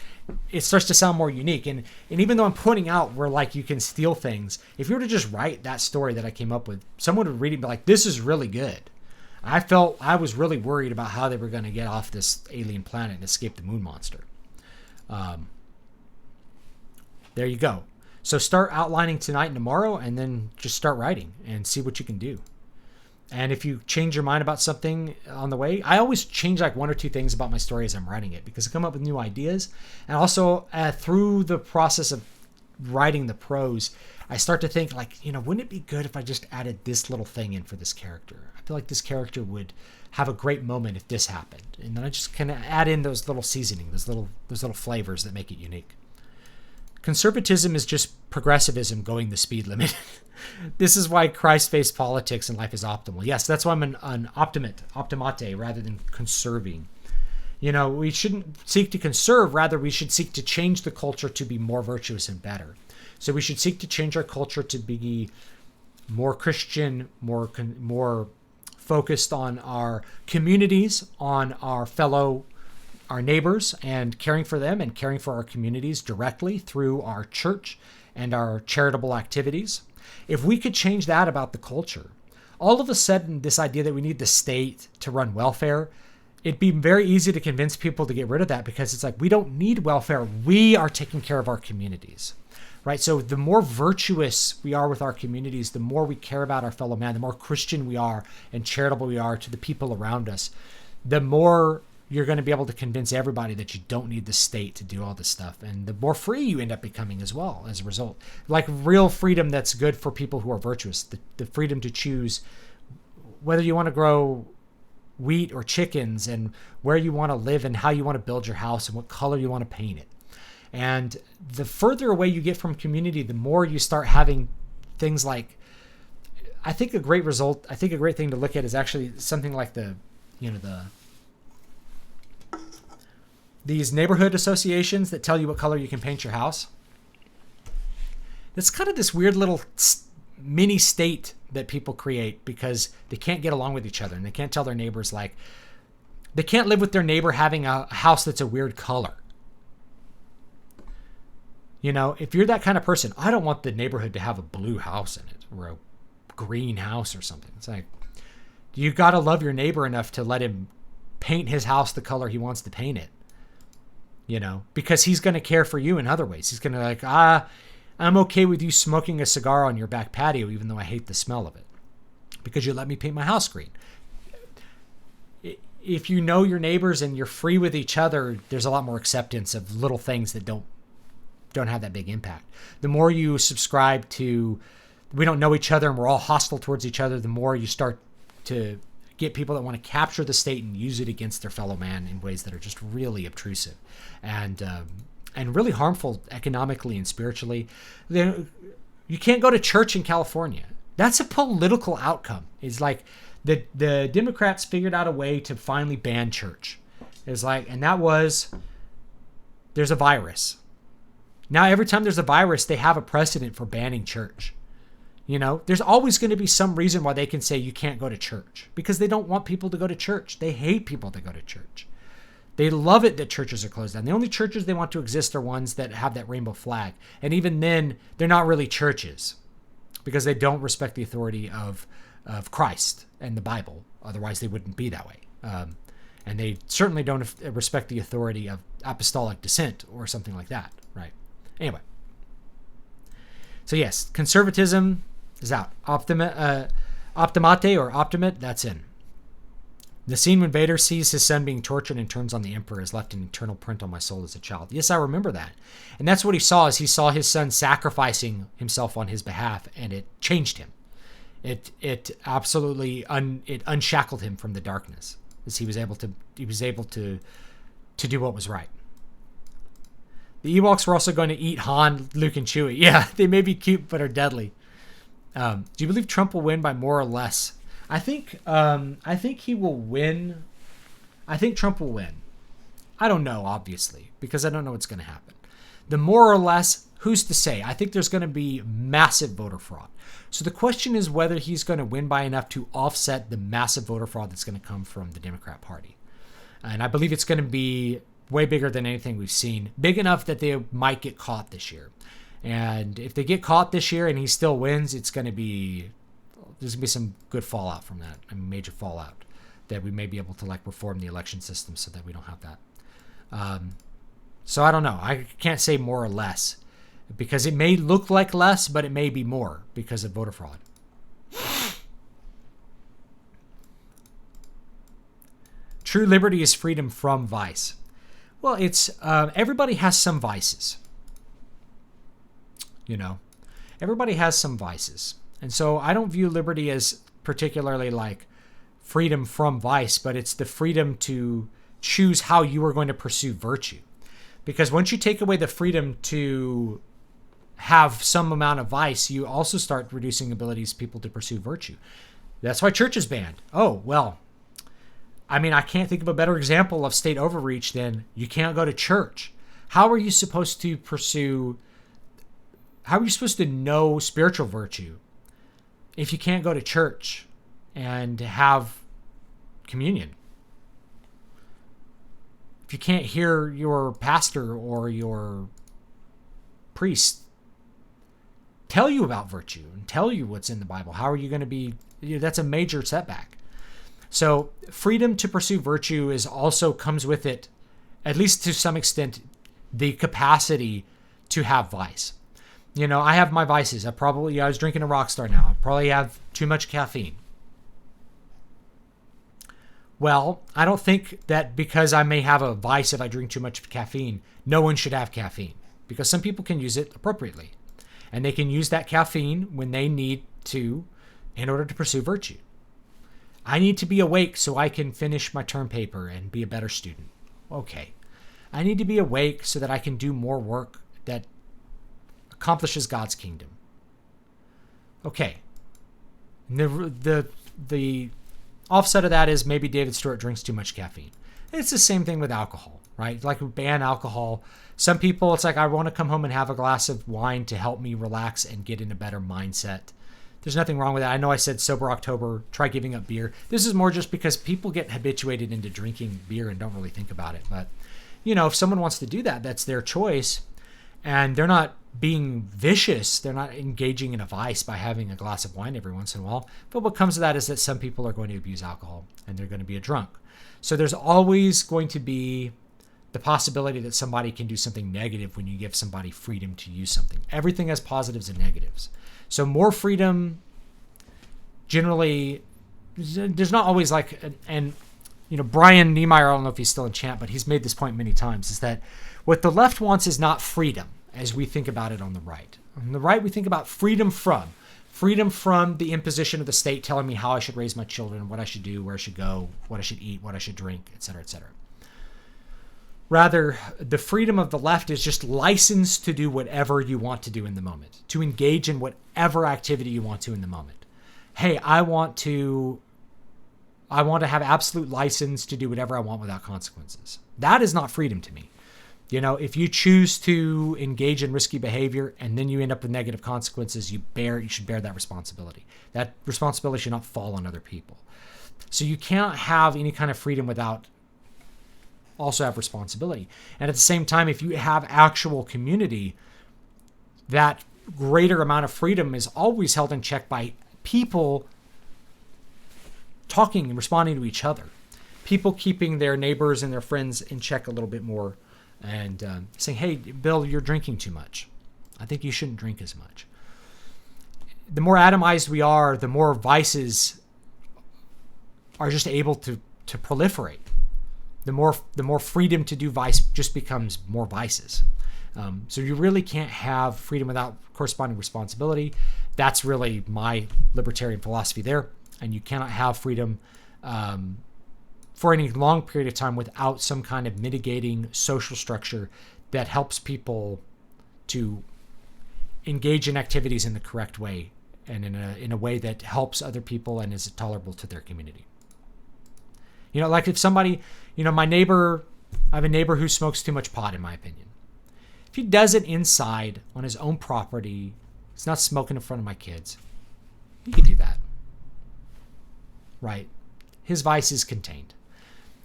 it starts to sound more unique. And even though I'm pointing out where you can steal things, if you were to just write that story that I came up with, someone would read it and be like, this is really good. I was really worried about how they were going to get off this alien planet and escape the moon monster. There you go. So start outlining tonight and tomorrow, and then just start writing and see what you can do. And if you change your mind about something on the way, I always change like one or two things about my story as I'm writing it, because I come up with new ideas. And also through the process of writing the prose, I start to think like, wouldn't it be good if I just added this little thing in for this character? I feel like this character would have a great moment if this happened. And then I just kind of add in those little seasoning, those little flavors that make it unique. Conservatism is just progressivism going the speed limit. This is why Christ faced politics and life is optimal. Yes, that's why I'm an optimate, rather than conserving. We shouldn't seek to conserve. Rather, we should seek to change the culture to be more virtuous and better. So we should seek to change our culture to be more Christian, more focused on our communities, on our neighbors, and caring for them and caring for our communities directly through our church and our charitable activities. If we could change that about the culture, all of a sudden this idea that we need the state to run welfare, it'd be very easy to convince people to get rid of that, because it's like, we don't need welfare. We are taking care of our communities, right? So the more virtuous we are with our communities, the more we care about our fellow man, the more Christian we are and charitable we are to the people around us, the more you're going to be able to convince everybody that you don't need the state to do all this stuff. And the more free you end up becoming as well as a result. Like real freedom that's good for people who are virtuous. The freedom to choose whether you want to grow wheat or chickens, and where you want to live, and how you want to build your house, and what color you want to paint it. And the further away you get from community, the more you start having things like, I think a great thing to look at is actually something like these neighborhood associations that tell you what color you can paint your house. It's kind of this weird little mini state that people create because they can't get along with each other, and they can't tell their neighbors, like, they can't live with their neighbor having a house that's a weird color. If you're that kind of person, I don't want the neighborhood to have a blue house in it or a green house or something. It's like, you got to love your neighbor enough to let him paint his house the color he wants to paint it. Because he's going to care for you in other ways. He's going to like, I'm okay with you smoking a cigar on your back patio, even though I hate the smell of it, because you let me paint my house green. If you know your neighbors and you're free with each other, there's a lot more acceptance of little things that don't have that big impact. The more you subscribe to, we don't know each other and we're all hostile towards each other, the more you start to get people that want to capture the state and use it against their fellow man in ways that are just really obtrusive and really harmful economically and spiritually. You can't go to church in California. That's a political outcome. It's like the Democrats figured out a way to finally ban church. It's like, and that was, there's a virus. Now every time there's a virus, they have a precedent for banning church. There's always going to be some reason why they can say you can't go to church, because they don't want people to go to church. They hate people that go to church. They love it that churches are closed down. The only churches they want to exist are ones that have that rainbow flag. And even then, they're not really churches, because they don't respect the authority of Christ and the Bible. Otherwise, they wouldn't be that way. And they certainly don't respect the authority of apostolic descent or something like that, right? Anyway. So yes, conservatism is out. Optimate or optimate, that's in. The scene when Vader sees his son being tortured and turns on the Emperor has left an eternal print on my soul as a child. Yes, I remember that. And that's what he saw, is he saw his son sacrificing himself on his behalf, and it changed him. It absolutely it unshackled him from the darkness, as he was able to do what was right. The Ewoks were also going to eat Han, Luke, and Chewie. Yeah, they may be cute but are deadly. Do you believe Trump will win by more or less? I think he will win. I think Trump will win. I don't know, obviously, because I don't know what's going to happen. The more or less, who's to say? I think there's going to be massive voter fraud. So the question is whether he's going to win by enough to offset the massive voter fraud that's going to come from the Democrat Party. And I believe it's going to be way bigger than anything we've seen. Big enough that they might get caught this year. And if they get caught this year and he still wins, there's going to be some good fallout from that. I mean, major fallout, that we may be able to reform the election system so that we don't have that. So I don't know. I can't say more or less, because it may look like less, but it may be more because of voter fraud. True liberty is freedom from vice. Well, it's everybody has some vices. Everybody has some vices. And so I don't view liberty as particularly like freedom from vice, but it's the freedom to choose how you are going to pursue virtue. Because once you take away the freedom to have some amount of vice, you also start reducing abilities of people to pursue virtue. That's why church is banned. Oh, well, I can't think of a better example of state overreach than you can't go to church. How are you supposed to know spiritual virtue if you can't go to church and have communion? If you can't hear your pastor or your priest tell you about virtue and tell you what's in the Bible, how are you going to be? That's a major setback. So freedom to pursue virtue also comes with it, at least to some extent, the capacity to have vice. I have my vices. I was drinking a Rockstar now. I probably have too much caffeine. Well, I don't think that because I may have a vice if I drink too much caffeine, no one should have caffeine, because some people can use it appropriately. And they can use that caffeine when they need to in order to pursue virtue. I need to be awake so I can finish my term paper and be a better student. Okay. I need to be awake so that I can do more work that accomplishes God's kingdom. Okay. The offset of that is maybe David Stewart drinks too much caffeine. It's the same thing with alcohol, right? Like we ban alcohol. Some people, it's like, I want to come home and have a glass of wine to help me relax and get in a better mindset. There's nothing wrong with that. I know I said sober October, try giving up beer. This is more just because people get habituated into drinking beer and don't really think about it. But, if someone wants to do that, that's their choice. And they're not being vicious. They're not engaging in a vice by having a glass of wine every once in a while. But what comes of that is that some people are going to abuse alcohol and they're going to be a drunk. So there's always going to be the possibility that somebody can do something negative when you give somebody freedom to use something. Everything has positives and negatives. So more freedom, generally, there's not always like, Brian Niemeyer, I don't know if he's still in chat, but he's made this point many times, is that what the left wants is not freedom as we think about it on the right. On the right, we think about freedom from the imposition of the state telling me how I should raise my children, what I should do, where I should go, what I should eat, what I should drink, etc., etc. Rather, the freedom of the left is just license to do whatever you want to do in the moment, to engage in whatever activity you want to in the moment. Hey, I want to have absolute license to do whatever I want without consequences. That is not freedom to me. If you choose to engage in risky behavior and then you end up with negative consequences, you should bear that responsibility. That responsibility should not fall on other people. So you cannot have any kind of freedom without also have responsibility. And at the same time, if you have actual community, that greater amount of freedom is always held in check by people talking and responding to each other. People keeping their neighbors and their friends in check a little bit more and saying, hey, Bill, you're drinking too much. I think you shouldn't drink as much. The more atomized we are, the more vices are just able to proliferate. The more freedom to do vice just becomes more vices. So you really can't have freedom without corresponding responsibility. That's really my libertarian philosophy there. And you cannot have freedom for any long period of time without some kind of mitigating social structure that helps people to engage in activities in the correct way and in a way that helps other people and is tolerable to their community. Like if somebody, my neighbor, I have a neighbor who smokes too much pot, in my opinion. If he does it inside on his own property, he's not smoking in front of my kids, he can do that. Right? His vice is contained.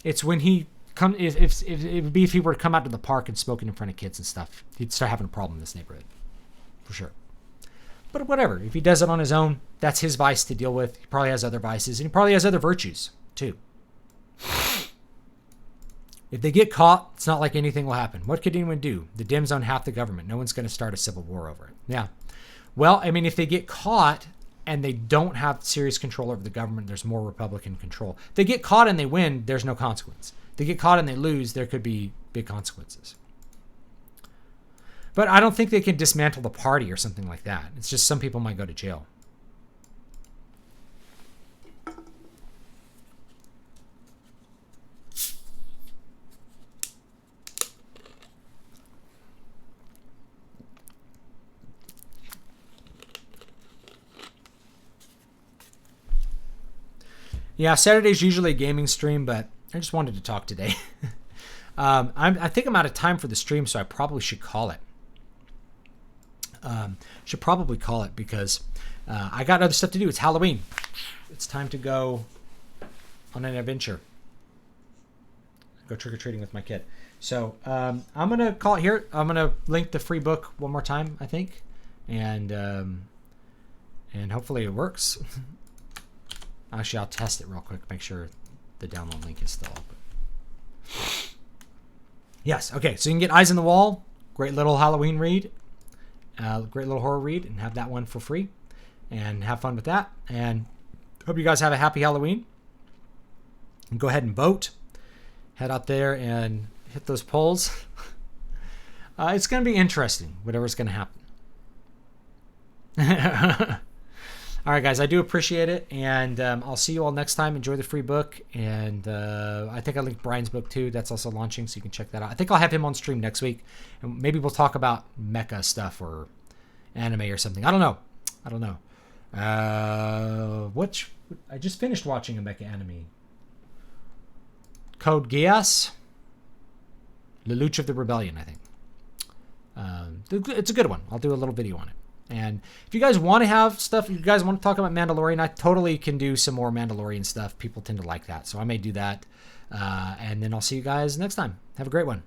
It's when he come if it would be if he were to come out to the park and smoking in front of kids and stuff, he'd start having a problem in this neighborhood. For sure. But whatever. If he does it on his own, that's his vice to deal with. He probably has other vices, and he probably has other virtues, too. If they get caught, it's not like anything will happen. What could anyone do? The Dems own half the government. No one's going to start a civil war over it. Yeah. Well, if they get caught and they don't have serious control over the government. There's more Republican control. They get caught and they win, there's no consequence. They get caught and they lose, there could be big consequences. But I don't think they can dismantle the party or something like that. It's just some people might go to jail. Yeah, Saturday's usually a gaming stream, but I just wanted to talk today. I think I'm out of time for the stream, so I probably should call it. Should probably call it because I got other stuff to do. It's Halloween. It's time to go on an adventure. Go trick-or-treating with my kid. So I'm going to call it here. I'm going to link the free book one more time, I think. And hopefully it works. Actually, I'll test it real quick. Make sure the download link is still open. Yes. Okay. So you can get Eyes on the Wall. Great little Halloween read. Great little horror read. And have that one for free. And have fun with that. And hope you guys have a happy Halloween. And go ahead and vote. Head out there and hit those polls. It's going to be interesting. Whatever's going to happen. All right, guys, I do appreciate it, and I'll see you all next time. Enjoy the free book, and I think I linked Brian's book, too. That's also launching, so you can check that out. I think I'll have him on stream next week, and maybe we'll talk about mecha stuff or anime or something. I don't know. I just finished watching a mecha anime. Code Geass. Lelouch of the Rebellion, I think. It's a good one. I'll do a little video on it. And if you guys want to have stuff, you guys want to talk about Mandalorian, I totally can do some more Mandalorian stuff. People tend to like that. So I may do that. And then I'll see you guys next time. Have a great one.